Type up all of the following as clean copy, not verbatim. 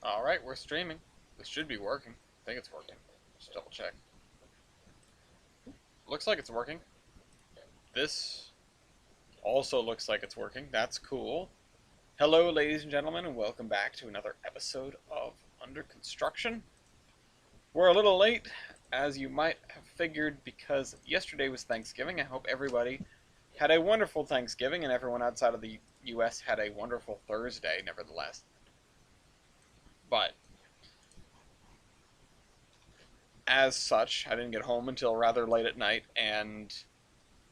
Alright, we're streaming. This should be working. I think it's working. Just double check. Looks like it's working. This also looks like it's working. That's cool. Hello, ladies and gentlemen, and welcome back to another episode of Under Construction. We're a little late, as you might have figured, because yesterday was Thanksgiving. I hope everybody had a wonderful Thanksgiving, and everyone outside of the U.S. had a wonderful Thursday, nevertheless. But as such, I didn't get home until rather late at night, and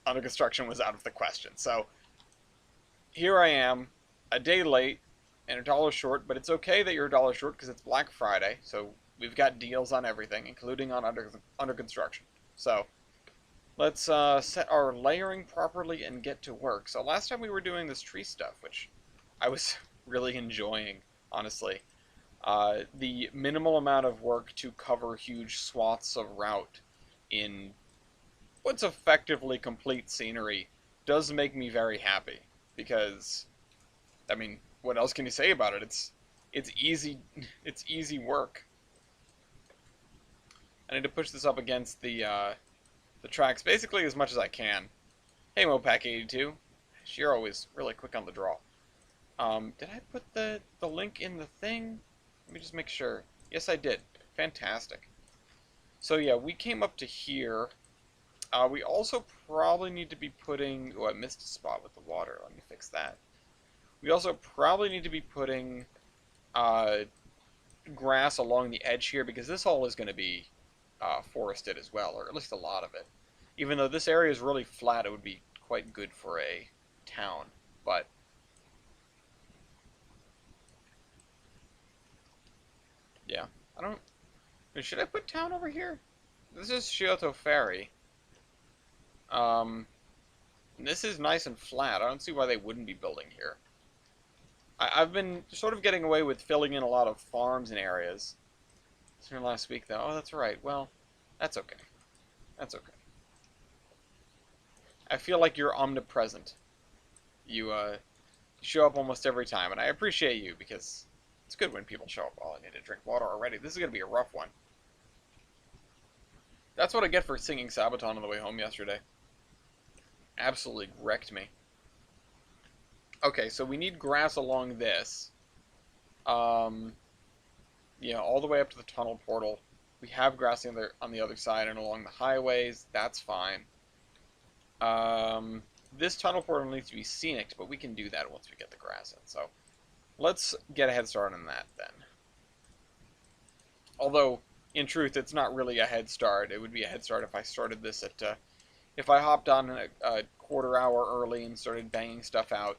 under construction was out of the question. So here I am, a day late and $1 short, but it's okay that you're $1 short because it's Black Friday, so we've got deals on everything, including on under construction. So let's set our layering properly and get to work. So last time we were doing this tree stuff, which I was really enjoying, honestly. The minimal amount of work to cover huge swaths of route in what's effectively complete scenery does make me very happy because, I mean, what else can you say about it? It's easy. It's easy work. I need to push this up against the tracks basically as much as I can. Hey, Mopac82, you're always really quick on the draw. Did I put the link in the thing? Let me just make sure. Yes, I did. Fantastic. So yeah, we came up to here. We also probably need to be putting... Oh, I missed a spot with the water. Let me fix that. We also probably need to be putting grass along the edge here because this all is going to be forested as well, or at least a lot of it. Even though this area is really flat, it would be quite good for a town. But yeah, I don't... Should I put town over here? This is Scioto Ferry. This is nice and flat. I don't see why they wouldn't be building here. I've been sort of getting away with filling in a lot of farms and areas. Since last week, though. Oh, that's right. Well, that's okay. That's okay. I feel like you're omnipresent. You show up almost every time, and I appreciate you because it's good when people show up. Oh, I need to drink water already. This is going to be a rough one. That's what I get for singing Sabaton on the way home yesterday. Absolutely wrecked me. Okay, so we need grass along this. Yeah, all the way up to the tunnel portal. We have grass on the other side and along the highways. That's fine. This tunnel portal needs to be scenic, but we can do that once we get the grass in. So let's get a head start on that then. Although, in truth, it's not really a head start. It would be a head start if I started this at, if I hopped on a quarter hour early and started banging stuff out.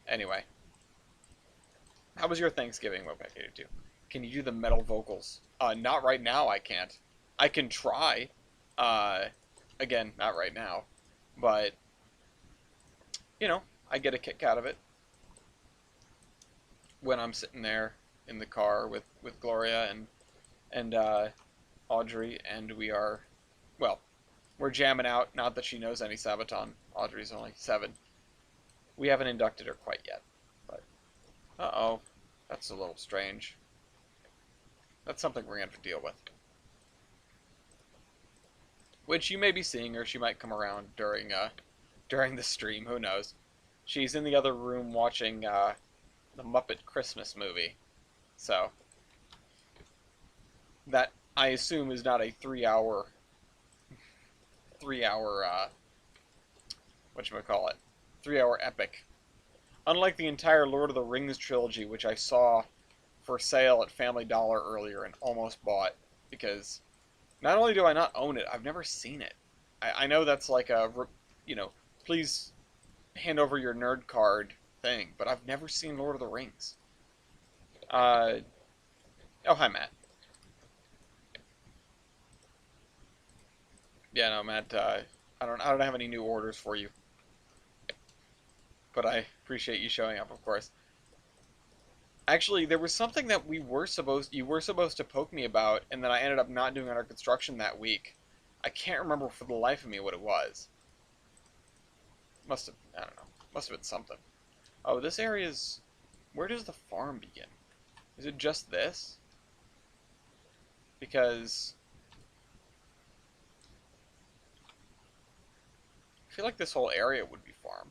Anyway. How was your Thanksgiving, Mopac82? Can you do the metal vocals? Not right now, I can't. I can try. Again, not right now. But, you know, I get a kick out of it when I'm sitting there in the car with Gloria and Audrey, and we are, well, we're jamming out. Not that she knows any Sabaton. Audrey's only 7. We haven't inducted her quite yet, but uh-oh, that's a little strange. That's something we're going to have to deal with. Which you may be seeing her. She might come around during the stream. Who knows? She's in the other room watching the Muppet Christmas movie. So that I assume is not a 3-hour whatchamacallit, 3-hour epic. Unlike the entire Lord of the Rings trilogy, which I saw for sale at Family Dollar earlier and almost bought, because not only do I not own it, I've never seen it. I know that's like a, you know, please hand over your nerd card thing, but I've never seen Lord of the Rings. Oh, hi, Matt. Yeah, no, Matt, I don't have any new orders for you. But I appreciate you showing up, of course. Actually, there was something that you were supposed to poke me about, and then I ended up not doing under construction that week. I can't remember for the life of me what it was. Must have, I don't know. Must have been something. Oh, this area's... Where does the farm begin? Is it just this? Because I feel like this whole area would be farm.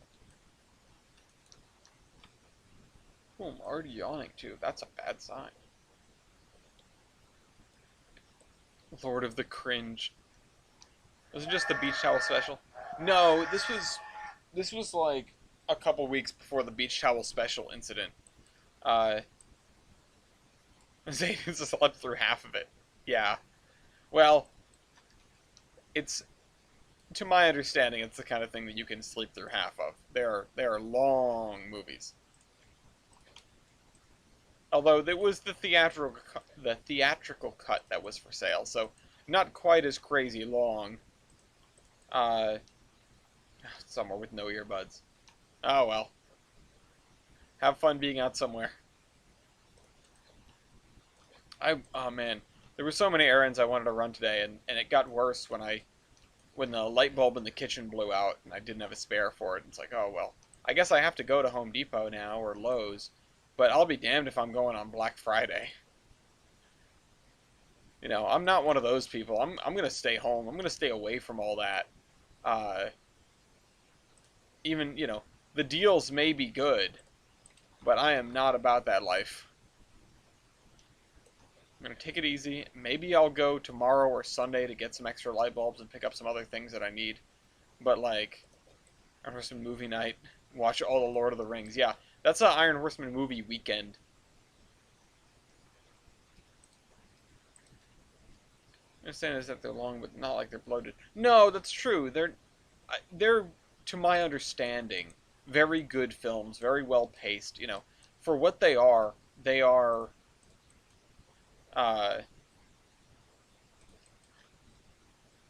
Oh, I'm already yawning too. That's a bad sign. Lord of the Cringe. Was it just the beach towel special? No, this was like a couple weeks before the beach towel special incident. Uh, Zayden slept through half of it. Yeah. Well, it's to my understanding, it's the kind of thing that you can sleep through half of. They are long movies. Although there was the theatrical cut that was for sale, so not quite as crazy long. Uh, somewhere with no earbuds. Oh well. Have fun being out somewhere. Oh man, there were so many errands I wanted to run today, and it got worse when the light bulb in the kitchen blew out and I didn't have a spare for it. It's like, oh well, I guess I have to go to Home Depot now or Lowe's, but I'll be damned if I'm going on Black Friday. You know, I'm not one of those people. I'm gonna stay home. I'm gonna stay away from all that. Uh, even the deals may be good, but I am not about that life. I'm gonna take it easy. Maybe I'll go tomorrow or Sunday to get some extra light bulbs and pick up some other things that I need. But like Iron Horseman movie night, watch all the Lord of the Rings. Yeah, that's an Iron Horseman movie weekend. I understand is that they're long, but not like they're bloated. No, that's true. They're to my understanding very good films, very well paced. For what they are. They are. Uh,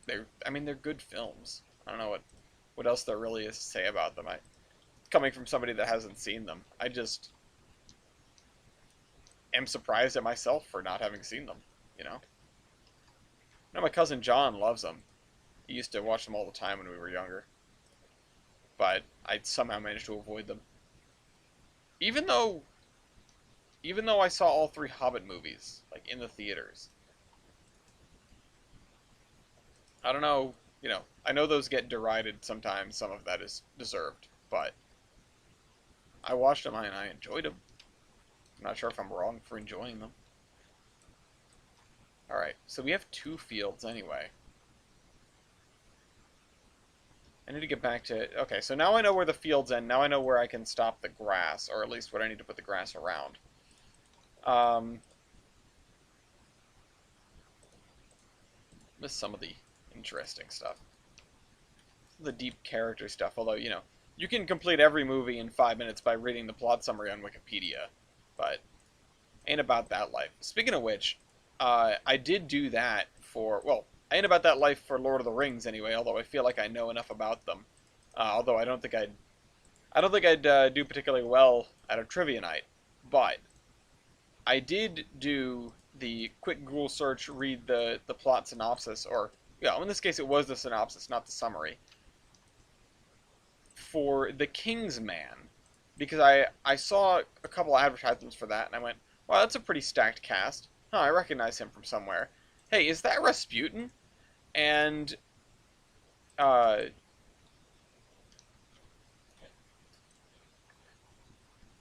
they're good films. I don't know what else there really is to say about them. Coming from somebody that hasn't seen them, I just am surprised at myself for not having seen them. You know. Now my cousin John loves them. He used to watch them all the time when we were younger, but I somehow managed to avoid them. Even though, even though I saw all three Hobbit movies like in the theaters. I don't know. I know those get derided sometimes. Some of that is deserved, but I watched them and I enjoyed them. I'm not sure if I'm wrong for enjoying them. Alright, so we have 2 fields anyway. I need to get back to... Okay, so now I know where the fields end. Now I know where I can stop the grass, or at least what I need to put the grass around. Missed some of the interesting stuff. The deep character stuff, although, you can complete every movie in 5 minutes by reading the plot summary on Wikipedia, but ain't about that life. Speaking of which, I did do that well, I ain't about that life for Lord of the Rings anyway, although I feel like I know enough about them. Although I don't think I'd do particularly well at a trivia night, but I did do the quick Google search, read the plot synopsis, or, yeah, in this case it was the synopsis, not the summary, for The King's Man, because I saw a couple advertisements for that, and I went, wow, that's a pretty stacked cast. Huh, I recognize him from somewhere. Hey, is that Rasputin? And,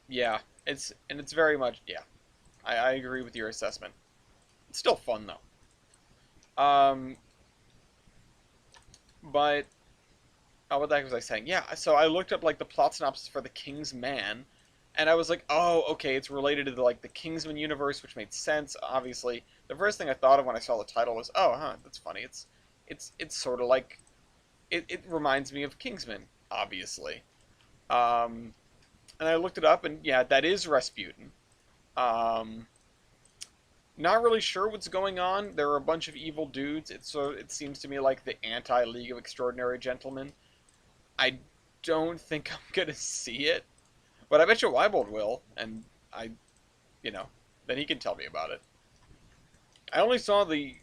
yeah, it's very much, yeah, I agree with your assessment. It's still fun, though. But, oh, what the heck was I saying? Yeah, so I looked up, like, the plot synopsis for The King's Man, and I was like, oh, okay, it's related to, the Kingsman universe, which made sense, obviously. The first thing I thought of when I saw the title was, oh, huh, that's funny. It's sort of like, it reminds me of Kingsman, obviously. And I looked it up, and yeah, that is Rasputin. Um, Not really sure what's going on. There are a bunch of evil dudes. It seems to me like the anti-League of Extraordinary Gentlemen. I don't think I'm gonna see it, but I bet you Weibold will, and you know, then he can tell me about it. I only saw the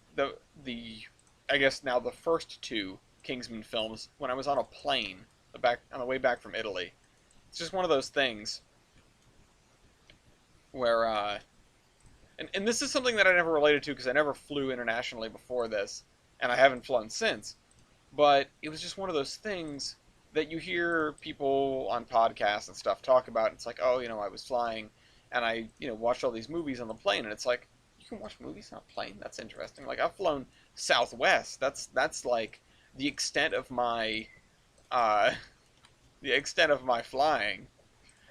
I guess now the first 2 Kingsman films when I was on a plane on the way back from Italy. It's just one of those things where And this is something that I never related to because I never flew internationally before this, and I haven't flown since. But it was just one of those things that you hear people on podcasts and stuff talk about. It's like, oh, I was flying, and I, watched all these movies on the plane, and it's like, you can watch movies on a plane? That's interesting. Like I've flown Southwest. That's like the extent of my, uh, the extent of my flying.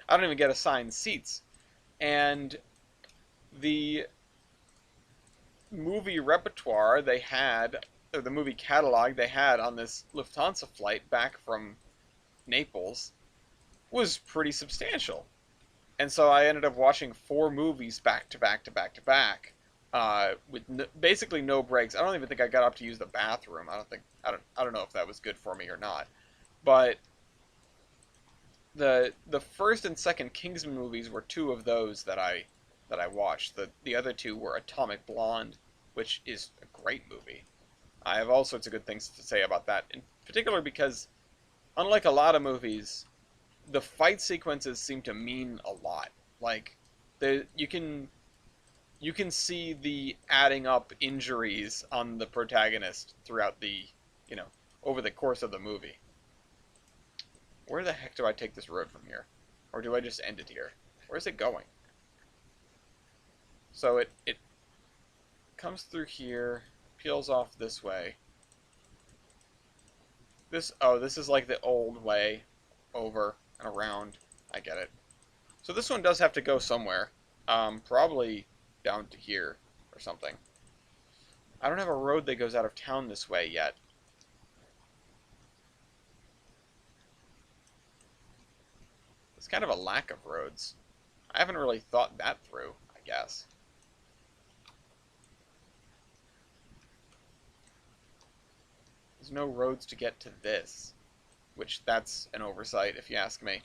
I don't even get assigned seats, and the movie repertoire they had, or the movie catalog they had on this Lufthansa flight back from Naples was pretty substantial. And so I ended up watching 4 movies back to back to back to back, with basically no breaks. I don't even think I got up to use the bathroom. I don't know if that was good for me or not. But the first and second Kingsman movies were 2 of those that I watched. The other 2 were Atomic Blonde, which is a great movie. I have all sorts of good things to say about that, in particular because, unlike a lot of movies, the fight sequences seem to mean a lot. Like, you can see the adding up injuries on the protagonist throughout over the course of the movie. Where the heck do I take this road from here? Or do I just end it here? Where is it going? So it comes through here, peels off this way. This is like the old way, over and around. I get it. So this one does have to go somewhere. Probably down to here or something. I don't have a road that goes out of town this way yet. It's kind of a lack of roads. I haven't really thought that through, I guess. There's no roads to get to this, which that's an oversight if you ask me.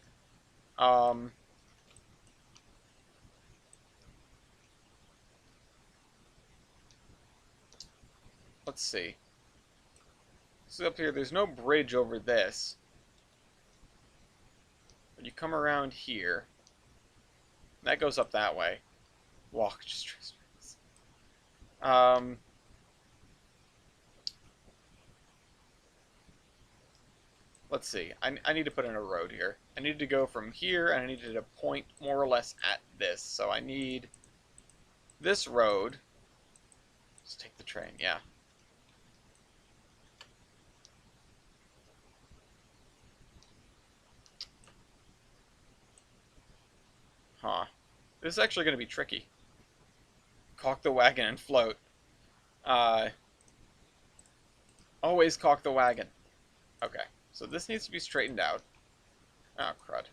Let's see. So up here, there's no bridge over this. But you come around here. That goes up that way. Walk just let's see. I need to put in a road here. I need to go from here, and I need to point more or less at this. So I need this road. Let's take the train, yeah. Huh. This is actually going to be tricky. Caulk the wagon and float. Always caulk the wagon. Okay, so this needs to be straightened out. Oh, crud.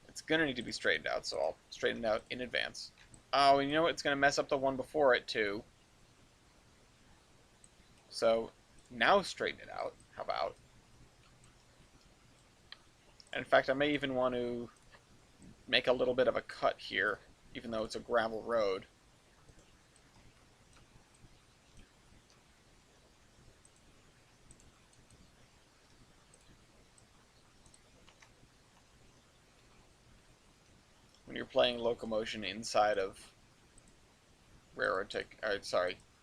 It's going to need to be straightened out, so I'll straighten it out in advance. Oh, and you know what? It's going to mess up the one before it, too. So, now straighten it out. How about? And in fact, I may even want to make a little bit of a cut here, even though it's a gravel road. When you're playing locomotion inside of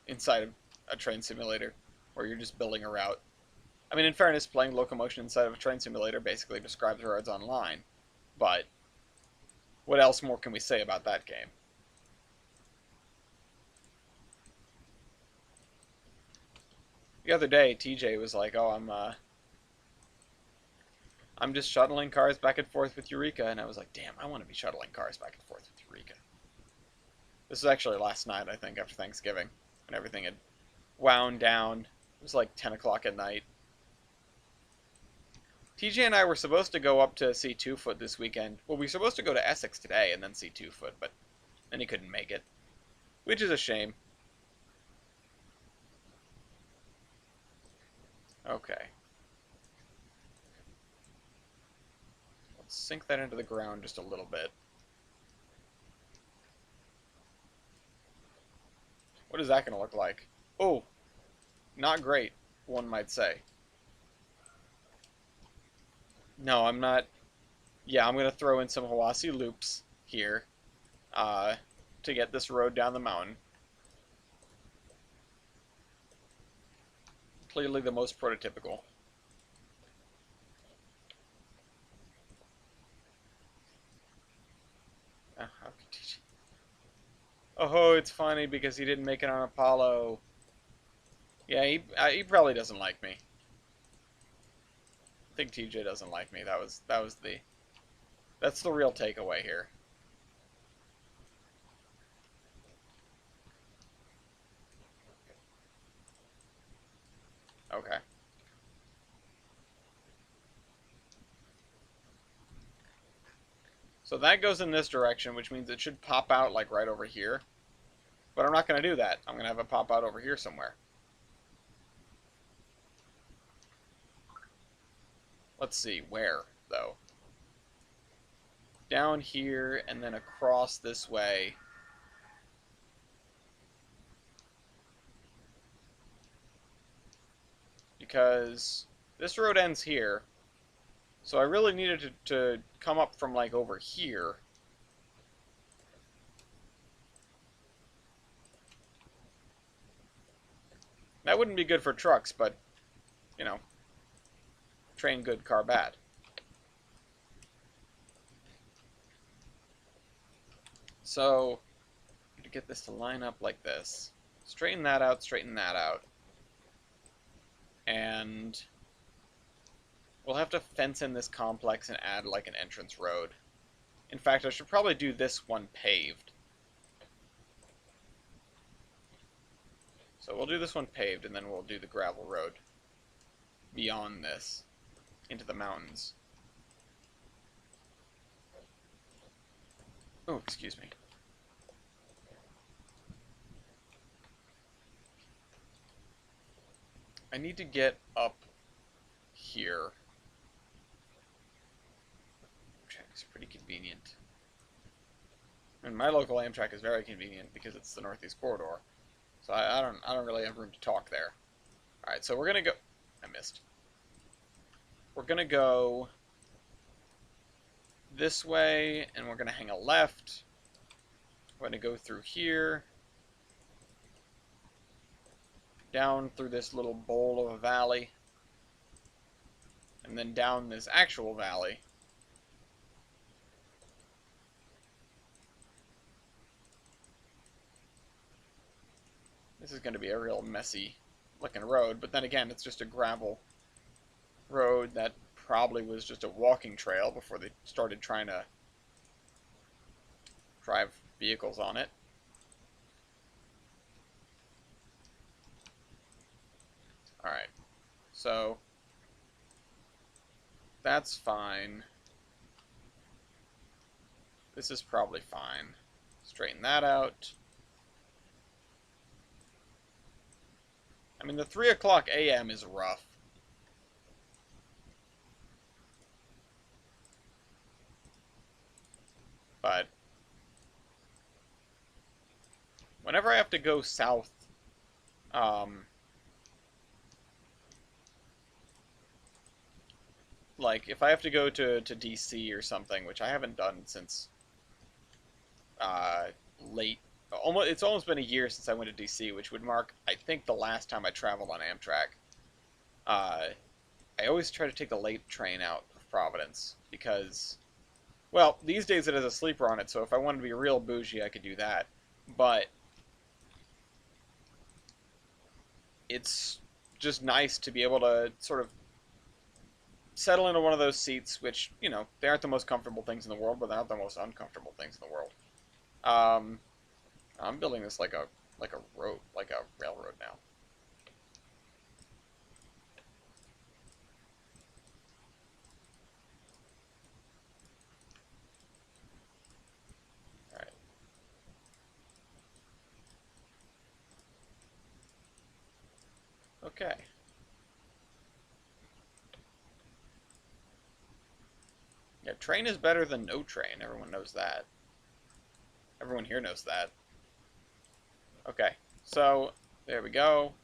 inside of a train simulator, where you're just building a route. I mean, in fairness, playing locomotion inside of a train simulator basically describes roads online, but what else more can we say about that game? The other day, TJ was like, "Oh, I'm just shuttling cars back and forth with Eureka," and I was like, "Damn, I want to be shuttling cars back and forth with Eureka." This was actually last night, I think, after Thanksgiving, when everything had wound down. It was like 10 o'clock at night. TJ and I were supposed to go up to see Two Foot this weekend. Well, we were supposed to go to Essex today and then see Two Foot, but then he couldn't make it, which is a shame. Okay. Let's sink that into the ground just a little bit. What is that going to look like? Oh, not great, one might say. No, I'm not yeah, I'm going to throw in some Hawassi loops here uh, to get this road down the mountain. Clearly the most prototypical. How could TJ... Oh, it's funny because he didn't make it on Apollo. Yeah, he probably doesn't like me. I think TJ doesn't like me. That's the real takeaway here. Okay. So that goes in this direction, which means it should pop out like right over here. But I'm not going to do that. I'm going to have it pop out over here somewhere. Let's see, where, though? Down here and then across this way. Because this road ends here. So I really needed to come up from like over here. That wouldn't be good for trucks, but, you know, train good, car bad. So, to get this to line up like this, straighten that out, and we'll have to fence in this complex and add like an entrance road. In fact, I should probably do this one paved. So we'll do this one paved, and then we'll do the gravel road beyond this into the mountains. Oh, excuse me. I need to get up here. Amtrak's pretty convenient. And my local Amtrak is very convenient because it's the Northeast Corridor. So I don't really have room to talk there. Alright, so we're gonna go... I missed. We're gonna go this way, and we're gonna hang a left. We're gonna go through here. Down through this little bowl of a valley. And then down this actual valley. This is going to be a real messy looking road, but then again, it's just a gravel road that probably was just a walking trail before they started trying to drive vehicles on it. Alright, so that's fine. This is probably fine. Straighten that out. I mean, the 3 o'clock a.m. is rough. But whenever I have to go south, like if I have to go to DC or something, which I haven't done since late. It's almost been a year since I went to DC, which would mark, I think, the last time I traveled on Amtrak. I always try to take the late train out of Providence because, well, these days it has a sleeper on it, so if I wanted to be real bougie, I could do that. But it's just nice to be able to sort of settle into one of those seats, which, you know, they aren't the most comfortable things in the world, but they're not the most uncomfortable things in the world. I'm building this like a road, like a railroad now. All right. Okay. Yeah, train is better than no train. Everyone knows that. Everyone here knows that. Okay, so there we go.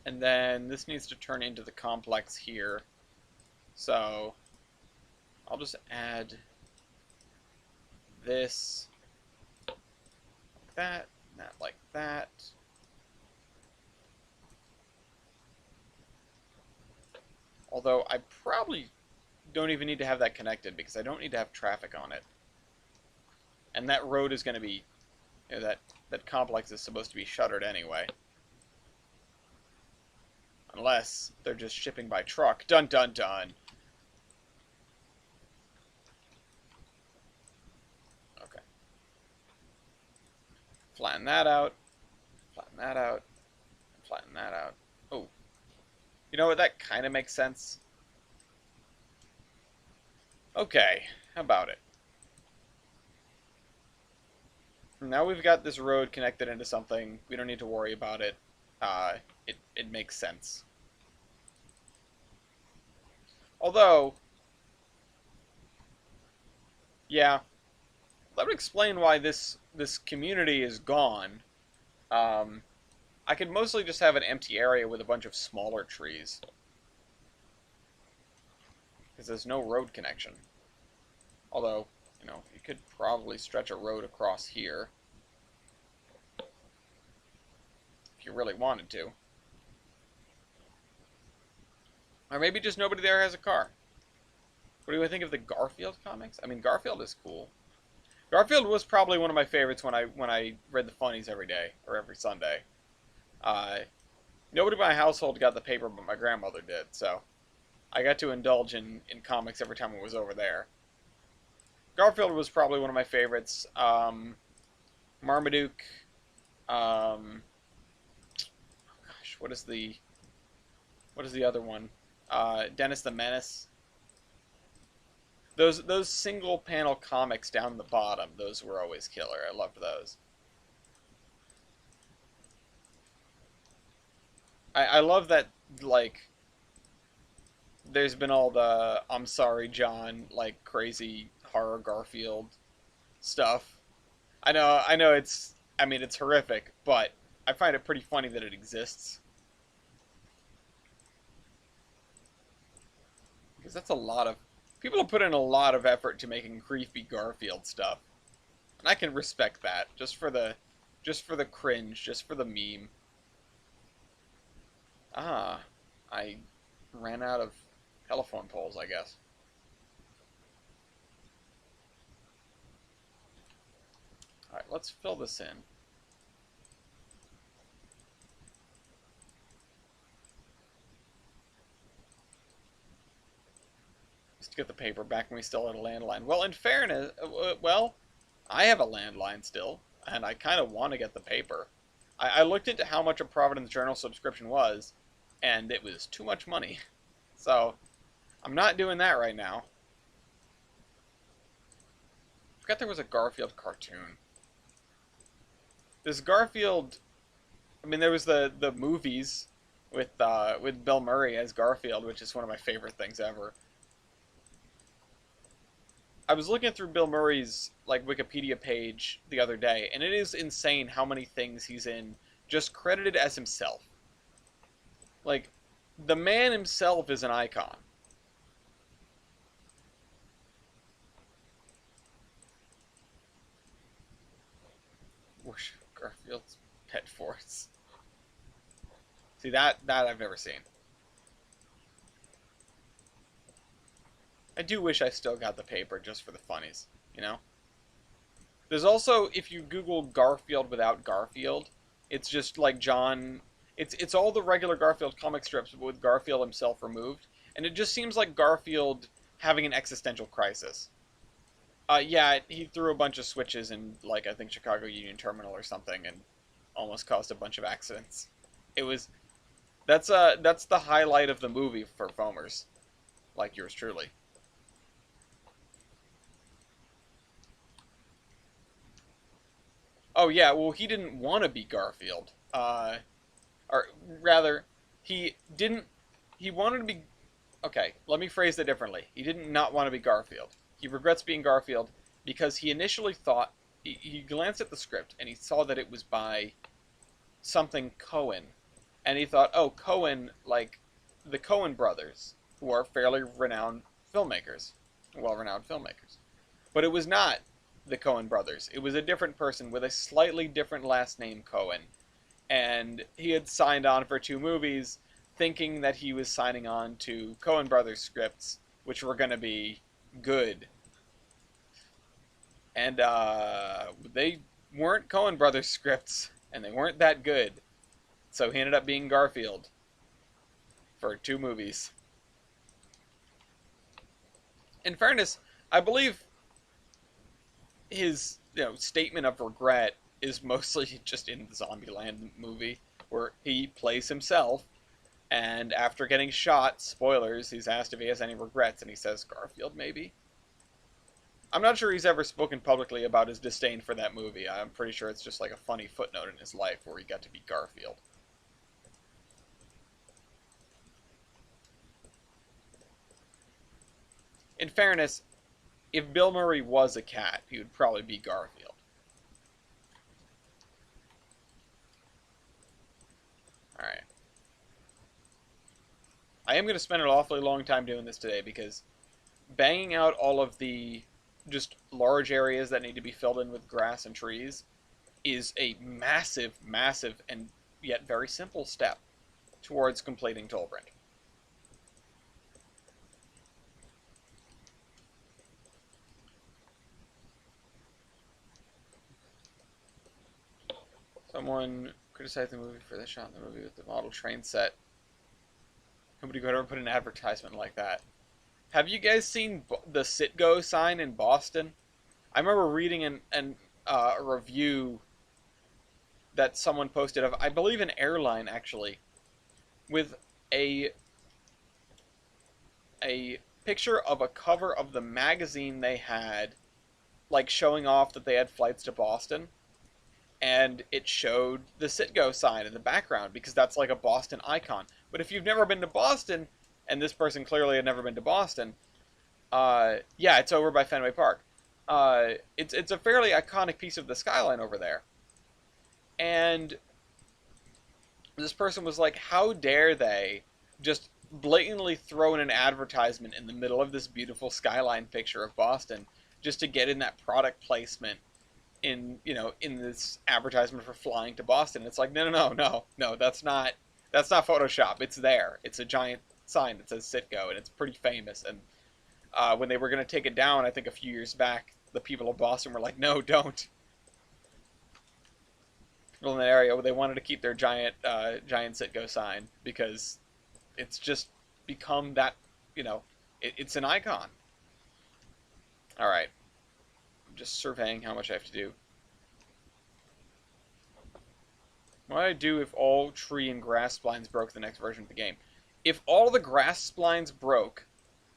And then this needs to turn into the complex here. So I'll just add this like that, and that like that. Although I probably don't even need to have that connected because I don't need to have traffic on it. And that road is going to be, that complex is supposed to be shuttered anyway. Unless they're just shipping by truck. Dun dun dun. Okay. Flatten that out. Flatten that out. Flatten that out. Oh. You know what? That kind of makes sense. Okay. How about it? Now we've got this road connected into something. We don't need to worry about it. It makes sense. Although, yeah, that would explain why this community is gone. I could mostly just have an empty area with a bunch of smaller trees. Because there's no road connection. Although, you could probably stretch a road across here. If you really wanted to. Or maybe just nobody there has a car. What do I think of the Garfield comics? I mean, Garfield is cool. Garfield was probably one of my favorites when I read the funnies every day, or every Sunday. Nobody in my household got the paper, but my grandmother did, so I got to indulge in comics every time I was over there. Garfield was probably one of my favorites. Marmaduke. Gosh, what is the other one? Dennis the Menace. Those single panel comics down the bottom, those were always killer. I loved those. I love that, like, there's been all the I'm sorry, John, like, crazy horror Garfield stuff. I know it's horrific, but I find it pretty funny that it exists. Because that's a lot of... People have put in a lot of effort to making creepy Garfield stuff. And I can respect that, just for the cringe, just for the meme. Ah, I ran out of telephone poles, I guess. Alright, let's fill this in. Just to get the paper back and we still had a landline. Well, in fairness, I have a landline still, and I kind of want to get the paper. I looked into how much a Providence Journal subscription was, and it was too much money. So, I'm not doing that right now. I forgot there was a Garfield cartoon. This Garfield... I mean, there was the movies with Bill Murray as Garfield, which is one of my favorite things ever. I was looking through Bill Murray's like Wikipedia page the other day, and it is insane how many things he's in just credited as himself. Like, the man himself is an icon. Garfield's Pet Force. See, that I've never seen. I do wish I still got the paper just for the funnies, you know? There's also, if you Google Garfield without Garfield, it's just like John... It's all the regular Garfield comic strips, but with Garfield himself removed. And it just seems like Garfield having an existential crisis. Yeah, he threw a bunch of switches in, like, I think Chicago Union Terminal or something, and almost caused a bunch of accidents. It was... That's the highlight of the movie for foamers. Like yours truly. Oh, yeah, well, he didn't want to be Garfield. Or rather, he didn't... He wanted to be... Okay, let me phrase that differently. He didn't not want to be Garfield. He regrets being Garfield because he initially thought... He glanced at the script, and he saw that it was by something Cohen. And he thought, oh, Coen, like the Coen brothers, who are fairly renowned filmmakers, well-renowned filmmakers. But it was not the Coen brothers. It was a different person with a slightly different last name, Coen. And he had signed on for 2 movies, thinking that he was signing on to Coen brothers scripts, which were going to be good. And they weren't Coen brothers scripts, and they weren't that good. So he ended up being Garfield for 2 movies. In fairness, I believe his statement of regret is mostly just in the Zombieland movie, where he plays himself, and after getting shot, spoilers, he's asked if he has any regrets, and he says Garfield, maybe. I'm not sure he's ever spoken publicly about his disdain for that movie. I'm pretty sure it's just like a funny footnote in his life where he got to be Garfield. In fairness, if Bill Murray was a cat, he would probably be Garfield. Alright. I am going to spend an awfully long time doing this today because banging out all of the just large areas that need to be filled in with grass and trees is a massive, massive, and yet very simple step towards completing Tolbrand. Someone criticized the movie for the shot in the movie with the model train set. Nobody could ever put an advertisement like that. Have you guys seen the Sit-Go sign in Boston? I remember reading a review that someone posted of, I believe, an airline actually, with a picture of a cover of the magazine they had, like showing off that they had flights to Boston, and it showed the Sit-Go sign in the background because that's like a Boston icon. But if you've never been to Boston, and this person clearly had never been to Boston, yeah, it's over by Fenway Park. It's a fairly iconic piece of the skyline over there. And this person was like, how dare they just blatantly throw in an advertisement in the middle of this beautiful skyline picture of Boston just to get in that product placement in this advertisement for flying to Boston. It's like, no, that's not Photoshop. It's there. It's a giant sign that says Sit-Go, and it's pretty famous. And when they were going to take it down, I think a few years back, the people of Boston were like, no, don't. People in that area, they wanted to keep their giant Sit-Go sign because it's just become that, it's an icon. All right. I'm just surveying how much I have to do. What would I do if all tree and grass splines broke the next version of the game? If all the grass splines broke,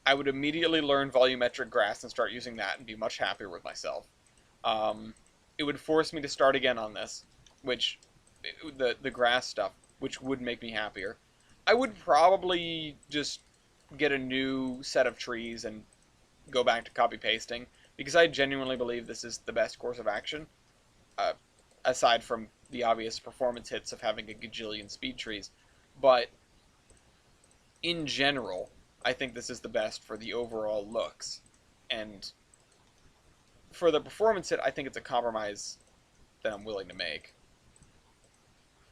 I would immediately learn volumetric grass and start using that and be much happier with myself. It would force me to start again on this, which the grass stuff, which would make me happier. I would probably just get a new set of trees and go back to copy pasting because I genuinely believe this is the best course of action, aside from the obvious performance hits of having a gajillion speed trees. But in general, I think this is the best for the overall looks. And for the performance hit, I think it's a compromise that I'm willing to make.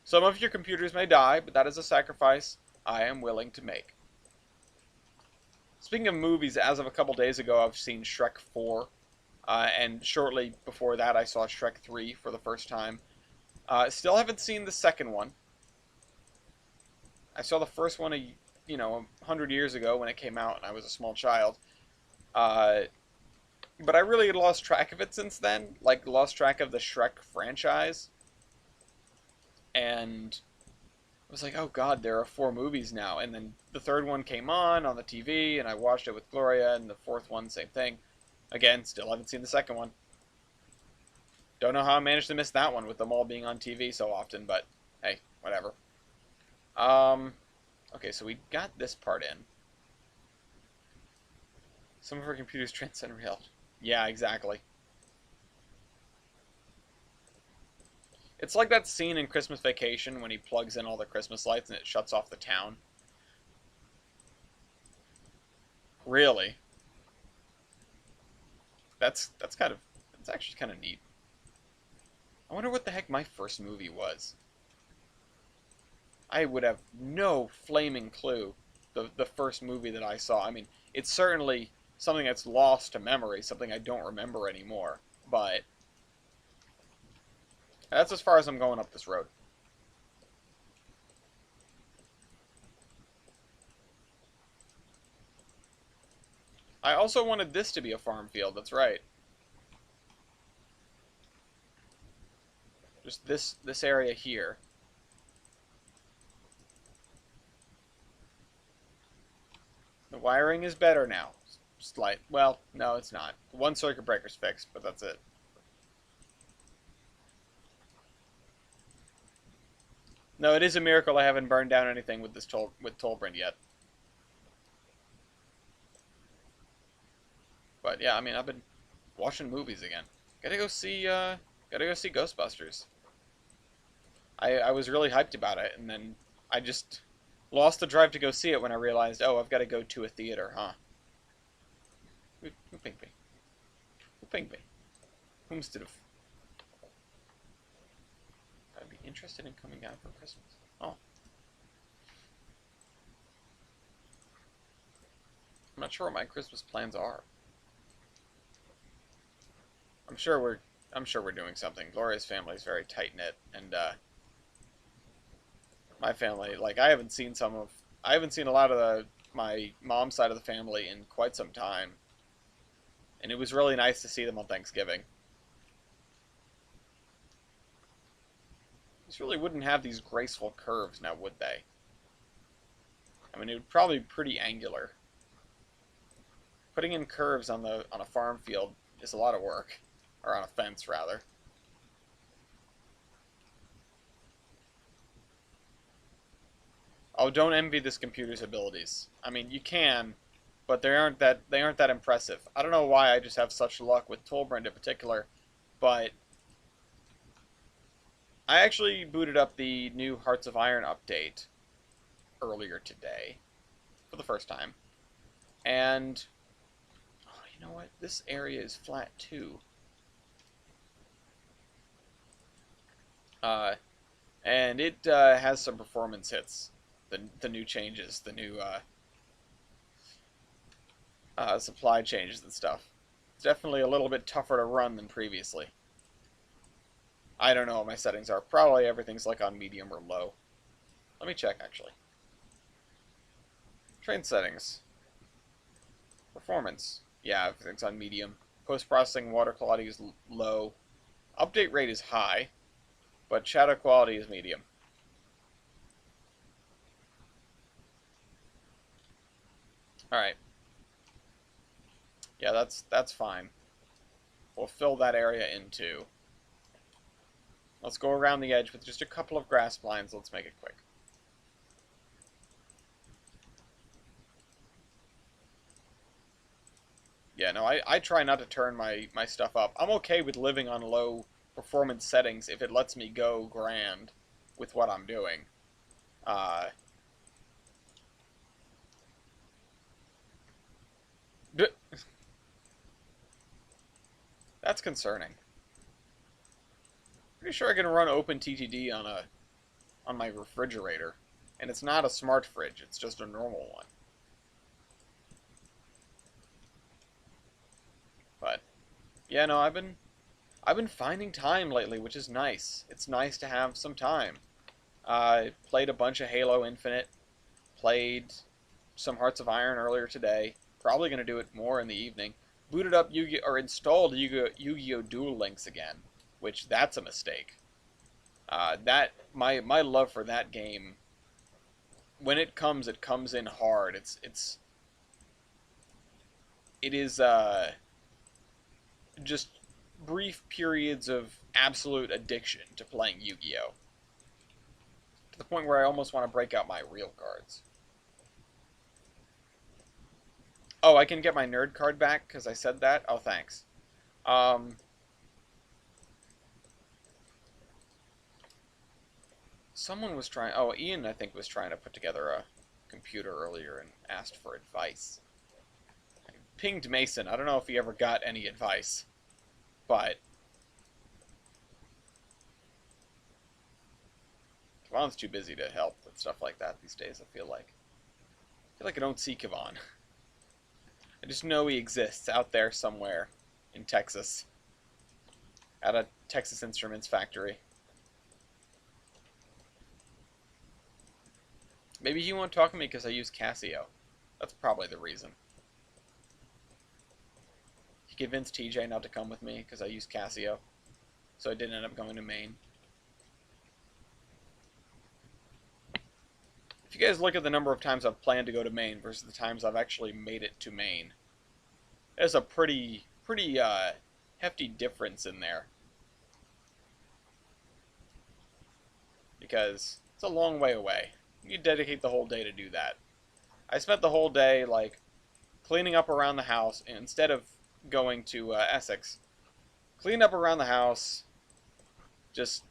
Some of your computers may die, but that is a sacrifice I am willing to make. Speaking of movies, as of a couple days ago, I've seen Shrek 4. And shortly before that, I saw Shrek 3 for the first time. Still haven't seen the second one. I saw the first one 100 years ago when it came out and I was a small child. But I really had lost track of it since then. Like, lost track of the Shrek franchise. And I was like, oh god, there are 4 movies now. And then the third one came on the TV, and I watched it with Gloria, and the fourth one, same thing. Again, still haven't seen the second one. Don't know how I managed to miss that one with them all being on TV so often, but hey, whatever. Okay, so we got this part in. Some of our computers transcend reality. Yeah, exactly. It's like that scene in Christmas Vacation when he plugs in all the Christmas lights and it shuts off the town. Really? That's actually kind of neat. I wonder what the heck my first movie was. I would have no flaming clue the first movie that I saw. I mean, it's certainly something that's lost to memory, something I don't remember anymore. But that's as far as I'm going up this road. I also wanted this to be a farm field, that's right. Just this area here. The wiring is better now. Slight. Well, no, it's not. One circuit breaker's fixed, but that's it. No, it is a miracle I haven't burned down anything with this Tolbrand yet. But yeah, I mean, I've been watching movies again. Gotta go see Ghostbusters. I was really hyped about it, and then I just lost the drive to go see it when I realized, oh, I've got to go to a theater, huh? Who pinged me? Who pinged me? Whomstead of... I'd be interested in coming down for Christmas. Oh. I'm not sure what my Christmas plans are. I'm sure we're doing something. Gloria's family is very tight knit, and my family, like I haven't seen a lot of my mom's side of the family in quite some time, and it was really nice to see them on Thanksgiving. These really wouldn't have these graceful curves now, would they? I mean, it would probably be pretty angular. Putting in curves on a farm field is a lot of work, or on a fence rather. Oh, don't envy this computer's abilities. I mean, you can, but they aren't that impressive. I don't know why I just have such luck with Tolbrand in particular, but I actually booted up the new Hearts of Iron update earlier today for the first time. And oh, you know what? This area is flat too. Uh, and it has some performance hits. The new changes, the new supply changes and stuff. It's definitely a little bit tougher to run than previously. I don't know what my settings are. Probably everything's like on medium or low. Let me check actually. Train settings. Performance. Yeah, everything's on medium. Post-processing water quality is low. Update rate is high, but shadow quality is medium. Alright. Yeah, that's fine. We'll fill that area in too. Let's go around the edge with just a couple of grass blinds. Let's make it quick. Yeah, no, I try not to turn my stuff up. I'm okay with living on low performance settings if it lets me go grand with what I'm doing. Uh, that's concerning. Pretty sure I can run OpenTTD on my refrigerator, and it's not a smart fridge. It's just a normal one. But yeah, no, I've been finding time lately, which is nice. It's nice to have some time. Played a bunch of Halo Infinite. Played some Hearts of Iron earlier today. Probably gonna do it more in the evening. Booted up Yu-Gi-Oh! Or installed Yu-Gi-Oh! Duel Links again, which that's a mistake. That my love for that game, when it comes in hard. It is just brief periods of absolute addiction to playing Yu-Gi-Oh! To the point where I almost want to break out my real cards. Oh, I can get my nerd card back because I said that? Oh, thanks. Um, Someone was trying... Oh, Ian, I think, was trying to put together a computer earlier and asked for advice. I pinged Mason. I don't know if he ever got any advice, but... Kevon's too busy to help with stuff like that these days, I feel like. I don't see Kevon. I just know he exists out there somewhere in Texas. At a Texas Instruments factory. Maybe he won't talk to me because I use Casio. That's probably the reason. He convinced TJ not to come with me because I use Casio. So I didn't end up going to Maine. If you guys look at the number of times I've planned to go to Maine versus the times I've actually made it to Maine, there's a pretty hefty difference in there. Because it's a long way away. You dedicate the whole day to do that. I spent the whole day, like, cleaning up around the house, and instead of going to Essex, cleaned up around the house, just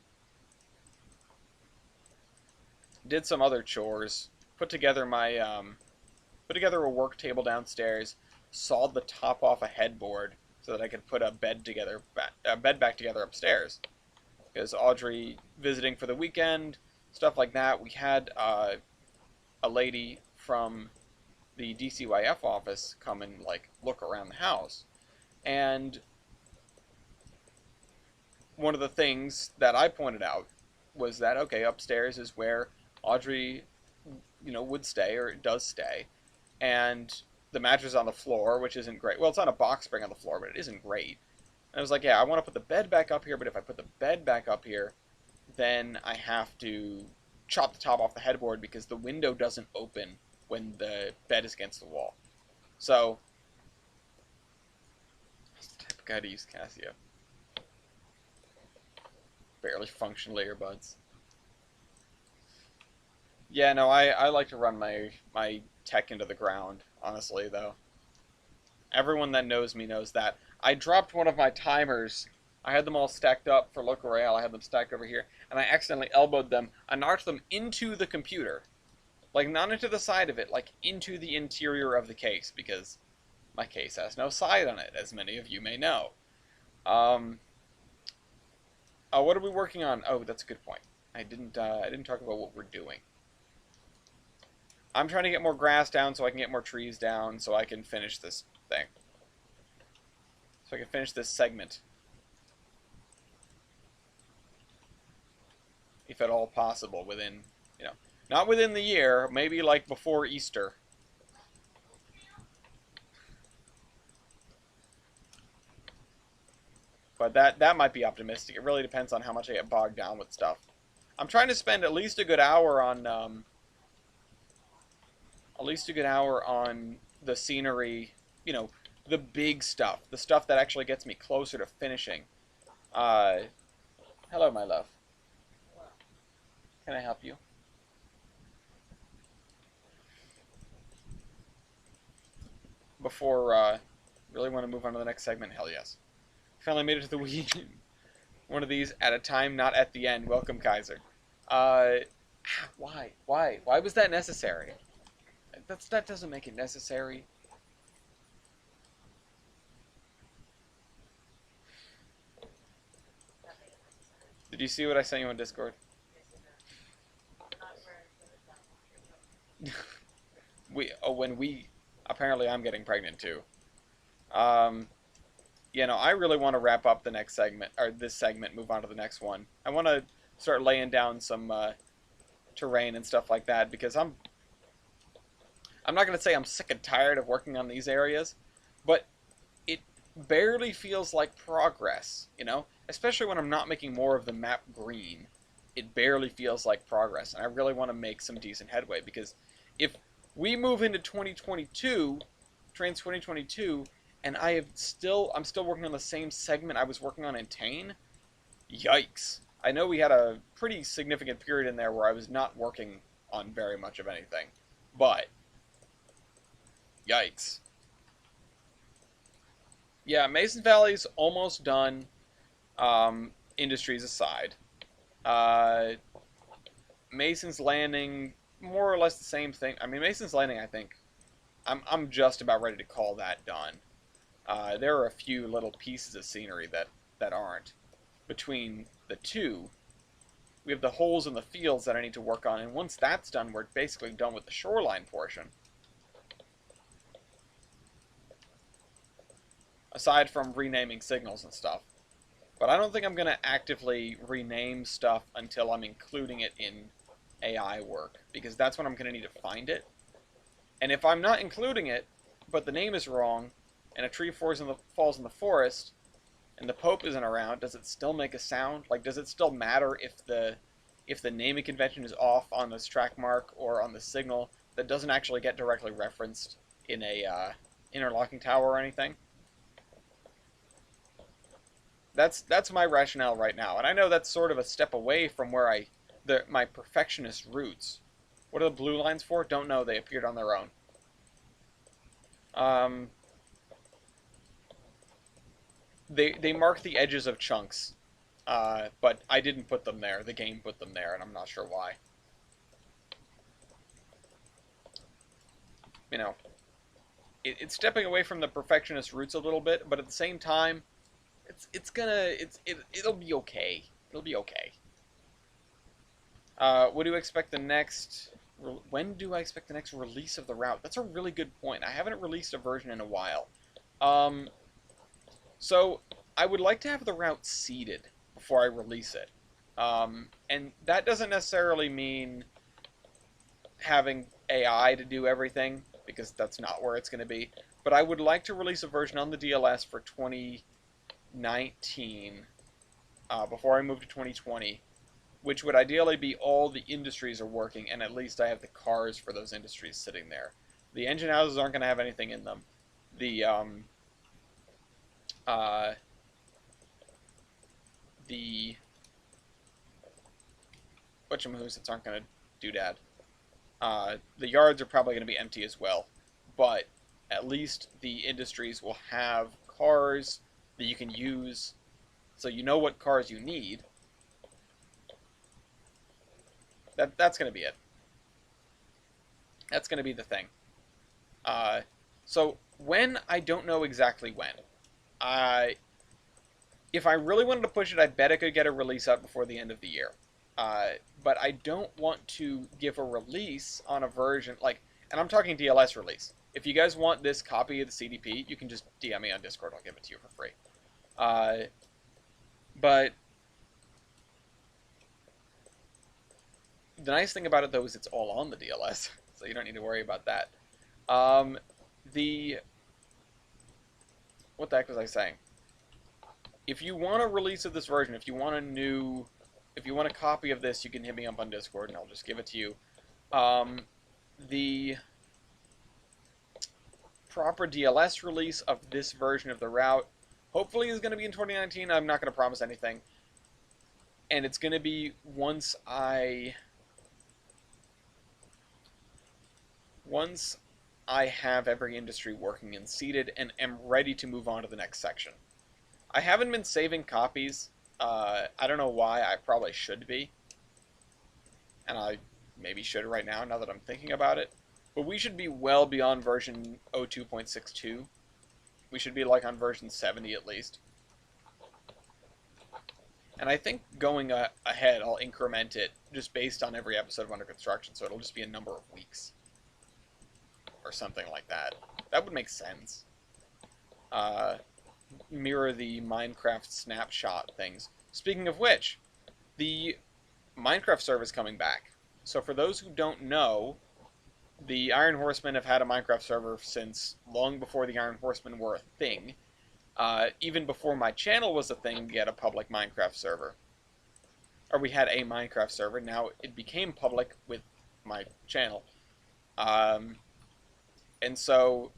did some other chores, put together a work table downstairs, sawed the top off a headboard so that I could put a bed back together upstairs. Because Audrey visiting for the weekend, stuff like that. We had a lady from the DCYF office come and like look around the house, and one of the things that I pointed out was that okay, upstairs is where Audrey, would stay, or does stay, and the mattress on the floor, which isn't great. Well, it's on a box spring on the floor, but it isn't great. And I was like, yeah, I want to put the bed back up here, but if I put the bed back up here, then I have to chop the top off the headboard because the window doesn't open when the bed is against the wall. So, that's the type of guy to use Casio. Barely functional earbuds. Yeah, no, I like to run my tech into the ground, honestly, though. Everyone that knows me knows that. I dropped one of my timers. I had them all stacked up for local rail. I had them stacked over here, and I accidentally elbowed them. I knocked them into the computer. Like, not into the side of it, like into the interior of the case, because my case has no side on it, as many of you may know. What are we working on? Oh, that's a good point. I didn't talk about what we're doing. I'm trying to get more grass down so I can get more trees down so I can finish this thing. So I can finish this segment. If at all possible, within, not within the year, maybe like before Easter. But that might be optimistic. It really depends on how much I get bogged down with stuff. I'm trying to spend at least a good hour on the scenery, the big stuff, the stuff that actually gets me closer to finishing. Hello, my love. Can I help you? Before, really want to move on to the next segment? Hell yes. Finally made it to the week. One of these at a time, not at the end. Welcome, Kaiser. Why? Why was that necessary? That doesn't make it necessary. Did you see what I sent you on Discord? Apparently I'm getting pregnant too. I really want to wrap up the next segment, or this segment, move on to the next one. I want to start laying down some terrain and stuff like that, because I'm not going to say I'm sick and tired of working on these areas, but it barely feels like progress, Especially when I'm not making more of the map green. It barely feels like progress, and I really want to make some decent headway, because if we move into 2022, Trains 2022, and I'm still working on the same segment I was working on in Tane, yikes. I know we had a pretty significant period in there where I was not working on very much of anything, but yikes. Yeah, Mason Valley's almost done, industries aside. Mason's Landing, more or less the same thing. I mean, Mason's Landing, I think, I'm just about ready to call that done. There are a few little pieces of scenery that aren't. Between the two, we have the holes in the fields that I need to work on, and once that's done, we're basically done with the shoreline portion. Aside from renaming signals and stuff. But I don't think I'm going to actively rename stuff until I'm including it in AI work, because that's when I'm going to need to find it. And if I'm not including it, but the name is wrong, and a tree falls in the forest, and the Pope isn't around, does it still make a sound? Like, does it still matter if the naming convention is off on this track mark or on the signal that doesn't actually get directly referenced in a interlocking tower or anything? That's my rationale right now, and I know that's sort of a step away from where my perfectionist roots. What are the blue lines for? Don't know. They appeared on their own. They mark the edges of chunks, but I didn't put them there. The game put them there, and I'm not sure why. You know, it's stepping away from the perfectionist roots a little bit, but at the same time, it'll be okay. It'll be okay. What do you expect the next? When do I expect the next release of the route? That's a really good point. I haven't released a version in a while. So I would like to have the route seeded before I release it. And that doesn't necessarily mean having AI to do everything, because that's not where it's going to be. But I would like to release a version on the DLS for 2019, before I move to 2020, which would ideally be all the industries are working, and at least I have the cars for those industries sitting there. The engine houses aren't going to have anything in them. The whatchamahoosits aren't going to do that. The yards are probably going to be empty as well, but at least the industries will have cars that you can use, so you know what cars you need. That's going to be it. That's going to be the thing. So when, I don't know exactly when. If I really wanted to push it, I bet I could get a release out before the end of the year. But I don't want to give a release on a version, like, and I'm talking DLS release. If you guys want this copy of the CDP, you can just DM me on Discord. I'll give it to you for free. But the nice thing about it, though, is it's all on the DLS, so you don't need to worry about that. What the heck was I saying? If you want a release of this version, if you want a copy of this, you can hit me up on Discord, and I'll just give it to you. The proper DLS release of this version of the route hopefully is going to be in 2019. I'm not going to promise anything. And it's going to be once I have every industry working and seated and am ready to move on to the next section. I haven't been saving copies. I don't know why. I probably should be. And I maybe should right now that I'm thinking about it. But we should be well beyond version 02.62. We should be like on version 70 at least. And I think going ahead, I'll increment it just based on every episode of Under Construction, so it'll just be a number of weeks. Or something like that. That would make sense. Mirror the Minecraft snapshot things. Speaking of which, the Minecraft server is coming back. So for those who don't know, the Iron Horsemen have had a Minecraft server since long before the Iron Horsemen were a thing. Even before my channel was a thing, we had a public Minecraft server. Or we had a Minecraft server. Now it became public with my channel. And so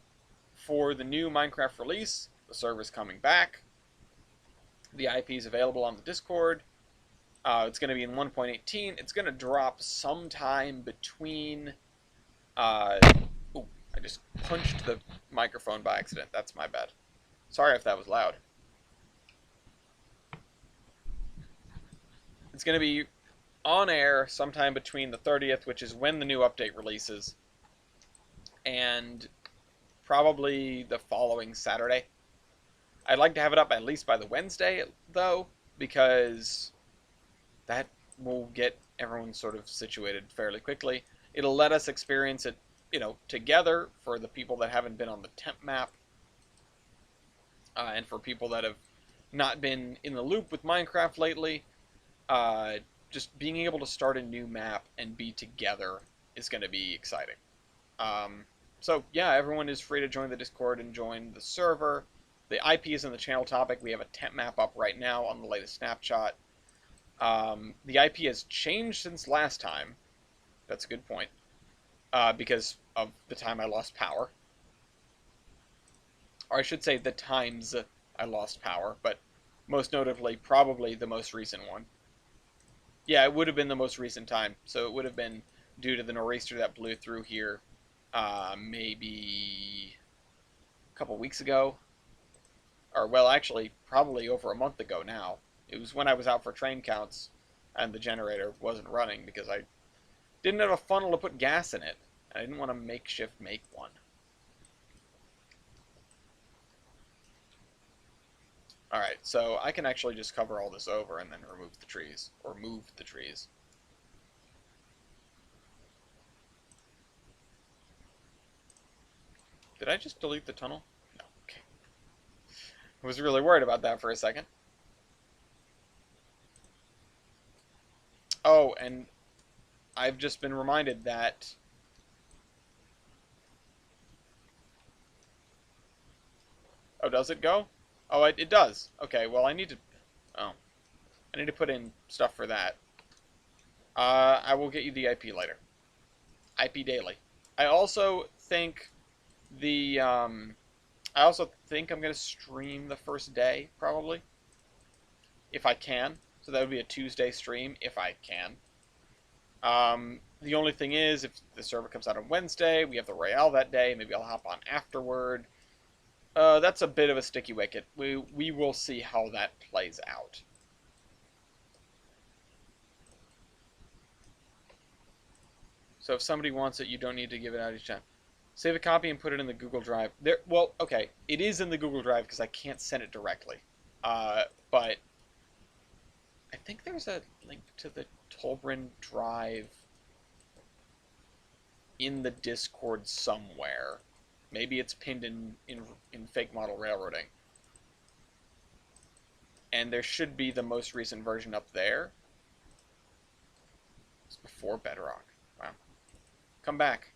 for the new Minecraft release, the server's coming back. The IP is available on the Discord. It's going to be in 1.18. It's going to drop sometime between... Ooh, I just punched the microphone by accident. That's my bad. Sorry if that was loud. It's going to be on air sometime between the 30th, which is when the new update releases, and probably the following Saturday. I'd like to have it up at least by the Wednesday, though, because that will get everyone sort of situated fairly quickly. It'll let us experience it, together for the people that haven't been on the temp map, and for people that have not been in the loop with Minecraft lately. Just being able to start a new map and be together is going to be exciting. So yeah, everyone is free to join the Discord and join the server. The IP is in the channel topic. We have a temp map up right now on the latest snapshot. The IP has changed since last time. That's a good point. Because of the time I lost power. Or I should say the times I lost power, but most notably, probably the most recent one. Yeah, it would have been the most recent time. So it would have been due to the nor'easter that blew through here maybe a couple weeks ago. Or, well, actually, probably over a month ago now. It was when I was out for train counts and the generator wasn't running because I didn't have a funnel to put gas in it. I didn't want to makeshift make one. Alright, so I can actually just cover all this over and then remove the trees. Or move the trees. Did I just delete the tunnel? No, okay. I was really worried about that for a second. Oh, and I've just been reminded that oh, does it go? Oh, it does. Okay, well, I need to put in stuff for that. I will get you the IP later. IP daily. I also think I'm going to stream the first day, probably. If I can. So that would be a Tuesday stream, if I can. The only thing is, if the server comes out on Wednesday, we have the Royale that day, maybe I'll hop on afterward. That's a bit of a sticky wicket. We will see how that plays out. So if somebody wants it, you don't need to give it out each time. Save a copy and put it in the Google Drive. Well, okay, it is in the Google Drive because I can't send it directly. But I think there's a link to the Tolbrin Drive in the Discord somewhere. Maybe it's pinned in Fake Model Railroading. And there should be the most recent version up there. It's before Bedrock. Wow. Come back.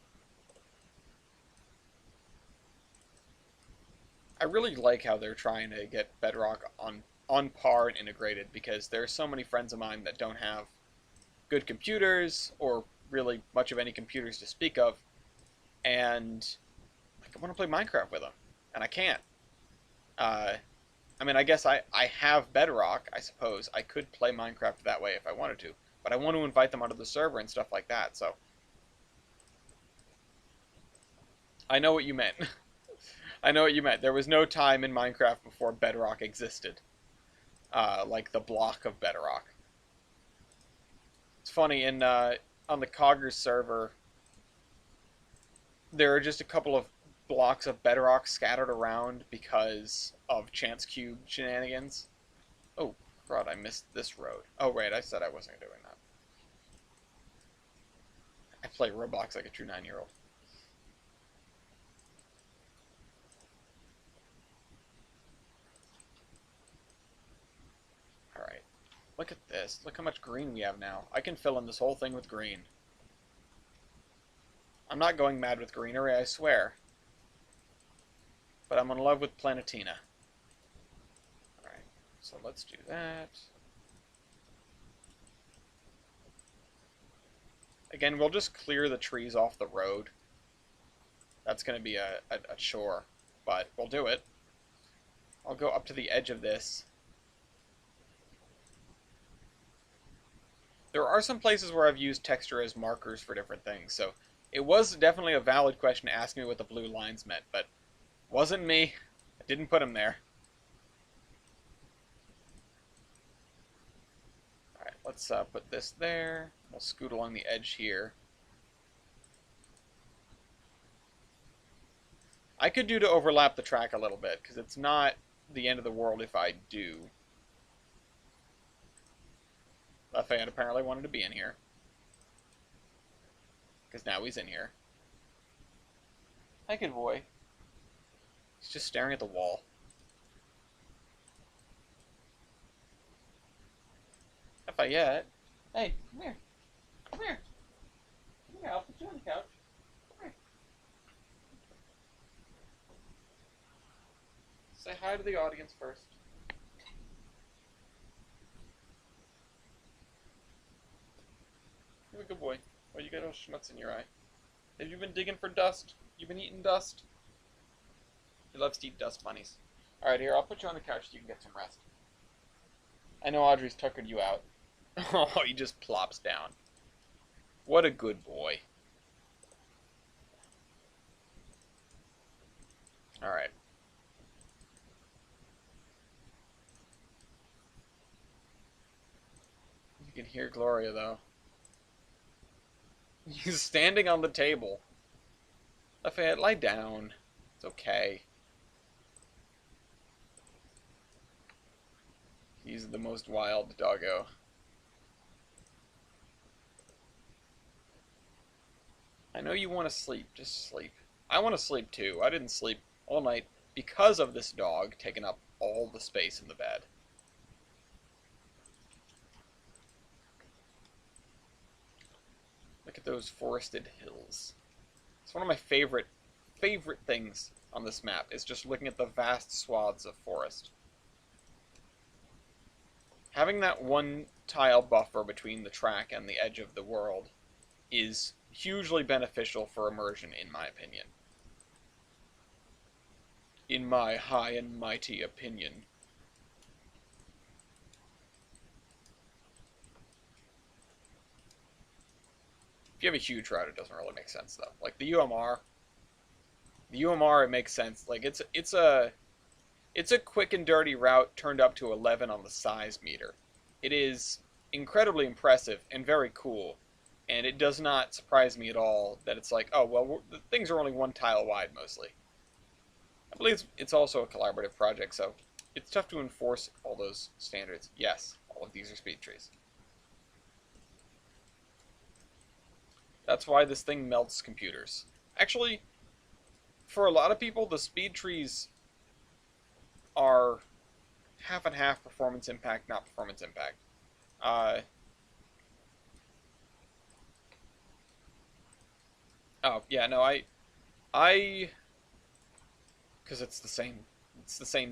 I really like how they're trying to get Bedrock on par and integrated, because there are so many friends of mine that don't have good computers or really much of any computers to speak of, and I want to play Minecraft with them, and I can't. I mean, I guess I have Bedrock, I suppose. I could play Minecraft that way if I wanted to, but I want to invite them onto the server and stuff like that, so I know what you meant. I know what you meant. There was no time in Minecraft before Bedrock existed. Like the block of Bedrock. It's funny, on the Coggers server, there are just a couple of blocks of Bedrock scattered around because of Chance Cube shenanigans. Oh, crud, I missed this road. Oh, right, I said I wasn't doing that. I play Roblox like a true 9-year-old. Alright. Look at this. Look how much green we have now. I can fill in this whole thing with green. I'm not going mad with greenery, I swear. But I'm in love with Planetina. Alright, so let's do that. Again, we'll just clear the trees off the road. That's going to be a chore, but we'll do it. I'll go up to the edge of this. There are some places where I've used texture as markers for different things, so it was definitely a valid question to ask me what the blue lines meant, but wasn't me. I didn't put them there. Alright, Let's put this there. We'll scoot along the edge here. I could do to overlap the track a little bit, because it's not the end of the world if I do. Lafayette apparently wanted to be in here. Because now he's in here. Hi, good boy. He's just staring at the wall. Lafayette. Hey, come here. Come here. Come here, I'll put you on the couch. Come here. Say hi to the audience first. You're a good boy. Well, you got those schmutz in your eye. Have you been digging for dust? You been eating dust? He loves to eat dust bunnies. Alright, here, I'll put you on the couch so you can get some rest. I know Audrey's tuckered you out. Oh, he just plops down. What a good boy. Alright. You can hear Gloria, though. He's standing on the table. Lafayette, lie down. It's okay. He's the most wild doggo. I know you want to sleep. Just sleep. I want to sleep too. I didn't sleep all night because of this dog taking up all the space in the bed. Look at those forested hills. It's one of my favorite things on this map, is just looking at the vast swaths of forest. Having that one tile buffer between the track and the edge of the world is hugely beneficial for immersion, in my opinion. In my high and mighty opinion. If you have a huge route, it doesn't really make sense, though. Like the UMR, it makes sense. Like it's a quick and dirty route turned up to 11 on the size meter. It is incredibly impressive and very cool, and it does not surprise me at all that it's like, oh well, the things are only one tile wide mostly. I believe it's also a collaborative project, so it's tough to enforce all those standards. Yes, all of these are speed trees. That's why this thing melts computers. Actually, for a lot of people, the speed trees are half and half performance impact, not performance impact. Oh, yeah, no, because it's the same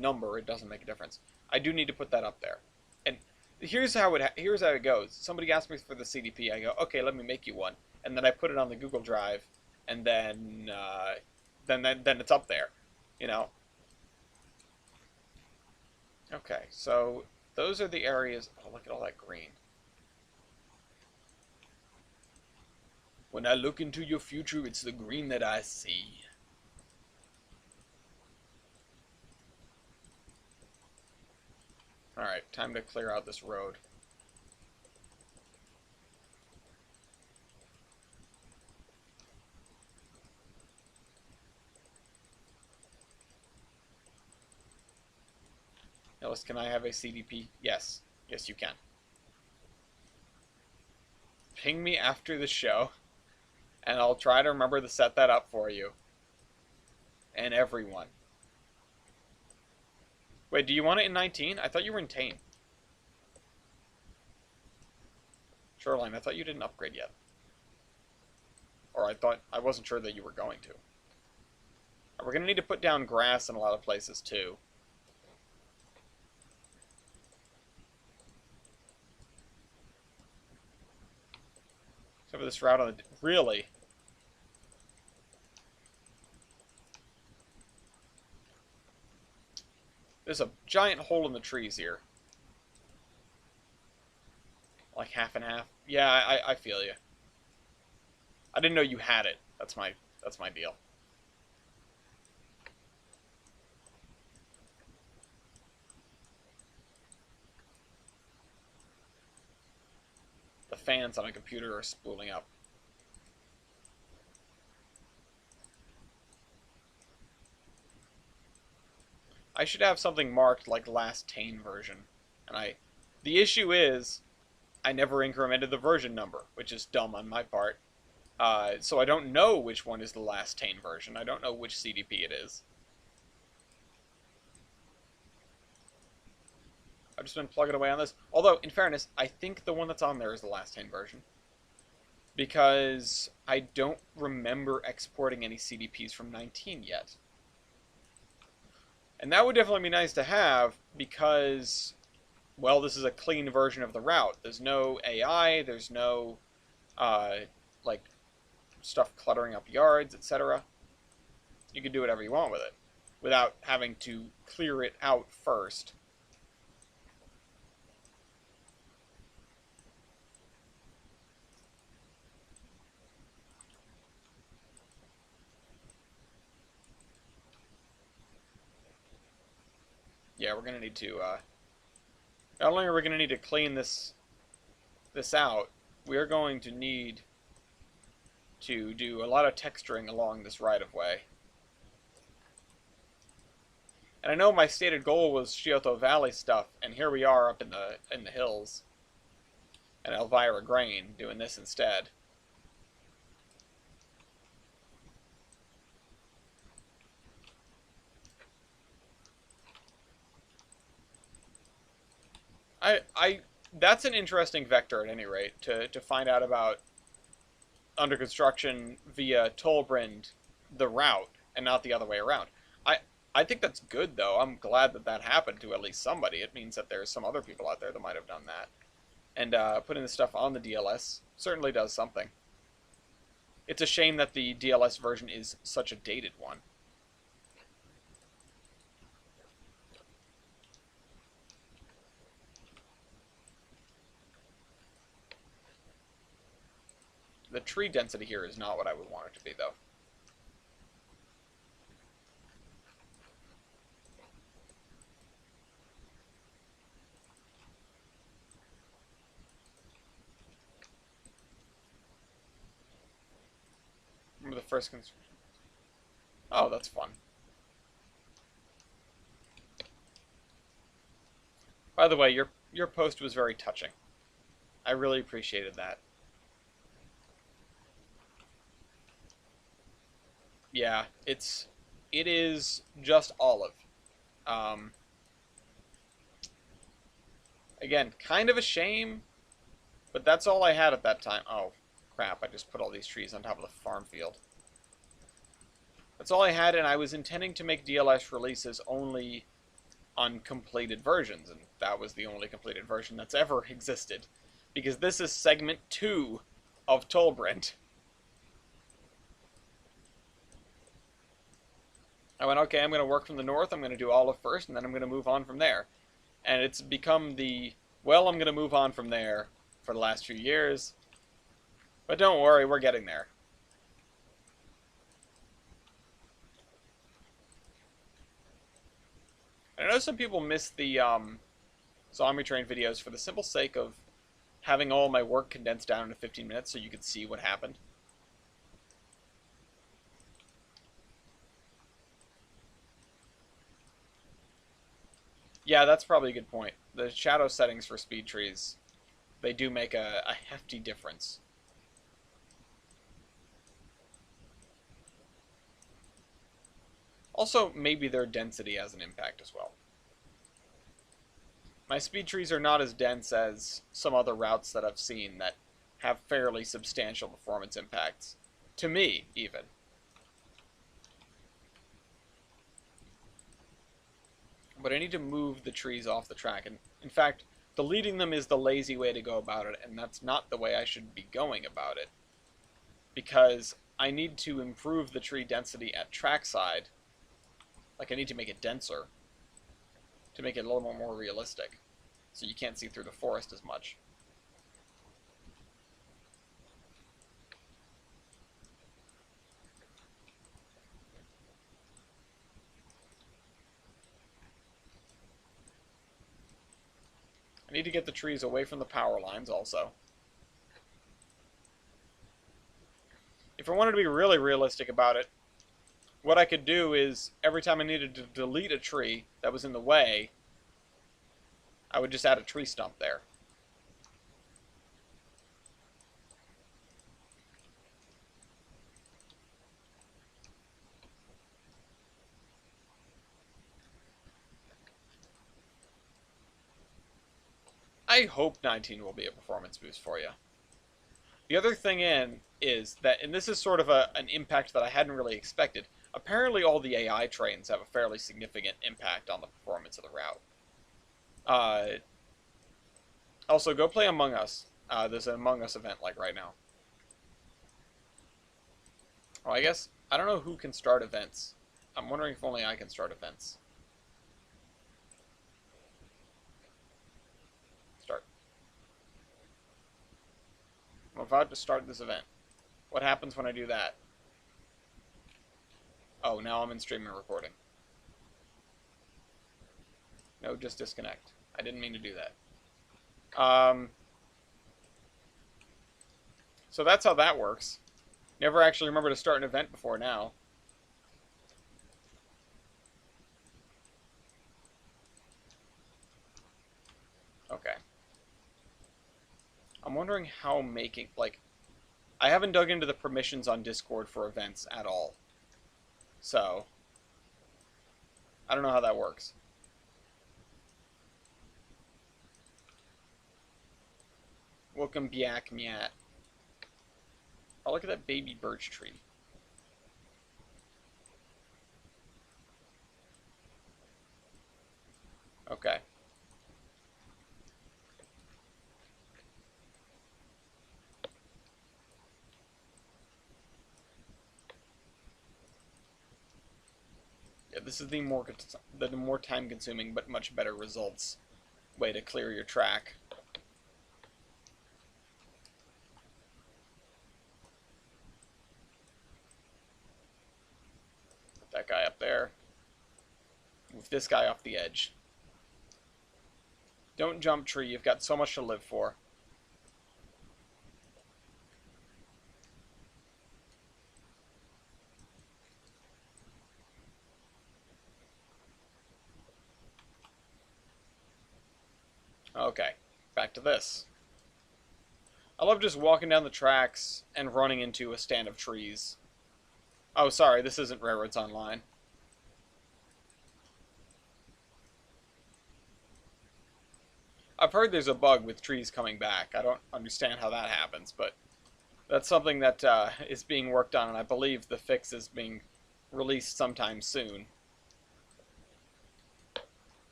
number, it doesn't make a difference. I do need to put that up there. And here's how it goes. Somebody asks me for the CDP, I go, okay, let me make you one. And then I put it on the Google Drive, and then it's up there, you know. Okay, so those are the areas. Oh, look at all that green. When I look into your future, it's the green that I see. Alright, time to clear out this road. Ellis, can I have a CDP? Yes. Yes, you can. Ping me after the show, and I'll try to remember to set that up for you. And everyone. Wait, do you want it in 19? I thought you were in Tame. Shoreline, I thought you didn't upgrade yet. Or I wasn't sure that you were going to. We're going to need to put down grass in a lot of places, too. Except for this route on the... Really? There's a giant hole in the trees here. Like half and half. Yeah, I feel you. I didn't know you had it. That's my deal. fans on my computer are spooling up. I should have something marked like last Tane version. The issue is, I never incremented the version number, which is dumb on my part. So I don't know which one is the last Tane version. I don't know which CDP it is. I've just been plugging away on this. Although, in fairness, I think the one that's on there is the last Tane version. Because I don't remember exporting any CDPs from 19 yet. And that would definitely be nice to have, because, well, this is a clean version of the route. There's no AI, there's no, like, stuff cluttering up yards, etc. You can do whatever you want with it, without having to clear it out first. Yeah, we're going to need to, not only are we going to need to clean this out, we're going to need to do a lot of texturing along this right-of-way. And I know my stated goal was Scioto Valley stuff, and here we are up in the hills, and Elvira Grain doing this instead. That's an interesting vector at any rate, to find out about under construction via Tolbrand, the route, and not the other way around. I think that's good, though. I'm glad that that happened to at least somebody. It means that there's some other people out there that might have done that. And putting this stuff on the DLS certainly does something. It's a shame that the DLS version is such a dated one. The tree density here is not what I would want it to be, though. Remember the first construction? Oh, that's fun. By the way, your post was very touching. I really appreciated that. Yeah, it is just olive. Um, Again, kind of a shame, but that's all I had at that time. Oh, crap, I just put all these trees on top of the farm field. That's all I had, and I was intending to make DLS releases only on completed versions, and that was the only completed version that's ever existed. Because this is segment 2 of Tolbrand. I went, okay, I'm going to work from the north, I'm going to do olive first, and then I'm going to move on from there. And it's become well, I'm going to move on from there for the last few years. But don't worry, we're getting there. I know some people miss the zombie train videos for the simple sake of having all my work condensed down into 15 minutes so you could see what happened. Yeah, that's probably a good point. The shadow settings for speed trees, they do make a hefty difference. Also, maybe their density has an impact as well. My speed trees are not as dense as some other routes that I've seen that have fairly substantial performance impacts. To me, even. But I need to move the trees off the track, and in fact, deleting them is the lazy way to go about it, and that's not the way I should be going about it. Because I need to improve the tree density at trackside. Like, I need to make it denser to make it a little more realistic, so you can't see through the forest as much. I need to get the trees away from the power lines also. if I wanted to be really realistic about it, what I could do is every time I needed to delete a tree that was in the way, I would just add a tree stump there. I hope 19 will be a performance boost for you. The other thing is that, and this is sort of an impact that I hadn't really expected, apparently all the AI trains have a fairly significant impact on the performance of the route. Also, go play Among Us. There's an Among Us event like right now. Oh, I guess, I don't know who can start events. I'm wondering if only I can start events. Start. I'm about to start this event. What happens when I do that? Oh, now I'm in streaming recording. No, just disconnect. I didn't mean to do that. So that's how that works. Never actually remember to start an event before now. Okay. I'm wondering how making, like, I haven't dug into the permissions on Discord for events at all. So, I don't know how that works. Welcome back, Miat. Oh, look at that baby birch tree. Okay. Yeah, this is the more time-consuming but much better results way to clear your track. Put that guy up there. Move this guy off the edge. Don't jump, tree. You've got so much to live for. Okay, back to this. I love just walking down the tracks and running into a stand of trees. Oh, sorry, this isn't Railroads Online. I've heard there's a bug with trees coming back. I don't understand how that happens, but that's something that is being worked on, and I believe the fix is being released sometime soon.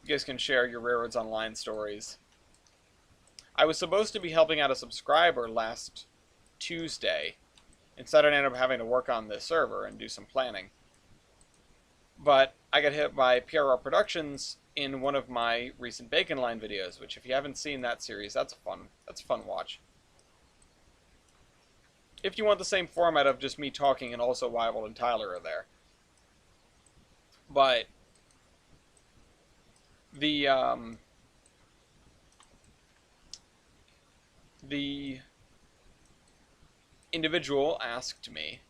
You guys can share your Railroads Online stories. I was supposed to be helping out a subscriber last Tuesday. Instead, I ended up having to work on the server and do some planning. But I got hit by PRR Productions in one of my recent Bacon Line videos, which if you haven't seen that series, that's a fun watch. If you want the same format of just me talking and also Wyvald and Tyler are there. But the individual asked me,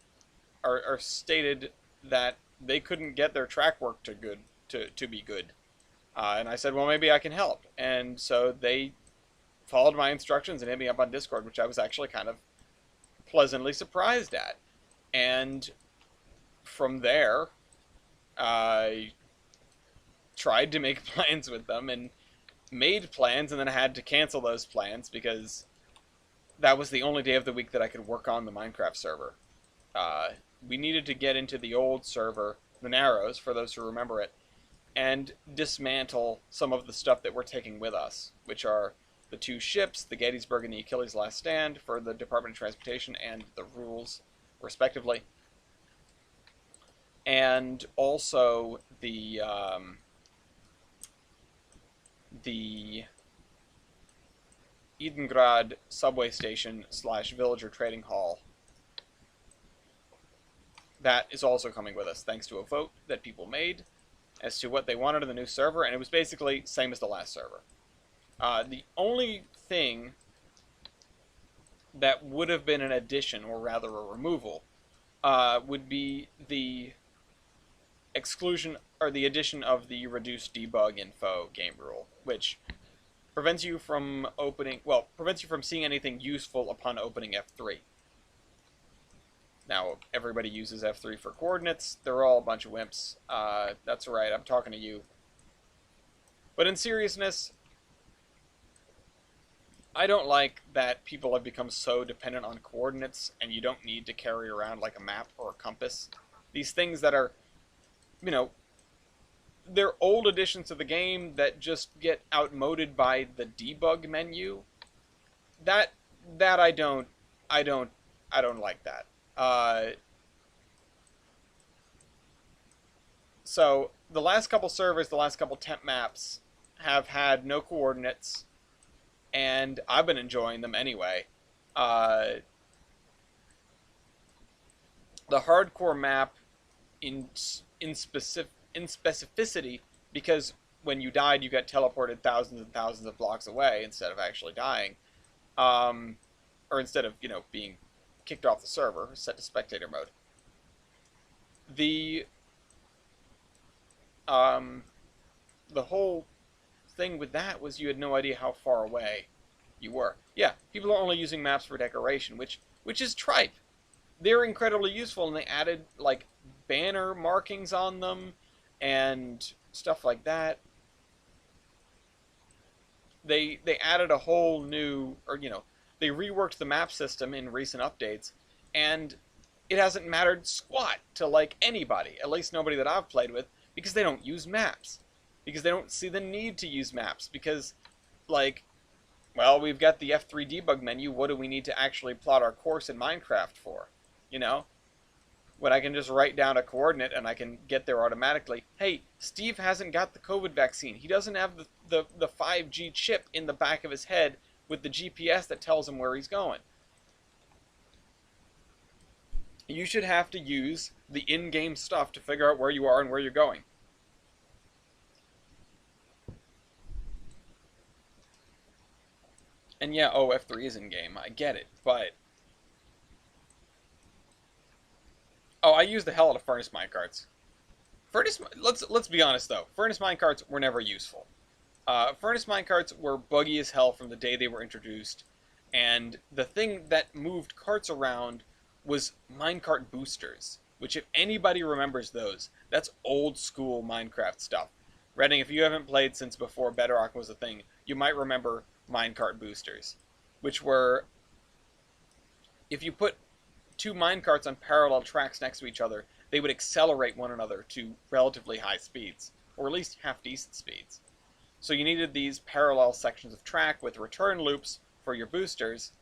or stated that they couldn't get their track work to be good. And I said, well, maybe I can help. And so they followed my instructions and hit me up on Discord, which I was actually kind of pleasantly surprised at. And from there, I tried to make plans with them and made plans, and then I had to cancel those plans because that was the only day of the week that I could work on the Minecraft server. We needed to get into the old server, the Narrows, for those who remember it, and dismantle some of the stuff that we're taking with us, which are the 2 ships, the Gettysburg and the Achilles Last Stand for the Department of Transportation and the Rules, respectively. And also the Edengrad subway station / villager trading hall. That is also coming with us, thanks to a vote that people made as to what they wanted in the new server, and it was basically same as the last server. The only thing that would have been an addition, or rather a removal, would be the exclusion or the addition of the reduced debug info game rule, which prevents you from prevents you from seeing anything useful upon opening F3. Now, everybody uses F3 for coordinates. They're all a bunch of wimps. That's right, I'm talking to you. But in seriousness, I don't like that people have become so dependent on coordinates and you don't need to carry around like a map or a compass. These things that are, you know, they're old additions to the game that just get outmoded by the debug menu. That that I don't like that. Uh, so the last couple servers, the last couple temp maps have had no coordinates, and I've been enjoying them anyway. Uh, the hardcore map in in specificity, because when you died you got teleported thousands and thousands of blocks away instead of actually dying, um, or instead of being kicked off the server, set to spectator mode. The um, the whole thing with that was you had no idea how far away you were. Yeah, people are only using maps for decoration, which is tripe. They're incredibly useful, and they added like banner markings on them and stuff like that. They added a whole new, they reworked the map system in recent updates, and it hasn't mattered squat to like anybody, at least nobody that I've played with, because they don't use maps, because they don't see the need to use maps, because like, well, we've got the F3 debug menu. What do we need to actually plot our course in Minecraft for? You know, when I can just write down a coordinate and I can get there automatically. Hey, Steve hasn't got the COVID vaccine. He doesn't have the 5G chip in the back of his head with the GPS that tells him where he's going. You should have to use the in-game stuff to figure out where you are and where you're going. And yeah, oh, F3 is in-game. I get it, but... Oh, I use the hell out of furnace minecarts. Let's be honest though. Furnace minecarts were never useful. Furnace minecarts were buggy as hell from the day they were introduced, and the thing that moved carts around was minecart boosters, which if anybody remembers those, that's old school Minecraft stuff. Redding, if you haven't played since before Bedrock was a thing, you might remember minecart boosters, which were, if you put two minecarts on parallel tracks next to each other, they would accelerate one another to relatively high speeds, or at least half-decent speeds. So you needed these parallel sections of track with return loops for your boosters.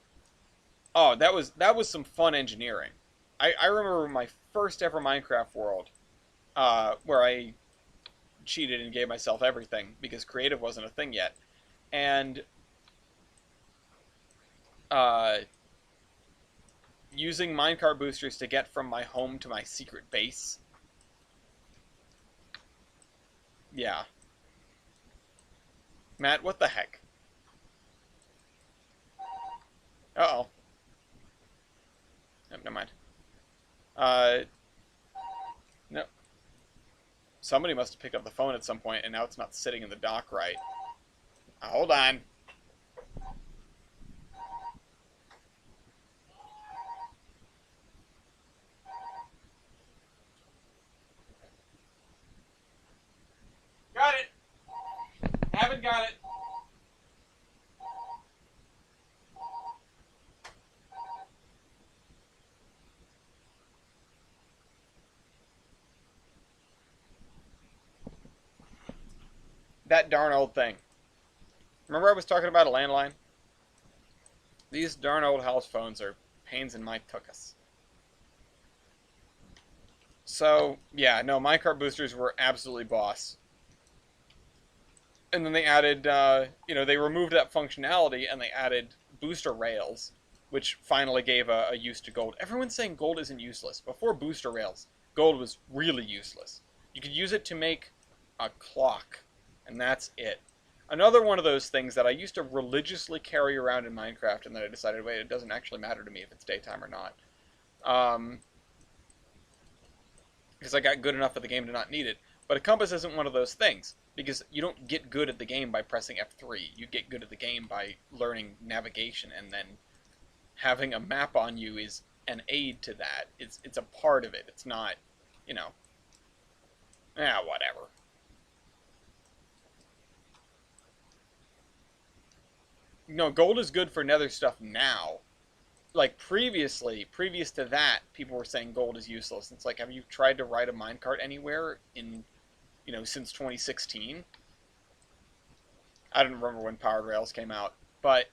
Oh, that was some fun engineering. I remember my first ever Minecraft world, where I cheated and gave myself everything because creative wasn't a thing yet, and using minecart boosters to get from my home to my secret base. Yeah. Matt, what the heck? Uh-oh. Nope, never mind. No. Somebody must have picked up the phone at some point, and now it's not sitting in the dock right. Hold on. Got it. Haven't got it. That darn old thing. Remember I was talking about a landline? These darn old house phones are pains in my tuchus. So, yeah, no, minecart boosters were absolutely boss. And then they added, they removed that functionality and they added booster rails, which finally gave a use to gold. Everyone's saying gold isn't useless. Before booster rails, gold was really useless. You could use it to make a clock, and that's it. Another one of those things that I used to religiously carry around in Minecraft, and then I decided, wait, it doesn't actually matter to me if it's daytime or not. because I got good enough at the game to not need it. But a compass isn't one of those things, because you don't get good at the game by pressing F3. You get good at the game by learning navigation, and then having a map on you is an aid to that. It's a part of it. It's not, you know, whatever. No, gold is good for nether stuff now. Like previous to that, people were saying gold is useless. It's like, have you tried to ride a minecart anywhere in, since 2016? I don't remember when powered rails came out, but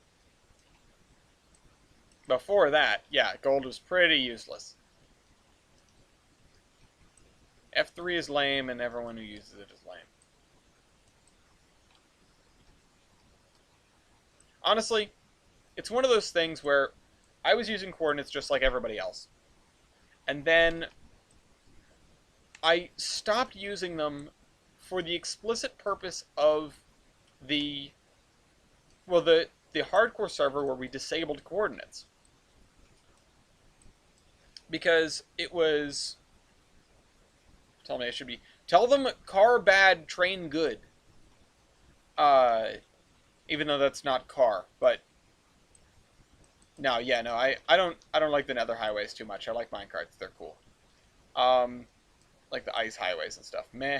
before that, yeah, gold was pretty useless. F3 is lame, and everyone who uses it is lame. Honestly, it's one of those things where I was using coordinates just like everybody else. And then I stopped using them for the explicit purpose of the hardcore server where we disabled coordinates. Because it was, tell them car bad, train good. Even though that's not car, but no, yeah, no, I don't like the nether highways too much. I like minecarts, they're cool. Like the ice highways and stuff. Meh.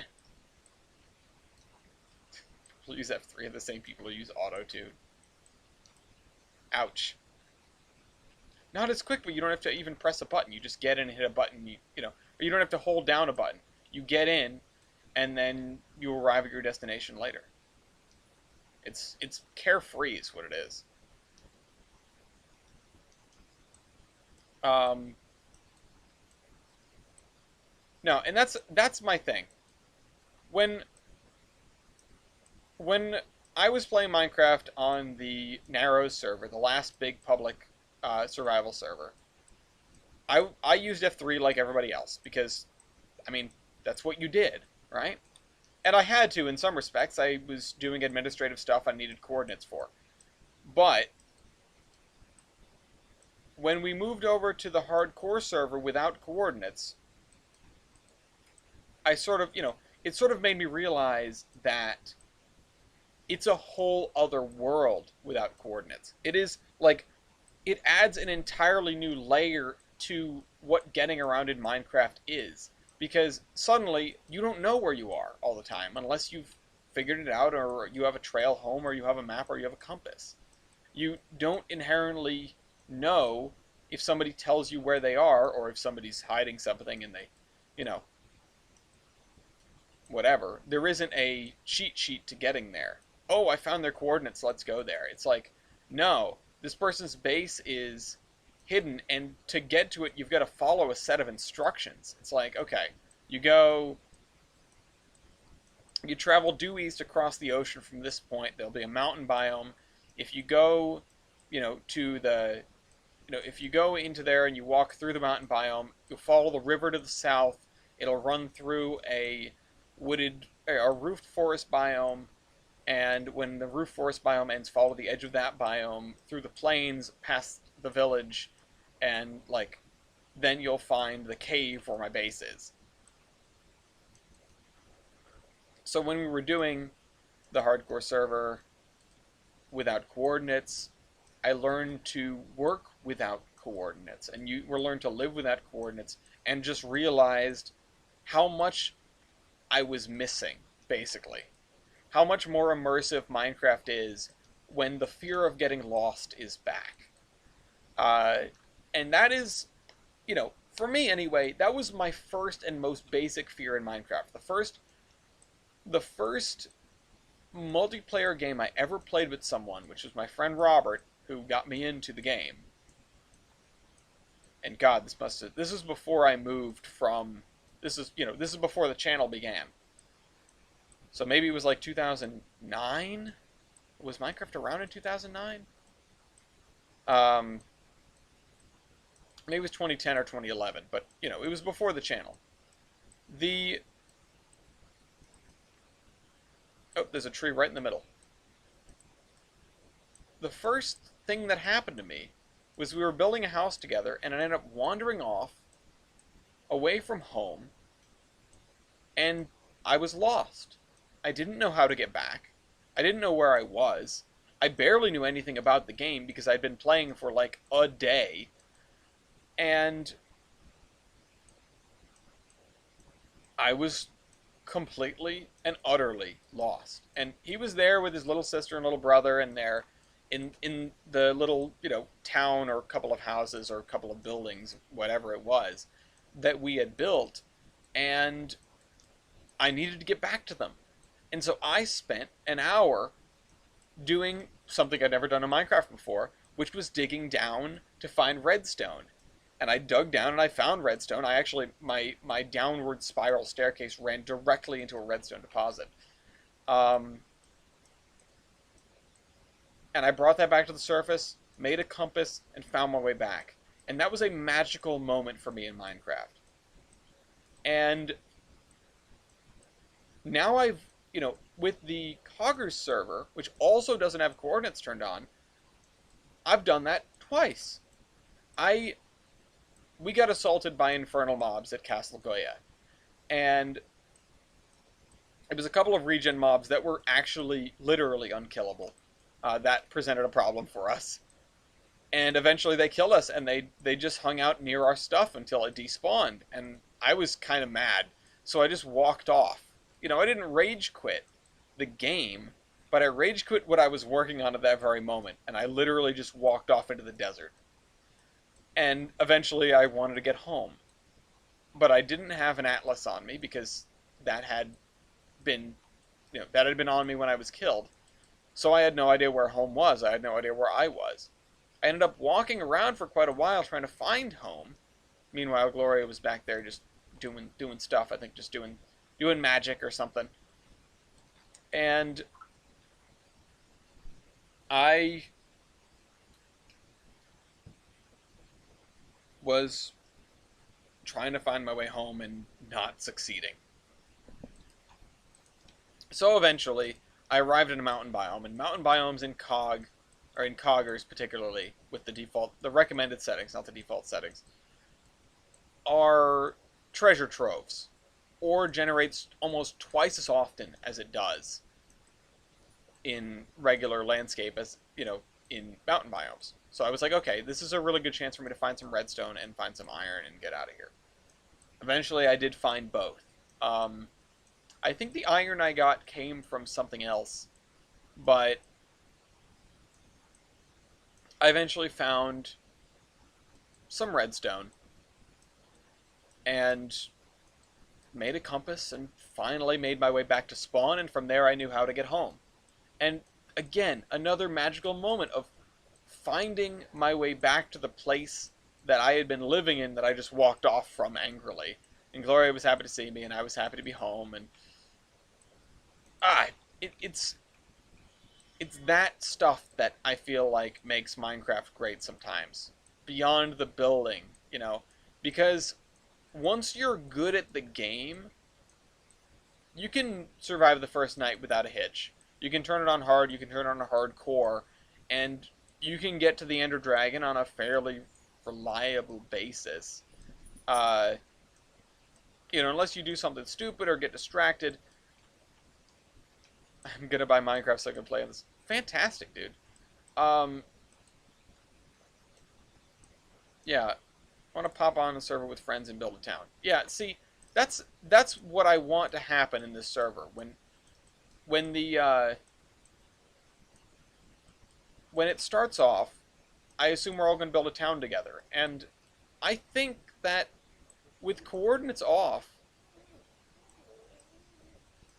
People use F3 are the same people who use auto too. Ouch. Not as quick, but you don't have to even press a button. You just get in and hit a button. Or you don't have to hold down a button. You get in, and then you arrive at your destination later. It's carefree is what it is. No, and that's my thing. When I was playing Minecraft on the Narrows server, the last big public survival server, I used F3 like everybody else because, I mean, that's what you did, right? And I had to in some respects. I was doing administrative stuff I needed coordinates for. But when we moved over to the hardcore server without coordinates, I sort of, it sort of made me realize that it's a whole other world without coordinates. It is like, it adds an entirely new layer to what getting around in Minecraft is. Because suddenly, you don't know where you are all the time, unless you've figured it out, or you have a trail home, or you have a map, or you have a compass. You don't inherently know if somebody tells you where they are, or if somebody's hiding something and they, whatever. There isn't a cheat sheet to getting there. Oh, I found their coordinates, let's go there. It's like, no, this person's base is hidden, and to get to it, you've got to follow a set of instructions. It's like, okay, you travel due east across the ocean from this point. There'll be a mountain biome. If you go, if you go into there and you walk through the mountain biome, you'll follow the river to the south. It'll run through a roofed forest biome. And when the roof forest biome ends, follow the edge of that biome through the plains, past the village, and then you'll find the cave where my base is. So when we were doing the hardcore server without coordinates, I learned to work without coordinates, and you learned to live without coordinates, and just realized how much I was missing, basically. How much more immersive Minecraft is when the fear of getting lost is back. And that is, for me anyway, that was my first and most basic fear in Minecraft. The first multiplayer game I ever played with someone, which was my friend Robert, who got me into the game. And God, this was before I moved from, this is before the channel began. So maybe it was like 2009? Was Minecraft around in 2009? Maybe it was 2010 or 2011, but, it was before the channel. Oh, there's a tree right in the middle. The first thing that happened to me was we were building a house together, and I ended up wandering off, away from home, and I was lost. I didn't know how to get back. I didn't know where I was. I barely knew anything about the game because I'd been playing for like a day, and I was completely and utterly lost. And he was there with his little sister and little brother, and there in the little, town or couple of houses or a couple of buildings, whatever it was, that we had built, and I needed to get back to them. And so I spent an hour doing something I'd never done in Minecraft before, which was digging down to find redstone. And I dug down and I found redstone. I actually, my downward spiral staircase ran directly into a redstone deposit. Um, and I brought that back to the surface, made a compass, and found my way back. And that was a magical moment for me in Minecraft. And now with the Coggers server, which also doesn't have coordinates turned on, I've done that twice. I We got assaulted by infernal mobs at Castle Goya, and it was a couple of regen mobs that were actually literally unkillable. That presented a problem for us, and eventually they killed us, and they just hung out near our stuff until it despawned, and I was kind of mad, so I just walked off. I didn't rage quit the game, but I rage quit what I was working on at that very moment, and I literally just walked off into the desert. And eventually I wanted to get home. But I didn't have an atlas on me because that had been, that had been on me when I was killed. So I had no idea where home was. I had no idea where I was. I ended up walking around for quite a while trying to find home. Meanwhile, Gloria was back there just doing stuff. I think just doing magic or something. And I was trying to find my way home and not succeeding. So eventually, I arrived in a mountain biome, and mountain biomes in Coggers particularly, with the recommended settings, not the default settings, are treasure troves, or generates almost twice as often as it does in regular landscape as, in mountain biomes. So I was like, okay, this is a really good chance for me to find some redstone and find some iron and get out of here. Eventually, I did find both. I think the iron I got came from something else, but I eventually found some redstone and made a compass and finally made my way back to spawn, and from there I knew how to get home. And again, another magical moment of finding my way back to the place that I had been living in that I just walked off from angrily. And Gloria was happy to see me, and I was happy to be home, and it's that stuff that I feel like makes Minecraft great sometimes. Beyond the building, because once you're good at the game, you can survive the first night without a hitch. You can turn it on hard, you can turn it on hardcore, and you can get to the Ender Dragon on a fairly reliable basis. Unless you do something stupid or get distracted. I'm gonna buy Minecraft so I can play this. Fantastic, dude. Yeah, I want to pop on a server with friends and build a town. Yeah, see, that's what I want to happen in this server. When it starts off, I assume we're all going to build a town together, and I think that with coordinates off,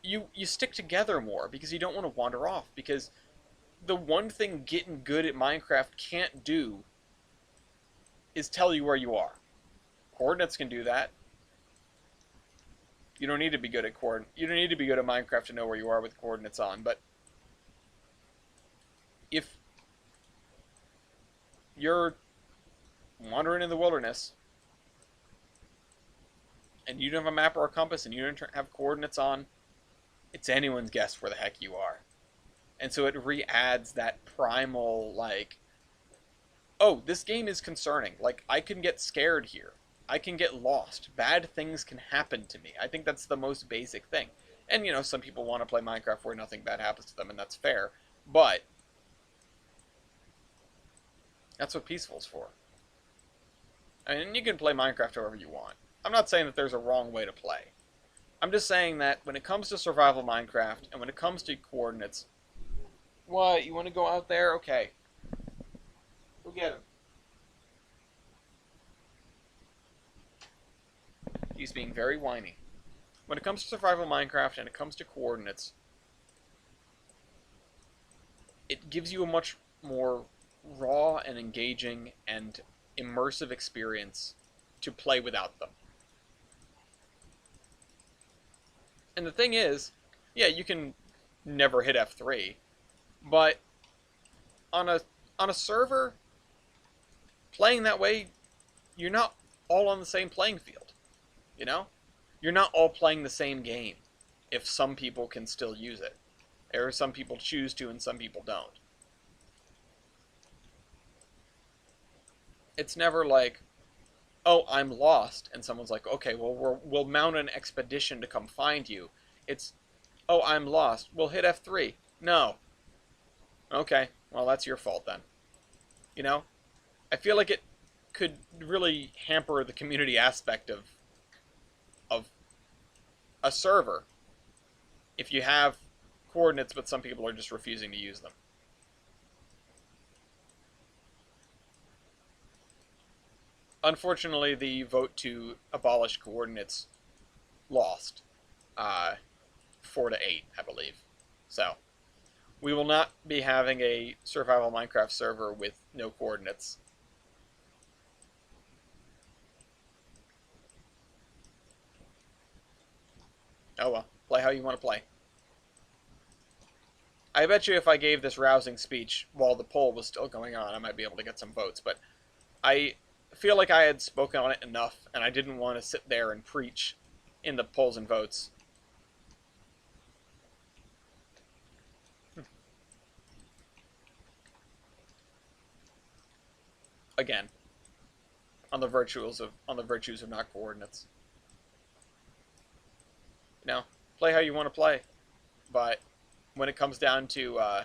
you stick together more because you don't want to wander off. Because the one thing getting good at Minecraft can't do is tell you where you are. Coordinates can do that. You don't need to be good at You don't need to be good at Minecraft to know where you are with coordinates on. But if you're wandering in the wilderness and you don't have a map or a compass and you don't have coordinates on, it's anyone's guess where the heck you are. And so it re-adds that primal, like, oh, this game is concerning. Like, I can get scared here. I can get lost. Bad things can happen to me. I think that's the most basic thing. And, some people want to play Minecraft where nothing bad happens to them, and that's fair. But that's what peaceful's for. I mean, you can play Minecraft however you want. I'm not saying that there's a wrong way to play. I'm just saying that when it comes to survival Minecraft, and when it comes to coordinates, what, you want to go out there? Okay. Go get him. He's being very whiny. When it comes to survival Minecraft and it comes to coordinates, it gives you a much more raw and engaging and immersive experience to play without them. And the thing is, yeah, you can never hit F3, but on a server, playing that way, you're not all on the same playing field. You know? You're not all playing the same game if some people can still use it. Or some people choose to and some people don't. It's never like, oh, I'm lost, and someone's like, okay, well, we'll mount an expedition to come find you. It's, oh, I'm lost. We'll hit F3. No. Okay, well, that's your fault then. You know? I feel like it could really hamper the community aspect of a server if you have coordinates but some people are just refusing to use them. Unfortunately, the vote to abolish coordinates lost, 4-8, I believe. So, we will not be having a survival Minecraft server with no coordinates. Oh well, play how you want to play. I bet you if I gave this rousing speech while the poll was still going on, I might be able to get some votes, but I feel like I had spoken on it enough, and I didn't want to sit there and preach in the polls and votes. Again, on the virtues of not coordinates. Play how you want to play, but when it comes down to a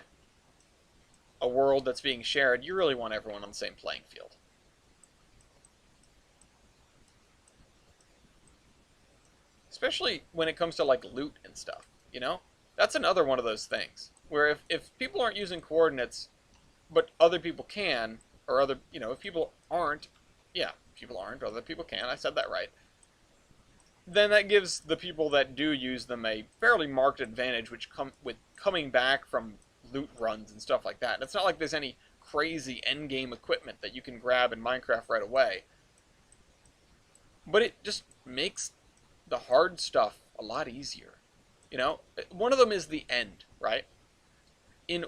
world that's being shared, you really want everyone on the same playing field. Especially when it comes to like loot and stuff, That's another one of those things where if people aren't using coordinates, but other people can, or if people aren't, yeah, people aren't, other people can, I said that right, then that gives the people that do use them a fairly marked advantage, which with coming back from loot runs and stuff like that. And it's not like there's any crazy endgame equipment that you can grab in Minecraft right away. But it just makes the hard stuff a lot easier. One of them is the end, right? In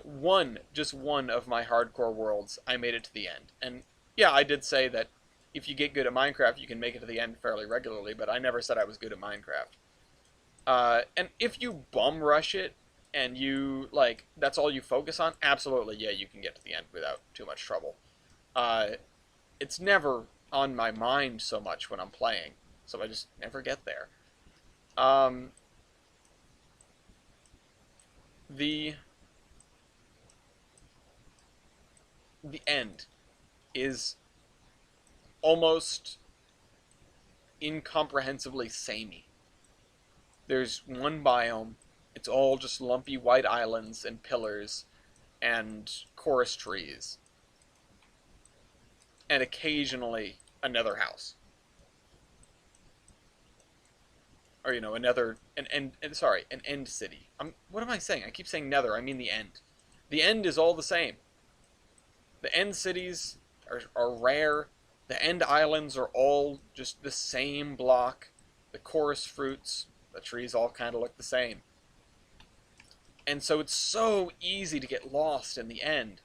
just one of my hardcore worlds, I made it to the end. And yeah, I did say that if you get good at Minecraft, you can make it to the end fairly regularly, but I never said I was good at Minecraft. And if you bum rush it, and that's all you focus on, absolutely, yeah, you can get to the end without too much trouble. It's never on my mind so much when I'm playing, so I just never get there. The end is almost incomprehensibly samey. There's one biome. It's all just lumpy white islands and pillars and chorus trees. And occasionally another house. Or, an end city. What am I saying? I keep saying nether, I mean the end. The end is all the same. The end cities are rare. The end islands are all just the same block. The chorus fruits, the trees all kind of look the same. And so it's so easy to get lost in the end.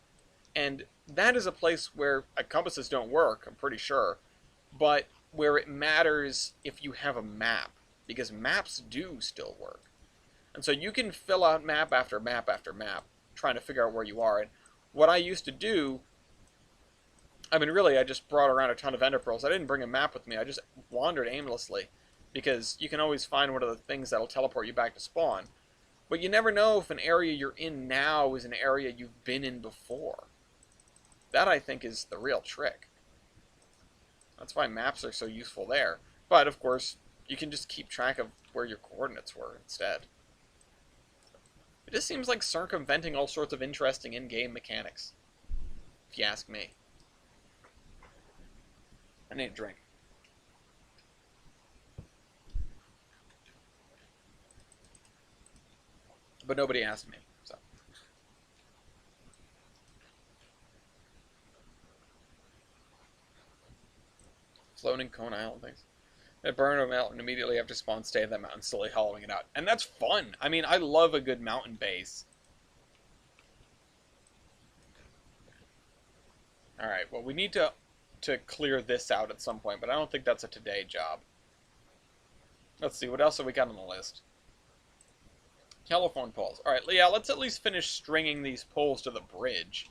And that is a place where compasses don't work, I'm pretty sure, but where it matters if you have a map, because maps do still work. And so you can fill out map after map after map, trying to figure out where you are. And what I used to do I mean, really, I just brought around a ton of ender pearls. I didn't bring a map with me. I just wandered aimlessly, because you can always find one of the things that'll teleport you back to spawn. But you never know if an area you're in now is an area you've been in before. That, I think, is the real trick. That's why maps are so useful there. But, of course, you can just keep track of where your coordinates were instead. It just seems like circumventing all sorts of interesting in-game mechanics, if you ask me. I need a drink. But nobody asked me, so. Floating Cone Island things. They burn a mountain immediately after spawn, stay at that mountain, slowly hollowing it out. And that's fun. I mean, I love a good mountain base. Alright, well, we need to clear this out at some point, but I don't think that's a today job. Let's see, what else have we got on the list? Telephone poles. Alright, yeah, let's at least finish stringing these poles to the bridge.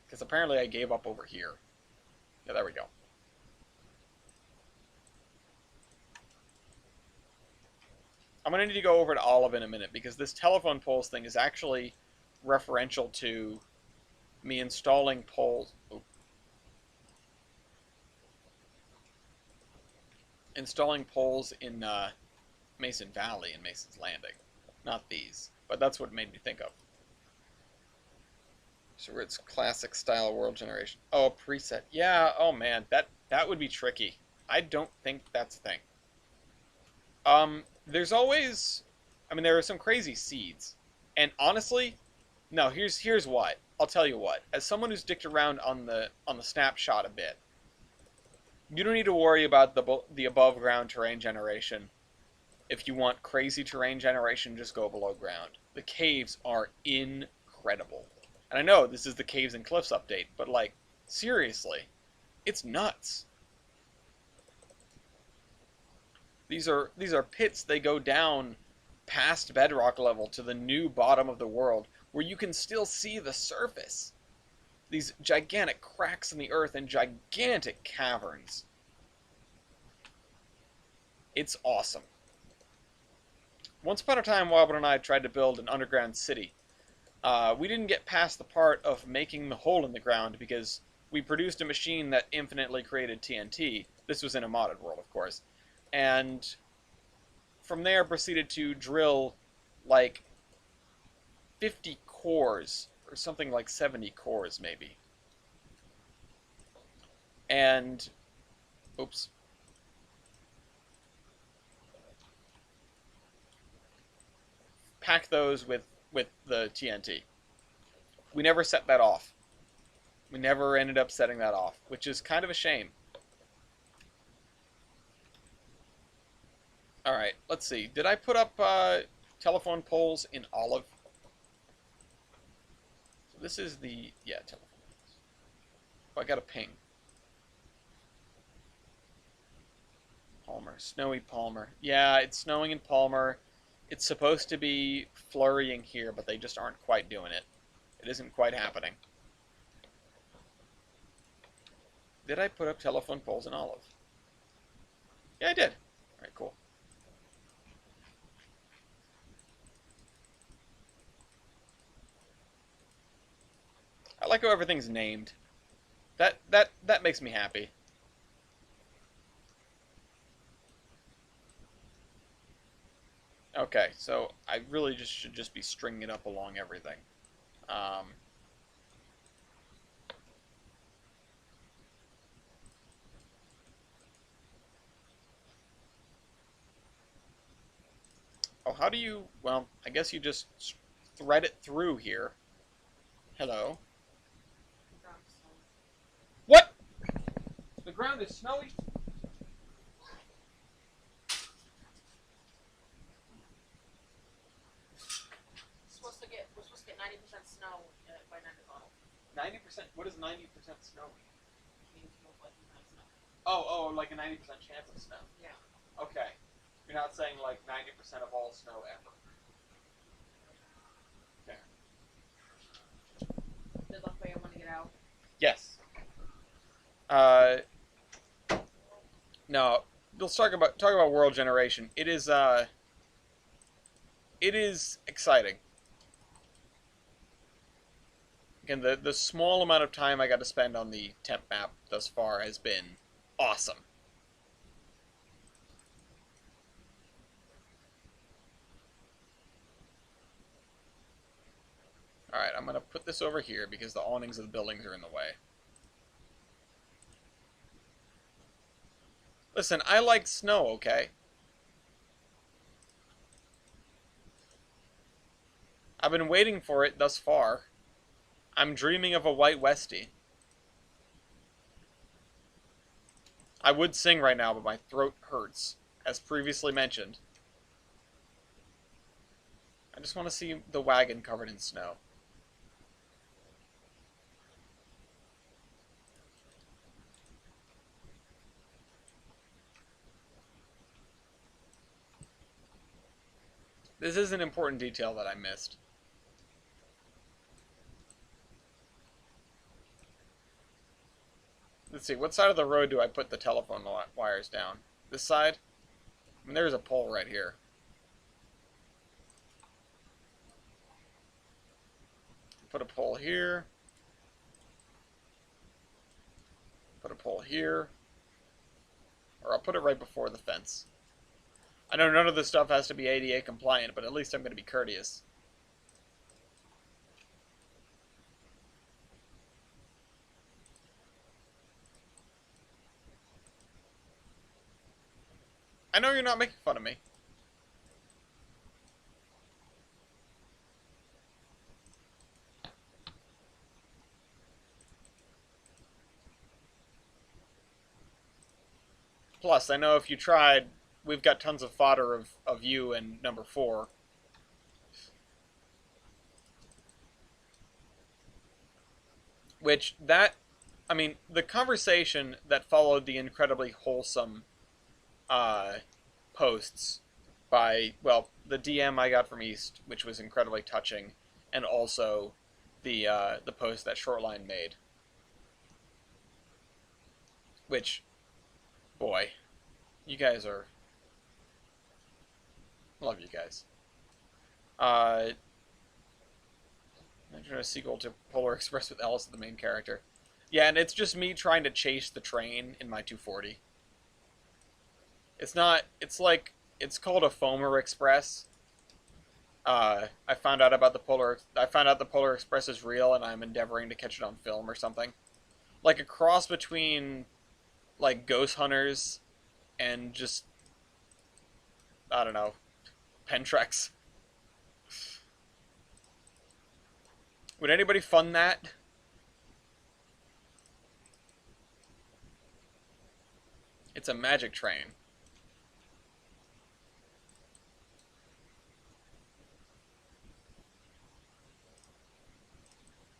Because apparently I gave up over here. Yeah, there we go. I'm going to need to go over to Olive in a minute, because this telephone poles thing is actually referential to me installing poles. Oops. Installing poles in Mason Valley and Mason's Landing. Not these, but that's what made me think of. So it's classic style world generation. Oh, preset. Yeah, oh man, that would be tricky. I don't think that's a thing. There's always, I mean, there are some crazy seeds. And honestly, no, here's what. I'll tell you what. As someone who's dicked around on the snapshot a bit, you don't need to worry about the above ground terrain generation. If you want crazy terrain generation, just go below ground. The caves are incredible. And I know this is the Caves and Cliffs update, but like, seriously, it's nuts. These are pits. They go down past bedrock level to the new bottom of the world, where you can still see the surface. These gigantic cracks in the earth and gigantic caverns. It's awesome. Once upon a time, Wobbin and I tried to build an underground city. We didn't get past the part of making the hole in the ground because we produced a machine that infinitely created TNT. This was in a modded world, of course. And from there proceeded to drill like 50 cores, or something like 70 cores maybe. And, oops. Pack those with the TNT. We never set that off. We never ended up setting that off, which is kind of a shame. Alright, let's see. Did I put up telephone poles in Olive? So this is the, yeah, telephone poles. Oh, I got a ping. Palmer. Snowy Palmer. Yeah, it's snowing in Palmer. It's supposed to be flurrying here, but they just aren't quite doing it. It isn't quite happening. Did I put up telephone poles in Olive? Yeah, I did. Alright, cool. I like how everything's named. That makes me happy. Okay, so I really just should just be stringing it up along everything. Oh, how do you... Well, I guess you just thread it through here. Hello. What? The ground is snowy? We're supposed to get 90% snow by 9 o'clock. 90%? What does 90% snow mean? It means most likely not snow. Oh, like a 90% chance of snow. Yeah. Okay. You're not saying like 90% of all snow ever. Fair. Good luck, I want to get out. Yes. No. Let's talk about world generation. It is exciting. Again, the small amount of time I got to spend on the temp map thus far has been awesome. Alright, I'm going to put this over here because the awnings of the buildings are in the way. Listen, I like snow, okay? I've been waiting for it thus far. I'm dreaming of a white westie. I would sing right now, but my throat hurts, as previously mentioned. I just want to see the wagon covered in snow. This is an important detail that I missed. Let's see, what side of the road do I put the telephone wires down? This side? I mean, there's a pole right here. Put a pole here. Put a pole here. Or I'll put it right before the fence. I know none of this stuff has to be ADA compliant, but at least I'm going to be courteous. I know you're not making fun of me. Plus, I know if you tried, we've got tons of fodder of you and number 4. Which, I mean, the conversation that followed the incredibly wholesome posts by, well, the DM I got from East, which was incredibly touching, and also the post that Shortline made. Which, boy, you guys are... Love you guys. Imagine a sequel to Polar Express with Alice as the main character. Yeah, and it's just me trying to chase the train in my 240. It's not... It's like... It's called a Foamer Express. I found out the Polar Express is real, and I'm endeavoring to catch it on film or something. Like a cross between, like, Ghost Hunters and just... I don't know. Pentreks. Would anybody fund that? It's a magic train.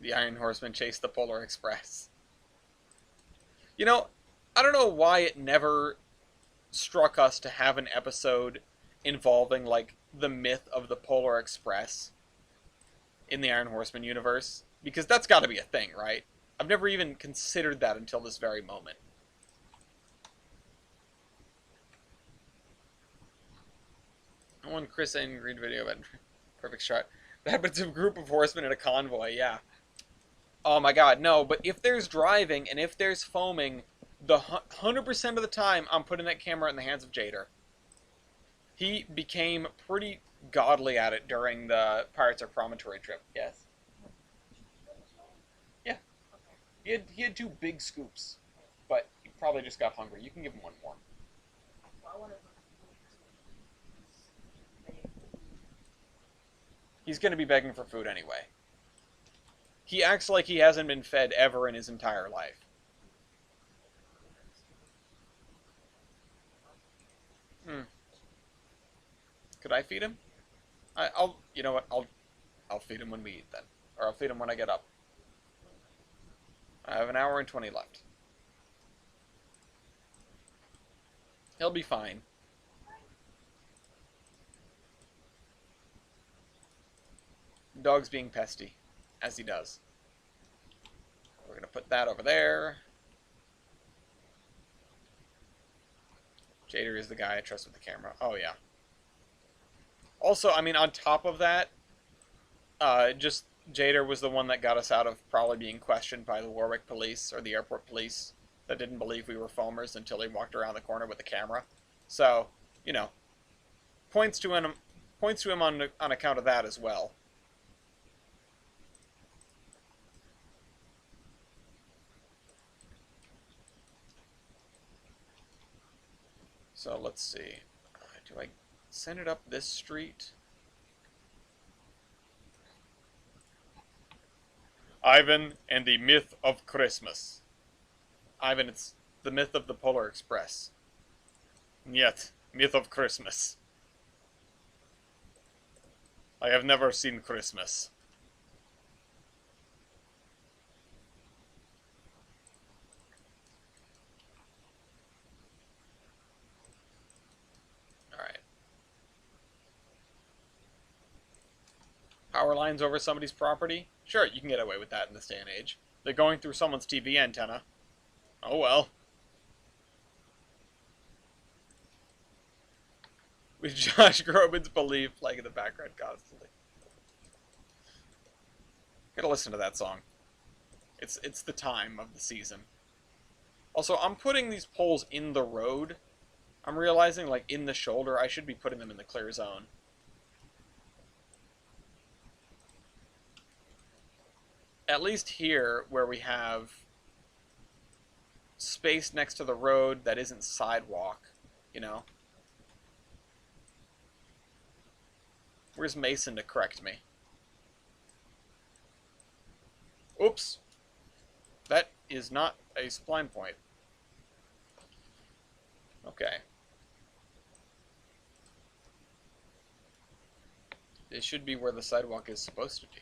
The Iron Horseman chased the Polar Express. You know, I don't know why it never struck us to have an episode involving, like, the myth of the Polar Express in the Iron Horseman universe. Because that's got to be a thing, right? I've never even considered that until this very moment. One Chris Green video about perfect shot. That happens to a group of horsemen in a convoy, yeah. Oh my god, no, but if there's driving and if there's foaming, the 100% of the time I'm putting that camera in the hands of Jader. He became pretty godly at it during the Pirates of Promontory trip, yes. Yeah. He had 2 big scoops, but he probably just got hungry. You can give him 1 more. He's going to be begging for food anyway. He acts like he hasn't been fed ever in his entire life. Could I feed him? You know what? I'll feed him when we eat then, or I'll feed him when I get up. I have an hour and 20 left. He'll be fine. Dog's being pesty, as he does. we're going to put that over there. Jader is the guy I trust with the camera. Oh, yeah. Also, I mean, on top of that, just Jader was the one that got us out of probably being questioned by the Warwick police or the airport police that didn't believe we were foamers until he walked around the corner with the camera. So, you know, points to him on account of that as well. So let's see. Do I send it up this street? Ivan and the Myth of Christmas. Ivan, it's the myth of the Polar Express. Yet, myth of Christmas. I have never seen Christmas. Alright. Power lines over somebody's property? Sure, you can get away with that in this day and age. They're going through someone's TV antenna. Oh well. With Josh Groban's belief playing in the background constantly. Gotta listen to that song. It's the time of the season. Also, I'm putting these poles in the road. I'm realizing, like, in the shoulder, I should be putting them in the clear zone. At least here, where we have space next to the road that isn't sidewalk, you know? Where's Mason to correct me? Oops. That is not a spline point. Okay. This should be where the sidewalk is supposed to be.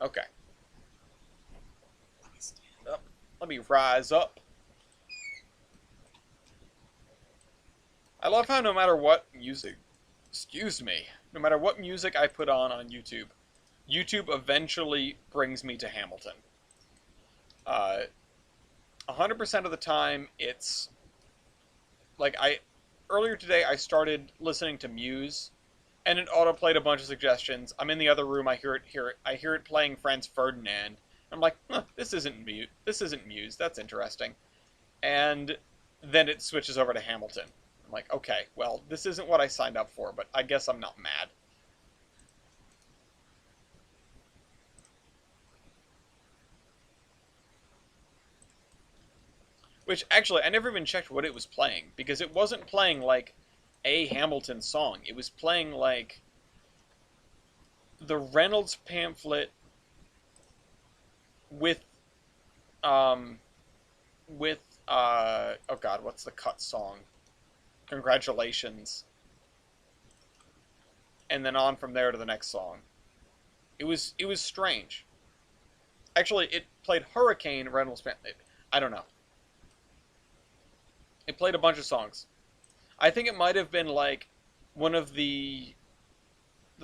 Okay. Let me stand up. Let me rise up. I love how no matter what music, no matter what music I put on YouTube, YouTube eventually brings me to Hamilton. 100% of the time, it's like earlier today I started listening to Muse, and it auto-played a bunch of suggestions. I'm in the other room, I hear it playing Franz Ferdinand. I'm like, huh, this isn't Muse, that's interesting. And then it switches over to Hamilton. I'm like, okay, well, this isn't what I signed up for, but I guess I'm not mad. Which, actually, I never even checked what it was playing, because it wasn't playing, like, a Hamilton song. It was playing, like, the Reynolds pamphlet with, oh god, what's the cut song? Congratulations. And then on from there to the next song. It was strange. Actually, it played Hurricane Reynolds pamphlet. I don't know. It played a bunch of songs. I think it might have been like one of the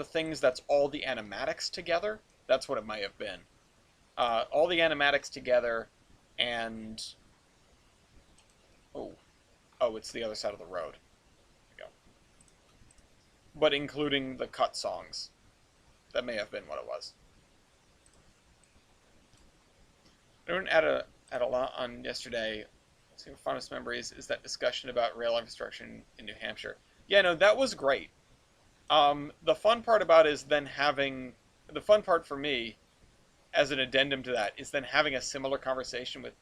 things that's all the animatics together. That's what it might have been. All the animatics together, and oh, it's the other side of the road. There we go. But including the cut songs. That may have been what it was. I didn't add a lot on yesterday. Some fondest memories is that discussion about rail infrastructure in New Hampshire. Yeah, no, that was great. The fun part about it is then having the fun part for me, as an addendum to that, is then having a similar conversation with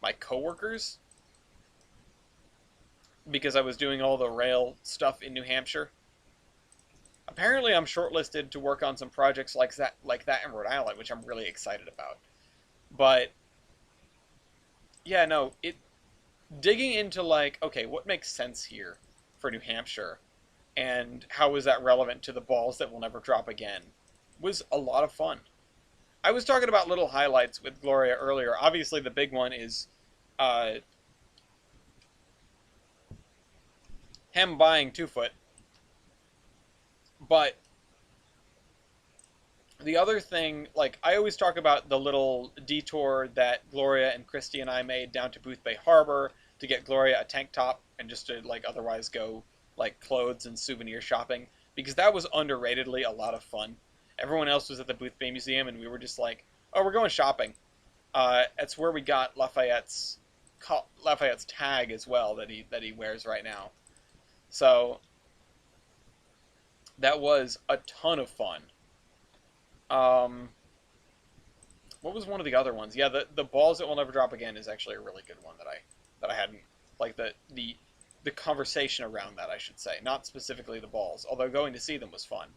my coworkers, because I was doing all the rail stuff in New Hampshire. Apparently, I'm shortlisted to work on some projects like that in Rhode Island, which I'm really excited about. But yeah, no, digging into, like, okay, what makes sense here for New Hampshire, and how is that relevant to the balls that will never drop again, was a lot of fun. I was talking about little highlights with Gloria earlier. Obviously, the big one is him buying 2 Foot. But The other thing, like, I always talk about the little detour that Gloria and Christy and I made down to Booth Bay Harbor to get Gloria a tank top and just to, like, otherwise go, like, clothes and souvenir shopping, because that was underratedly a lot of fun. Everyone else was at the Booth Bay Museum, and we were just like, oh, we're going shopping. It's where we got Lafayette's tag as well that he wears right now. So that was a ton of fun. Um, what was one of the other ones? Yeah, the balls that will never drop again is actually a really good one that I hadn't, like, the conversation around that, I should say, not specifically the balls. Although going to see them was fun.